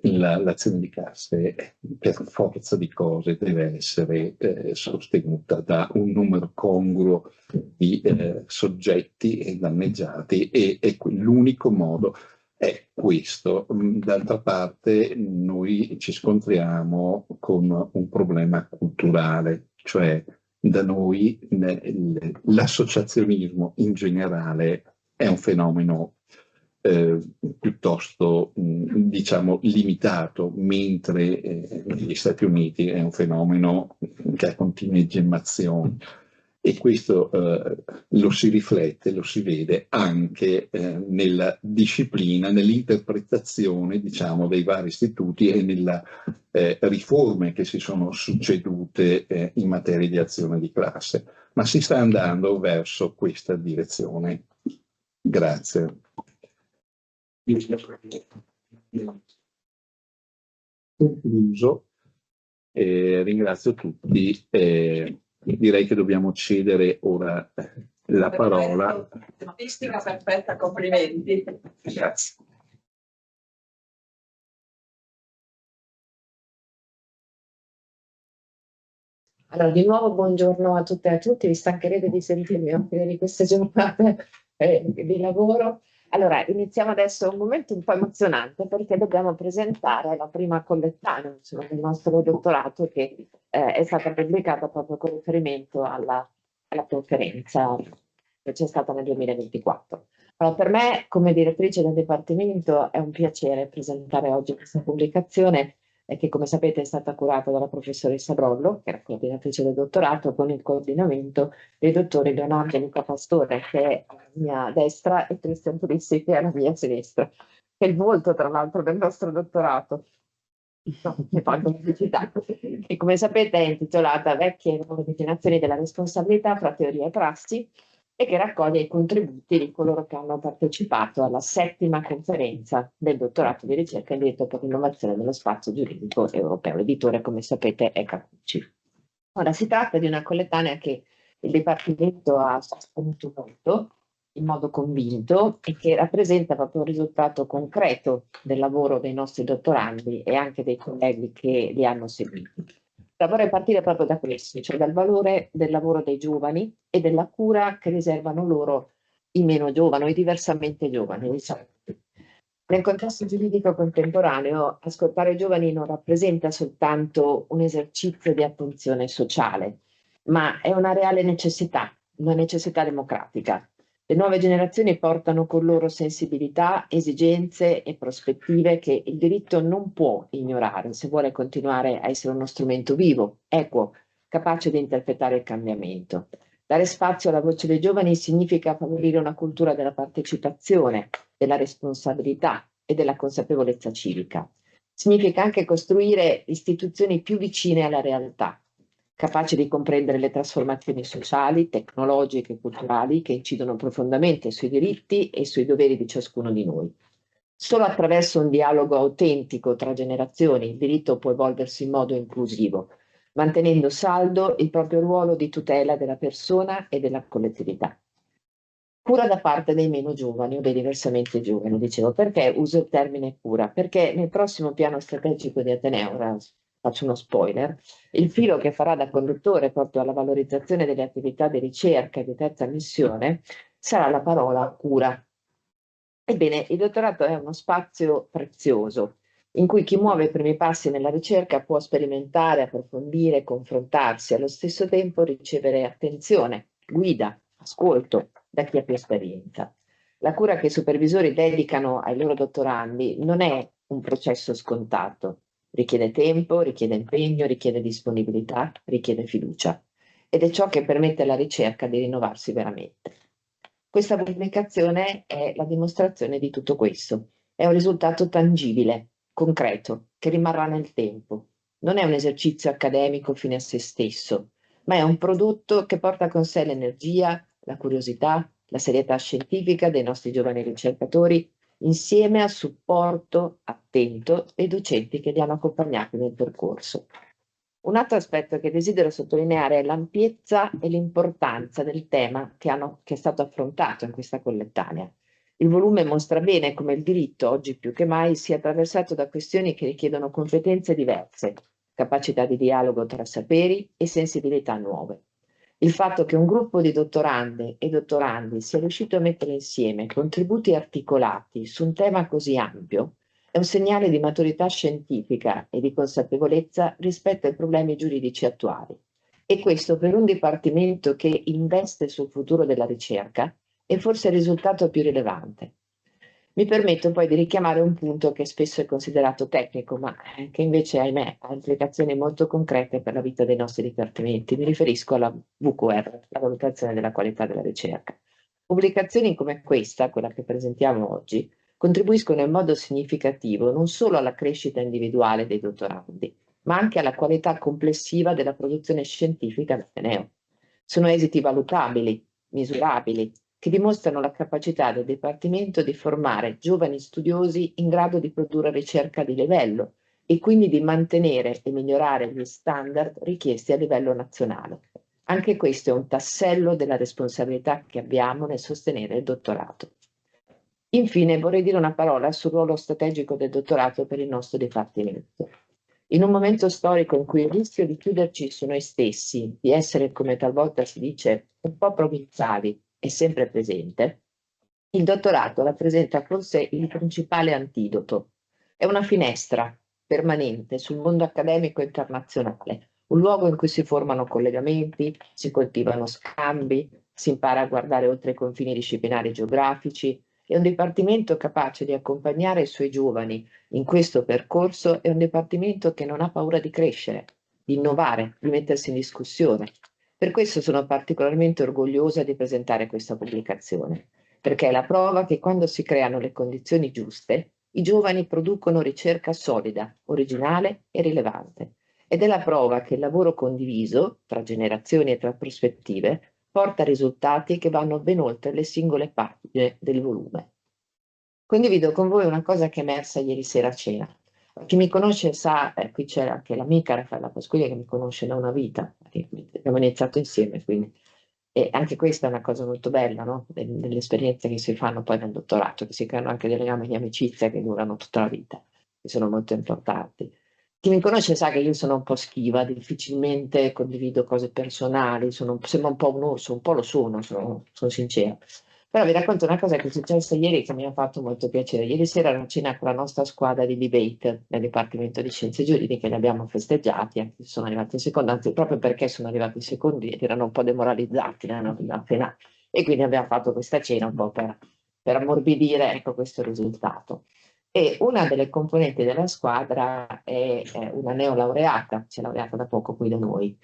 L'azione di classe per forza di cose deve essere sostenuta da un numero congruo di soggetti e danneggiati e l'unico modo è questo. D'altra parte noi ci scontriamo con un problema culturale, cioè da noi l'associazionismo in generale è un fenomeno piuttosto diciamo limitato, mentre negli Stati Uniti è un fenomeno che ha continue gemmazioni. E questo lo si riflette, lo si vede anche nella disciplina, nell'interpretazione, diciamo, dei vari istituti e nelle riforme che si sono succedute in materia di azione di classe. Ma si sta andando verso questa direzione. Grazie. Concluso, ringrazio tutti. Direi che dobbiamo cedere ora la parola. Statistica perfetta, complimenti. Grazie. Allora, di nuovo buongiorno a tutte e a tutti, vi stancherete di sentirmi anche di queste giornate di lavoro. Allora, iniziamo adesso un momento un po' emozionante perché dobbiamo presentare la prima collettanea, insomma, del nostro dottorato che è stata pubblicata proprio con riferimento alla conferenza che c'è stata nel 2024. Allora, per me, come direttrice del Dipartimento, è un piacere presentare oggi questa pubblicazione che, come sapete, è stata curata dalla professoressa Brollo, che è la coordinatrice del dottorato, con il coordinamento dei dottori Leonardo e Luca Pastore, che è alla mia destra, e Cristian Turissi, che è alla mia sinistra, che è il volto, tra l'altro, del nostro dottorato. No, che fanno pubblicità. E come sapete è intitolata Vecchie e nuove definizioni della responsabilità fra teoria e prassi, e che raccoglie i contributi di coloro che hanno partecipato alla 7ª conferenza del dottorato di ricerca in diritto per l'innovazione dello spazio giuridico europeo. L'editore, come sapete, è Cappucci. Ora, si tratta di una collettanea che il Dipartimento ha sostenuto molto, in modo convinto, e che rappresenta proprio un risultato concreto del lavoro dei nostri dottorandi e anche dei colleghi che li hanno seguiti. Vorrei partire proprio da questo, cioè dal valore del lavoro dei giovani e della cura che riservano loro i meno giovani, o i diversamente giovani, diciamo. Nel contesto giuridico contemporaneo, ascoltare i giovani non rappresenta soltanto un esercizio di attenzione sociale, ma è una reale necessità, una necessità democratica. Le nuove generazioni portano con loro sensibilità, esigenze e prospettive che il diritto non può ignorare se vuole continuare a essere uno strumento vivo, equo, capace di interpretare il cambiamento. Dare spazio alla voce dei giovani significa favorire una cultura della partecipazione, della responsabilità e della consapevolezza civica. Significa anche costruire istituzioni più vicine alla realtà, capaci di comprendere le trasformazioni sociali, tecnologiche e culturali che incidono profondamente sui diritti e sui doveri di ciascuno di noi. Solo attraverso un dialogo autentico tra generazioni il diritto può evolversi in modo inclusivo, mantenendo saldo il proprio ruolo di tutela della persona e della collettività. Cura da parte dei meno giovani o dei diversamente giovani, dicevo. Perché uso il termine cura? Perché nel prossimo piano strategico di Ateneo, ora faccio uno spoiler, il filo che farà da conduttore proprio alla valorizzazione delle attività di ricerca e di terza missione sarà la parola cura. Ebbene, il dottorato è uno spazio prezioso in cui chi muove i primi passi nella ricerca può sperimentare, approfondire, confrontarsi, allo stesso tempo ricevere attenzione, guida, ascolto da chi ha più esperienza. La cura che i supervisori dedicano ai loro dottorandi non è un processo scontato. Richiede tempo, richiede impegno, richiede disponibilità, richiede fiducia. Ed è ciò che permette alla ricerca di rinnovarsi veramente. Questa pubblicazione è la dimostrazione di tutto questo. È un risultato tangibile, concreto, che rimarrà nel tempo. Non è un esercizio accademico fine a se stesso, ma è un prodotto che porta con sé l'energia, la curiosità, la serietà scientifica dei nostri giovani ricercatori, insieme al supporto attento dei docenti che li hanno accompagnati nel percorso. Un altro aspetto che desidero sottolineare è l'ampiezza e l'importanza del tema che è stato affrontato in questa collettanea. Il volume mostra bene come il diritto, oggi più che mai, sia attraversato da questioni che richiedono competenze diverse, capacità di dialogo tra saperi e sensibilità nuove. Il fatto che un gruppo di dottorande e dottorandi sia riuscito a mettere insieme contributi articolati su un tema così ampio è un segnale di maturità scientifica e di consapevolezza rispetto ai problemi giuridici attuali. E questo per un dipartimento che investe sul futuro della ricerca è forse il risultato più rilevante. Mi permetto poi di richiamare un punto che spesso è considerato tecnico, ma che invece, ahimè, ha implicazioni molto concrete per la vita dei nostri dipartimenti. Mi riferisco alla VQR, la valutazione della qualità della ricerca. Pubblicazioni come questa, quella che presentiamo oggi, contribuiscono in modo significativo non solo alla crescita individuale dei dottorandi, ma anche alla qualità complessiva della produzione scientifica dell'Ateneo. Sono esiti valutabili, misurabili, che dimostrano la capacità del Dipartimento di formare giovani studiosi in grado di produrre ricerca di livello e quindi di mantenere e migliorare gli standard richiesti a livello nazionale. Anche questo è un tassello della responsabilità che abbiamo nel sostenere il dottorato. Infine vorrei dire una parola sul ruolo strategico del dottorato per il nostro Dipartimento. In un momento storico in cui il rischio di chiuderci su noi stessi, di essere, come talvolta si dice, un po' provinciali, è sempre presente, il dottorato rappresenta forse il principale antidoto. È una finestra permanente sul mondo accademico internazionale, un luogo in cui si formano collegamenti, si coltivano scambi, si impara a guardare oltre i confini disciplinari e geografici. È un dipartimento capace di accompagnare i suoi giovani in questo percorso, è un dipartimento che non ha paura di crescere, di innovare, di mettersi in discussione. Per questo sono particolarmente orgogliosa di presentare questa pubblicazione, perché è la prova che quando si creano le condizioni giuste, i giovani producono ricerca solida, originale e rilevante. Ed è la prova che il lavoro condiviso, tra generazioni e tra prospettive, porta risultati che vanno ben oltre le singole pagine del volume. Condivido con voi una cosa che è emersa ieri sera a cena. Chi mi conosce sa, qui c'è anche l'amica Raffaella Pasquini che mi conosce da una vita, abbiamo iniziato insieme, quindi. E anche questa è una cosa molto bella, no? Delle esperienze che si fanno poi nel dottorato, che si creano anche dei legami di amicizia che durano tutta la vita, che sono molto importanti. Chi mi conosce sa che io sono un po' schiva, difficilmente condivido cose personali, sembra un po' un orso, un po' lo sono sincera. Però vi racconto una cosa che è successa ieri che mi ha fatto molto piacere. Ieri sera ero a cena con la nostra squadra di debate nel Dipartimento di Scienze Giuridiche, li abbiamo festeggiati, anche se sono arrivati in secondo, anzi proprio perché sono arrivati in secondi erano un po' demoralizzati appena. E quindi abbiamo fatto questa cena un po' per ammorbidire, ecco, questo risultato. E una delle componenti della squadra è una neolaureata, si è laureata da poco qui da noi,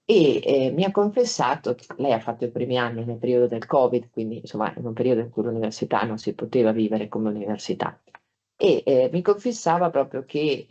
e mi ha confessato che lei ha fatto i primi anni nel periodo del Covid, quindi insomma in un periodo in cui l'università non si poteva vivere come università, e mi confessava proprio che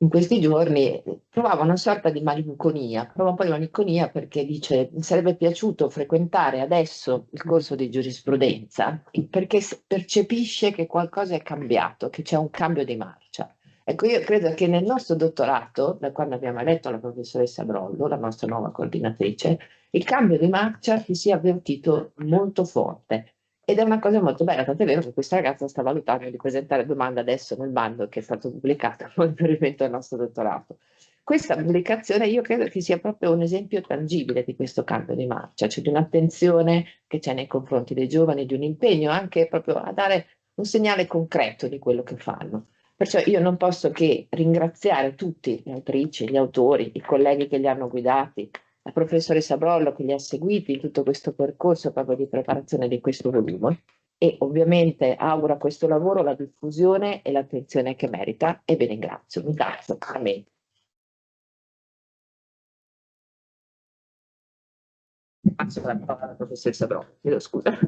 in questi giorni provava una sorta di malinconia, prova un po' di malinconia perché dice mi sarebbe piaciuto frequentare adesso il corso di giurisprudenza perché percepisce che qualcosa è cambiato, che c'è un cambio di marcia. Ecco, io credo che nel nostro dottorato, da quando abbiamo eletto la professoressa Brollo, la nostra nuova coordinatrice, il cambio di marcia si sia avvertito molto forte. Ed è una cosa molto bella, tant'è vero che questa ragazza sta valutando di presentare domanda adesso nel bando che è stato pubblicato con riferimento al nostro dottorato. Questa pubblicazione io credo che sia proprio un esempio tangibile di questo cambio di marcia, cioè di un'attenzione che c'è nei confronti dei giovani, di un impegno anche proprio a dare un segnale concreto di quello che fanno. Perciò io non posso che ringraziare tutti, le autrici, gli autori, i colleghi che li hanno guidati, la professoressa Brollo che li ha seguiti in tutto questo percorso proprio di preparazione di questo volume e ovviamente auguro a questo lavoro la diffusione e l'attenzione che merita e vi ringrazio. Mi grazie. Amen. Passo la parola alla professoressa Brollo, chiedo scusa.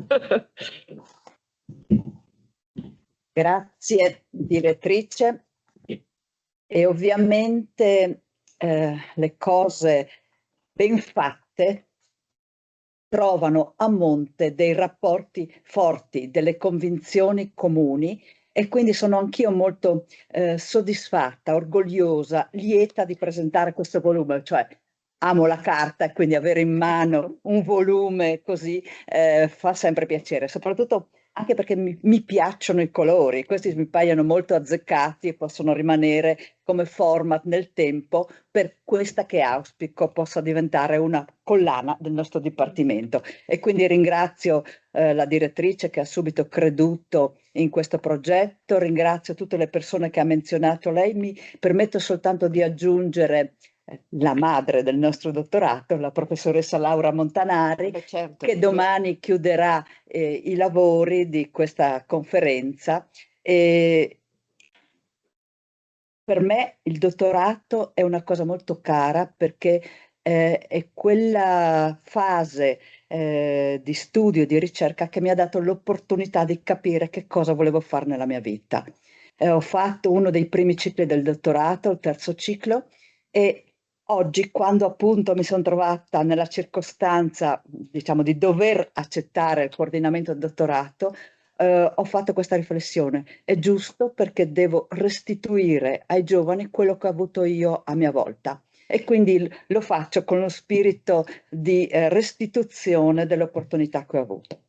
Grazie direttrice e ovviamente le cose ben fatte trovano a monte dei rapporti forti, delle convinzioni comuni e quindi sono anch'io molto soddisfatta, orgogliosa, lieta di presentare questo volume, cioè amo la carta e quindi avere in mano un volume così fa sempre piacere, soprattutto anche perché mi piacciono i colori, questi mi paiono molto azzeccati e possono rimanere come format nel tempo per questa che auspico possa diventare una collana del nostro dipartimento. E quindi ringrazio la direttrice che ha subito creduto in questo progetto, ringrazio tutte le persone che ha menzionato lei, mi permetto soltanto di aggiungere la madre del nostro dottorato, la professoressa Laura Montanari, certo, che domani chiuderà i lavori di questa conferenza. Per me il dottorato è una cosa molto cara perché è quella fase di studio, di ricerca che mi ha dato l'opportunità di capire che cosa volevo fare nella mia vita. Ho fatto uno dei primi cicli del dottorato, il terzo ciclo, e oggi, quando appunto mi sono trovata nella circostanza, diciamo, di dover accettare il coordinamento del dottorato, ho fatto questa riflessione. È giusto perché devo restituire ai giovani quello che ho avuto io a mia volta. E quindi lo faccio con lo spirito di restituzione delle opportunità che ho avuto.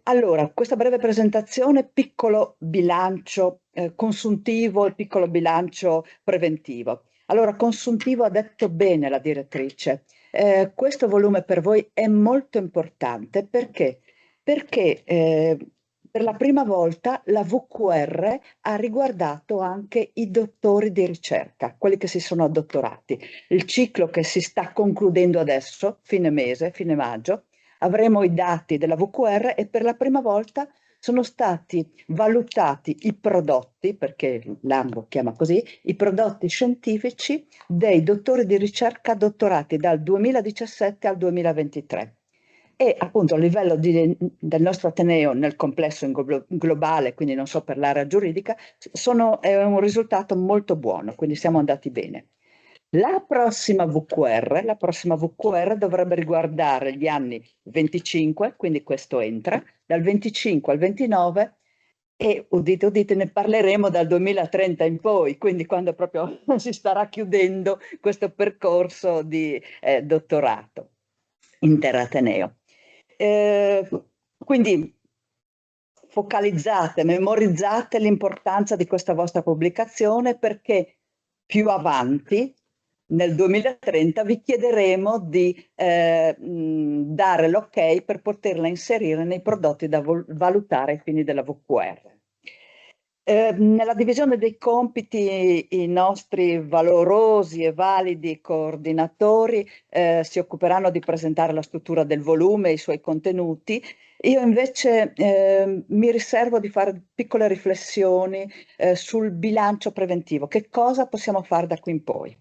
Allora, questa breve presentazione, piccolo bilancio consuntivo e piccolo bilancio preventivo. Allora, consuntivo ha detto bene la direttrice. Questo volume per voi è molto importante perché per la prima volta la VQR ha riguardato anche i dottori di ricerca, quelli che si sono addottorati. Il ciclo che si sta concludendo adesso, fine mese, fine maggio, avremo i dati della VQR e per la prima volta sono stati valutati i prodotti, perché l'AMBO chiama così, i prodotti scientifici dei dottori di ricerca dottorati dal 2017 al 2023. E appunto a livello del nostro Ateneo nel complesso globale, quindi non so per l'area giuridica, è un risultato molto buono, quindi siamo andati bene. La prossima VQR dovrebbe riguardare gli anni 25, quindi questo entra, dal 25 al 29 e udite udite ne parleremo dal 2030 in poi, quindi quando proprio si starà chiudendo questo percorso di dottorato interateneo. Quindi focalizzate, memorizzate l'importanza di questa vostra pubblicazione perché più avanti, nel 2030, vi chiederemo di dare l'ok per poterla inserire nei prodotti da valutare ai fini della VQR. Nella divisione dei compiti i nostri valorosi e validi coordinatori si occuperanno di presentare la struttura del volume e i suoi contenuti. Io invece mi riservo di fare piccole riflessioni sul bilancio preventivo. Che cosa possiamo fare da qui in poi?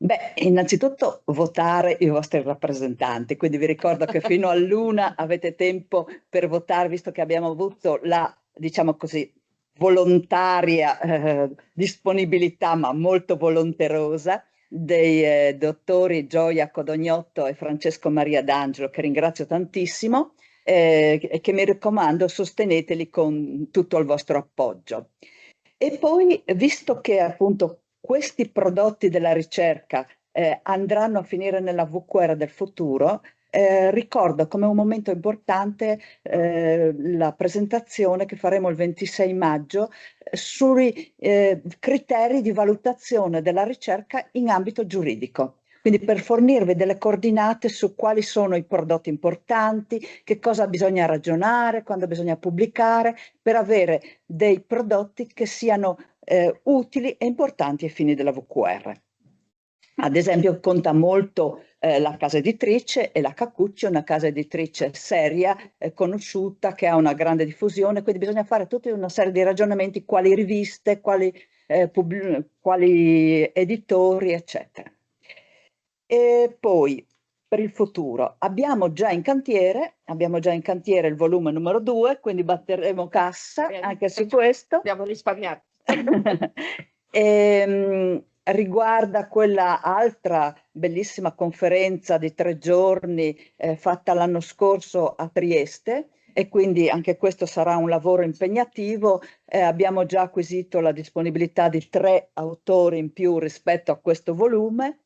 Beh, innanzitutto votare i vostri rappresentanti, quindi vi ricordo che fino all'1 avete tempo per votare, visto che abbiamo avuto la, diciamo così, volontaria disponibilità, ma molto volonterosa, dei dottori Gioia Codognotto e Francesco Maria D'Angelo, che ringrazio tantissimo e che mi raccomando sosteneteli con tutto il vostro appoggio. E poi, visto che appunto questi prodotti della ricerca andranno a finire nella VQR del futuro, ricordo come un momento importante la presentazione che faremo il 26 maggio sui criteri di valutazione della ricerca in ambito giuridico. Quindi per fornirvi delle coordinate su quali sono i prodotti importanti, che cosa bisogna ragionare, quando bisogna pubblicare, per avere dei prodotti che siano utili e importanti ai fini della VQR. Ad esempio conta molto la casa editrice e la Cacucci è una casa editrice seria, conosciuta, che ha una grande diffusione, quindi bisogna fare tutta una serie di ragionamenti, quali riviste, quali editori, eccetera. E poi per il futuro abbiamo già in cantiere il volume numero 2, quindi batteremo cassa anche su questo. Abbiamo risparmiato. Riguarda quella altra bellissima conferenza di 3 giorni fatta l'anno scorso a Trieste e quindi anche questo sarà un lavoro impegnativo. Abbiamo già acquisito la disponibilità di 3 autori in più rispetto a questo volume.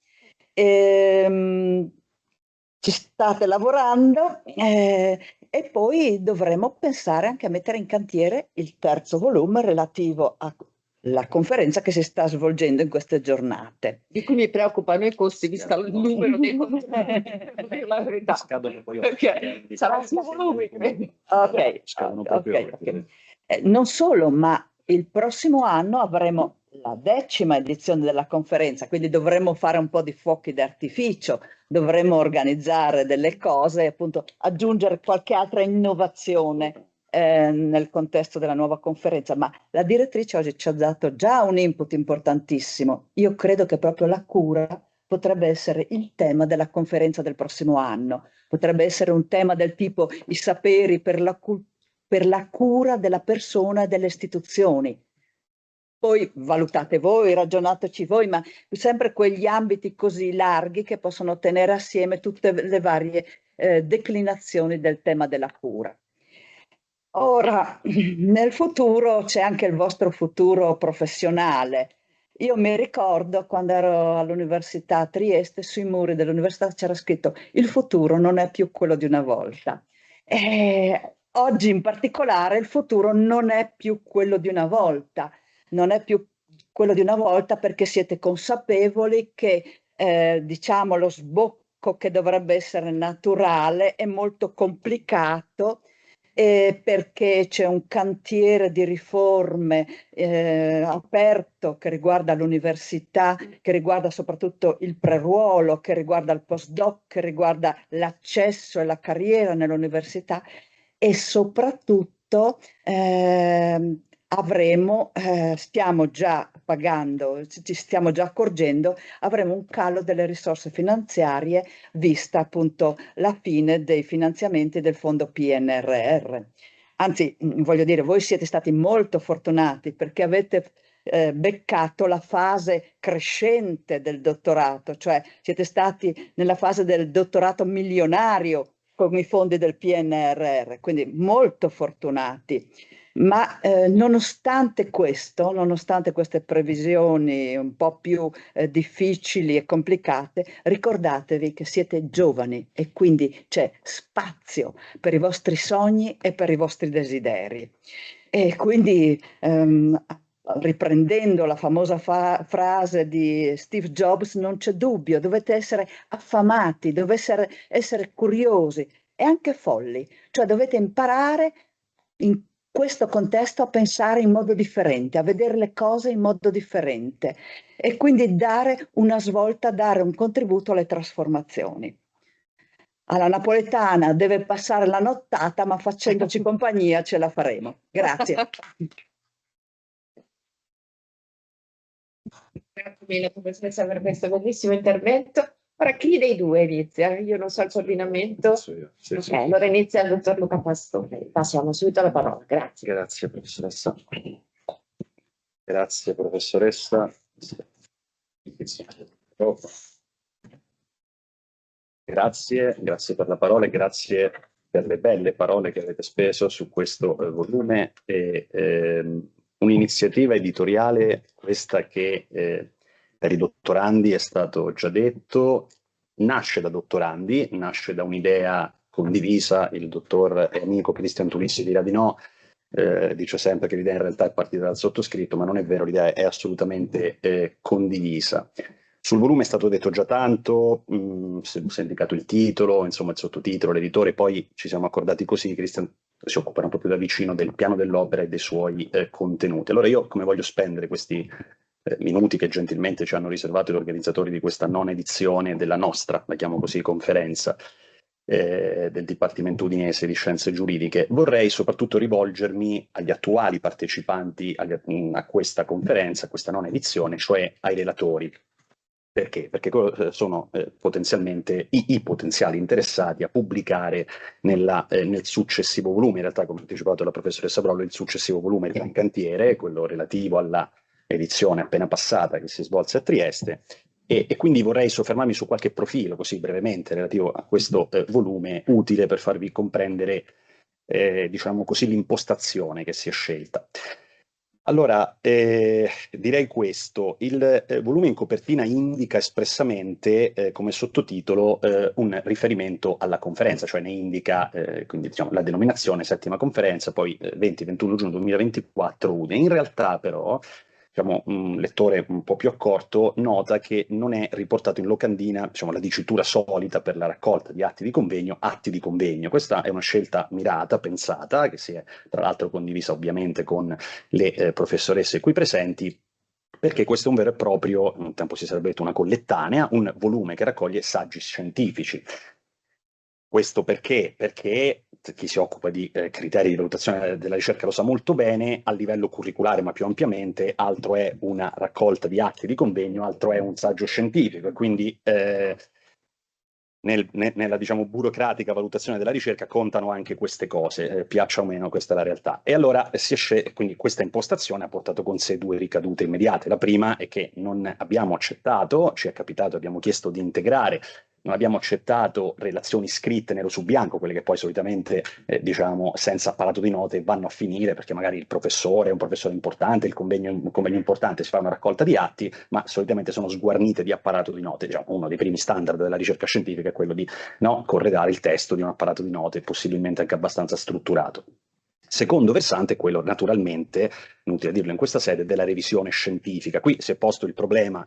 Ci state lavorando e poi dovremo pensare anche a mettere in cantiere il terzo volume relativo alla conferenza che si sta svolgendo in queste giornate. Di cui mi preoccupano i costi, visto il numero dei contenuti, per dire la verità. Perché sarà il suo volume, credo. Ok. Non solo, ma il prossimo anno avremo la 10ª edizione della conferenza, quindi dovremmo fare un po' di fuochi d'artificio, dovremmo organizzare delle cose e appunto aggiungere qualche altra innovazione nel contesto della nuova conferenza, ma la direttrice oggi ci ha dato già un input importantissimo. Io credo che proprio la cura potrebbe essere il tema della conferenza del prossimo anno, potrebbe essere un tema del tipo i saperi per la cura della persona e delle istituzioni. Poi valutate voi, ragionateci voi, ma sempre quegli ambiti così larghi che possono tenere assieme tutte le varie declinazioni del tema della cura. Ora, nel futuro c'è anche il vostro futuro professionale. Io mi ricordo quando ero all'università a Trieste, sui muri dell'università c'era scritto il futuro non è più quello di una volta. Oggi in particolare il futuro non è più quello di una volta. Non è più quello di una volta perché siete consapevoli che diciamo lo sbocco che dovrebbe essere naturale è molto complicato perché c'è un cantiere di riforme aperto che riguarda l'università, che riguarda soprattutto il preruolo, che riguarda il postdoc, che riguarda l'accesso e la carriera nell'università e soprattutto stiamo già pagando, ci stiamo già accorgendo, avremo un calo delle risorse finanziarie vista appunto la fine dei finanziamenti del fondo PNRR. Anzi, voglio dire, voi siete stati molto fortunati perché avete beccato la fase crescente del dottorato, cioè siete stati nella fase del dottorato milionario con i fondi del PNRR, quindi molto fortunati. Ma nonostante questo, nonostante queste previsioni un po' più difficili e complicate, ricordatevi che siete giovani e quindi c'è spazio per i vostri sogni e per i vostri desideri. E quindi riprendendo la famosa frase di Steve Jobs, non c'è dubbio, dovete essere affamati, dovete essere curiosi e anche folli, cioè dovete imparare in questo contesto a pensare in modo differente, a vedere le cose in modo differente e quindi dare una svolta, dare un contributo alle trasformazioni. Alla napoletana deve passare la nottata, ma facendoci compagnia ce la faremo. Grazie. Grazie mille professoressa per questo bellissimo intervento. Ora chi dei due inizia? Io non so il coordinamento. Sì, sì. Allora inizia il dottor Luca Pastore. Passiamo subito la parola. Grazie. Grazie professoressa. Grazie professoressa. Grazie per la parola e grazie per le belle parole che avete speso su questo volume. Un'iniziativa editoriale questa che per i dottorandi è stato già detto, nasce da dottorandi, nasce da un'idea condivisa. Il dottor e amico Cristian Tulissi dirà di no, dice sempre che l'idea in realtà è partita dal sottoscritto, ma non è vero, l'idea è assolutamente condivisa. Sul volume è stato detto già tanto, si è indicato il titolo, insomma il sottotitolo, l'editore, poi ci siamo accordati così, Cristian si occuperà proprio da vicino del piano dell'opera e dei suoi contenuti. Allora io come voglio spendere questi minuti che gentilmente ci hanno riservato gli organizzatori di questa nona edizione della nostra, la chiamo così, conferenza del Dipartimento Udinese di Scienze Giuridiche, vorrei soprattutto rivolgermi agli attuali partecipanti a questa conferenza, a questa nona edizione, cioè ai relatori. Perché? Perché sono potenzialmente i potenziali interessati a pubblicare nel successivo volume, in realtà come ha anticipato la professoressa Brollo, il successivo volume è in cantiere, quello relativo alla edizione appena passata che si svolse a Trieste, e quindi vorrei soffermarmi su qualche profilo, così brevemente, relativo a questo volume, utile per farvi comprendere, diciamo così, l'impostazione che si è scelta. Allora, direi questo, il volume in copertina indica espressamente come sottotitolo un riferimento alla conferenza, cioè ne indica quindi, diciamo, la denominazione settima conferenza, poi 20-21 giugno 2024 UDE. In realtà però, diciamo, un lettore un po' più accorto nota che non è riportato in locandina, diciamo, la dicitura solita per la raccolta di atti di convegno. Questa è una scelta mirata, pensata, che si è tra l'altro condivisa ovviamente con le professoresse qui presenti, perché questo è un vero e proprio, un tempo si sarebbe detto una collettanea, un volume che raccoglie saggi scientifici. Questo perché? Perché chi si occupa di criteri di valutazione della ricerca lo sa molto bene, a livello curriculare ma più ampiamente, altro è una raccolta di atti di convegno, altro è un saggio scientifico, e quindi nella diciamo, burocratica valutazione della ricerca contano anche queste cose, piaccia o meno, questa è la realtà. E allora quindi questa impostazione ha portato con sé due ricadute immediate. La prima è che non abbiamo accettato, ci è capitato, abbiamo chiesto di integrare, non abbiamo accettato relazioni scritte nero su bianco, quelle che poi solitamente, diciamo, senza apparato di note vanno a finire, perché magari il professore è un professore importante, il convegno è un convegno importante, si fa una raccolta di atti, ma solitamente sono sguarnite di apparato di note. Diciamo, uno dei primi standard della ricerca scientifica è quello di corredare il testo di un apparato di note, possibilmente anche abbastanza strutturato. Secondo versante è quello, naturalmente, inutile dirlo in questa sede, della revisione scientifica. Qui si è posto il problema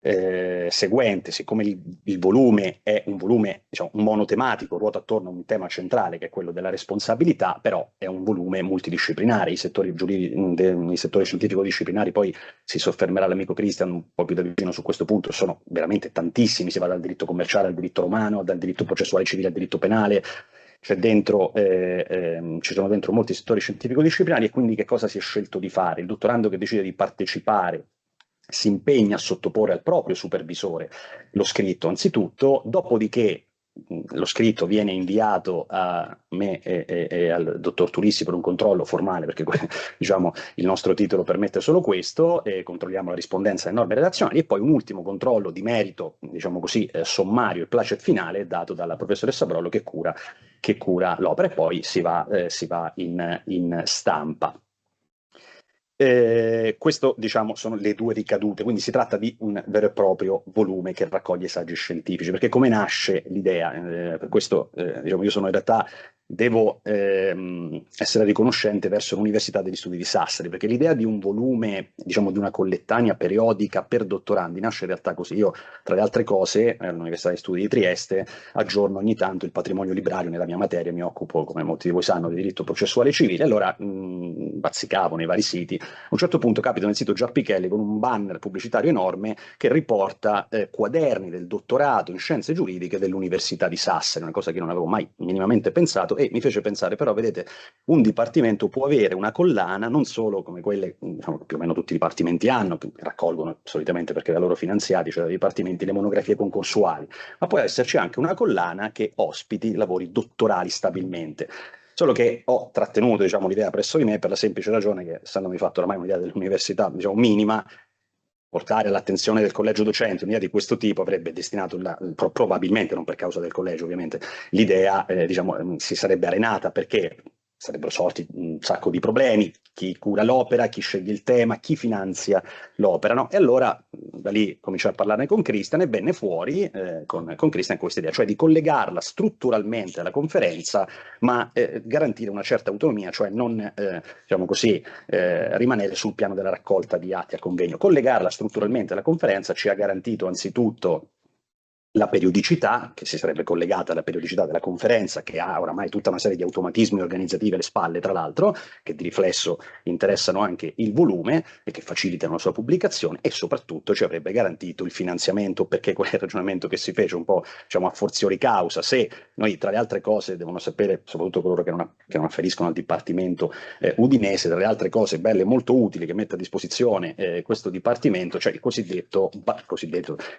seguente: siccome il volume è un volume, diciamo, monotematico, ruota attorno a un tema centrale che è quello della responsabilità, però è un volume multidisciplinare. I settori scientifico-disciplinari, poi si soffermerà l'amico Christian un po' più da vicino su questo punto, sono veramente tantissimi, si va dal diritto commerciale al diritto romano, dal diritto processuale civile al diritto penale. C'è dentro, ci sono dentro molti settori scientifico-disciplinari, e quindi che cosa si è scelto di fare? Il dottorando che decide di partecipare si impegna a sottoporre al proprio supervisore lo scritto anzitutto, dopodiché lo scritto viene inviato a me e al dottor Tulissi per un controllo formale, perché diciamo, il nostro titolo permette solo questo, e controlliamo la rispondenza alle norme redazionali, e poi un ultimo controllo di merito, diciamo così, sommario e placet finale dato dalla professoressa Brollo, che cura l'opera, e poi si va in stampa. Questo, diciamo, sono le due ricadute, quindi si tratta di un vero e proprio volume che raccoglie saggi scientifici. Perché come nasce l'idea? Per questo, diciamo, io sono in realtà, devo essere riconoscente verso l'Università degli Studi di Sassari, perché l'idea di un volume, diciamo, di una collettanea periodica per dottorandi nasce in realtà così. Io, tra le altre cose, all'Università degli Studi di Trieste aggiorno ogni tanto il patrimonio librario nella mia materia, mi occupo, come molti di voi sanno, di diritto processuale civile. Allora bazzicavo nei vari siti. A un certo punto capito nel sito Giappichelli con un banner pubblicitario enorme che riporta quaderni del dottorato in scienze giuridiche dell'Università di Sassari, una cosa che non avevo mai minimamente pensato, e mi fece pensare: però vedete, un dipartimento può avere una collana non solo come quelle, diciamo, che più o meno tutti i dipartimenti hanno, che raccolgono solitamente perché da loro finanziati, cioè dai dipartimenti, le monografie concorsuali, ma può esserci anche una collana che ospiti lavori dottorali stabilmente. Solo che ho trattenuto, diciamo, l'idea presso di me per la semplice ragione che, essendomi fatto ormai un'idea dell'università, diciamo, minima, portare all'attenzione del collegio docente un'idea di questo tipo avrebbe destinato, probabilmente, non per causa del collegio ovviamente, l'idea, diciamo, si sarebbe arenata, perché sarebbero sorti un sacco di problemi: chi cura l'opera, chi sceglie il tema, chi finanzia l'opera, no? E allora da lì cominciai a parlarne con Christian, e venne fuori con Christian questa idea, cioè di collegarla strutturalmente alla conferenza, ma garantire una certa autonomia, cioè non, diciamo così, rimanere sul piano della raccolta di atti a convegno. Collegarla strutturalmente alla conferenza ci ha garantito anzitutto la periodicità, che si sarebbe collegata alla periodicità della conferenza, che ha oramai tutta una serie di automatismi organizzativi alle spalle, tra l'altro, che di riflesso interessano anche il volume e che facilitano la sua pubblicazione, e soprattutto ci avrebbe garantito il finanziamento, perché quel ragionamento che si fece un po', diciamo, a fortiori causa: se noi, tra le altre cose, devono sapere, soprattutto coloro che non afferiscono al dipartimento udinese, tra le altre cose belle e molto utili che mette a disposizione questo dipartimento, cioè il cosiddetto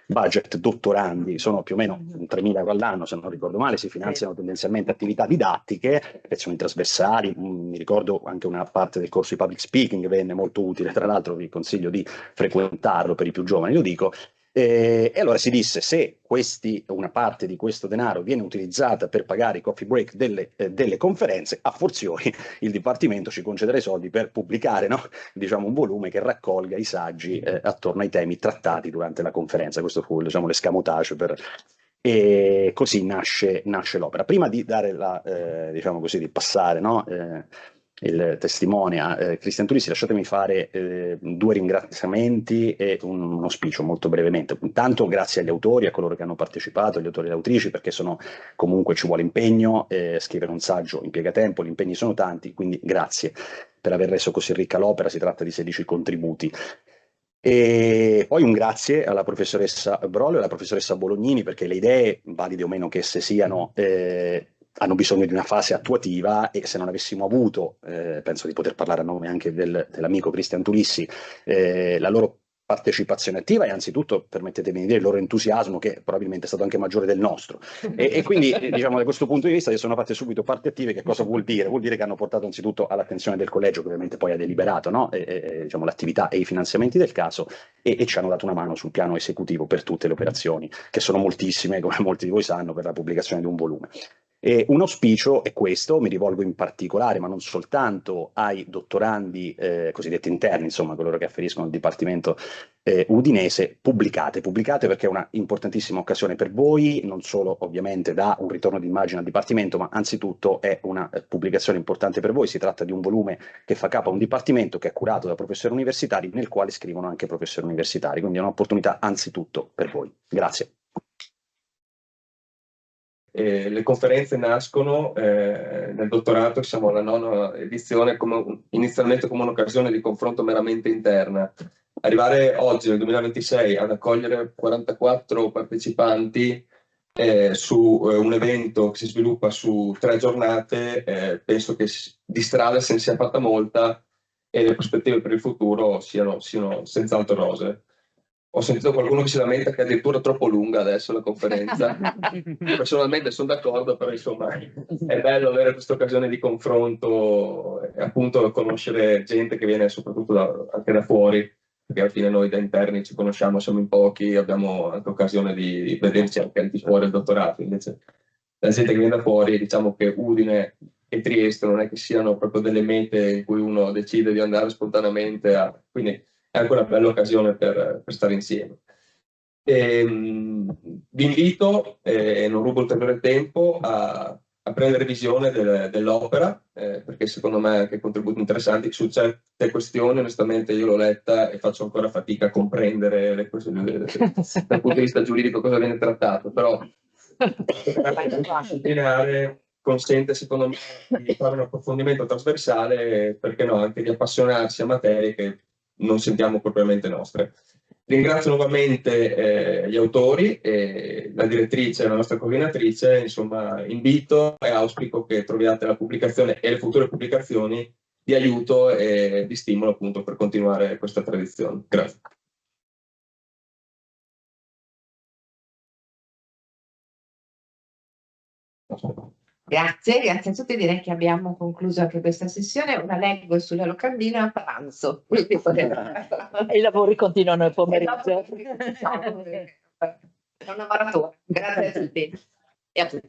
budget dottorandi. Sono più o meno 3.000 euro all'anno, se non ricordo male, si finanziano tendenzialmente attività didattiche, lezioni trasversali, mi ricordo anche una parte del corso di public speaking venne molto utile, tra l'altro vi consiglio di frequentarlo per i più giovani, lo dico. E allora si disse: se una parte di questo denaro viene utilizzata per pagare i coffee break delle conferenze, a fortiori il Dipartimento ci concederà i soldi per pubblicare, no? Diciamo, un volume che raccolga i saggi attorno ai temi trattati durante la conferenza. Questo fu, diciamo, l'escamotage e così nasce l'opera. Prima di dare diciamo così, di passare, no? Il testimone a Christian Tulissi, lasciatemi fare due ringraziamenti e un auspicio molto brevemente. Intanto grazie agli autori, a coloro che hanno partecipato, agli autori e alle autrici, perché comunque ci vuole impegno, scrivere un saggio impiega tempo, gli impegni sono tanti, quindi grazie per aver reso così ricca l'opera. Si tratta di 16 contributi. E poi un grazie alla professoressa Brollo e alla professoressa Bolognini, perché le idee, valide o meno che esse siano, hanno bisogno di una fase attuativa, e se non avessimo avuto, penso di poter parlare a nome anche dell'amico Cristian Tulissi, la loro partecipazione attiva e anzitutto, permettetemi di dire, il loro entusiasmo, che probabilmente è stato anche maggiore del nostro. E quindi, diciamo, da questo punto di vista, sono fatte subito parti attive. Che cosa vuol dire? Vuol dire che hanno portato anzitutto all'attenzione del collegio, che ovviamente poi ha deliberato, no? Diciamo, l'attività e i finanziamenti del caso, e ci hanno dato una mano sul piano esecutivo per tutte le operazioni, che sono moltissime, come molti di voi sanno, per la pubblicazione di un volume. E un auspicio è questo, mi rivolgo in particolare, ma non soltanto, ai dottorandi cosiddetti interni, insomma, coloro che afferiscono al Dipartimento udinese: pubblicate perché è una importantissima occasione per voi, non solo ovviamente da un ritorno d'immagine al Dipartimento, ma anzitutto è una pubblicazione importante per voi. Si tratta di un volume che fa capo a un Dipartimento che è curato da professori universitari, nel quale scrivono anche professori universitari, quindi è un'opportunità anzitutto per voi. Grazie. Le conferenze nascono nel dottorato, siamo alla 9ª edizione, inizialmente come un'occasione di confronto meramente interna. Arrivare oggi, nel 2026, ad accogliere 44 partecipanti su un evento che si sviluppa su 3 giornate, penso che di strada se ne sia fatta molta, e le prospettive per il futuro siano senz'altro rosee. Ho sentito qualcuno che si lamenta che è addirittura troppo lunga adesso la conferenza. Personalmente sono d'accordo, però insomma è bello avere questa occasione di confronto e appunto conoscere gente che viene soprattutto anche da fuori, perché alla fine noi da interni ci conosciamo, siamo in pochi, abbiamo anche occasione di vederci anche al di fuori del dottorato. Invece la gente che viene da fuori, diciamo che Udine e Trieste non è che siano proprio delle mete in cui uno decide di andare spontaneamente quindi è anche una bella occasione per stare insieme. Vi invito, non rubo ulteriore tempo, a prendere visione dell'opera, perché secondo me ha anche contributi interessanti. Su certe questioni, onestamente, io l'ho letta e faccio ancora fatica a comprendere dal punto di vista giuridico cosa viene trattato, però consente, secondo me, di fare un approfondimento trasversale, perché no, anche di appassionarsi a materie che non sentiamo propriamente nostre. Ringrazio nuovamente gli autori, la direttrice e la nostra coordinatrice. Insomma, invito e auspico che troviate la pubblicazione e le future pubblicazioni di aiuto e di stimolo appunto per continuare questa tradizione. Grazie. Grazie a tutti, direi che abbiamo concluso anche questa sessione. Ora leggo sulla locandina a pranzo. I lavori continuano nel pomeriggio. È una maratona. Grazie a tutti e a tutti.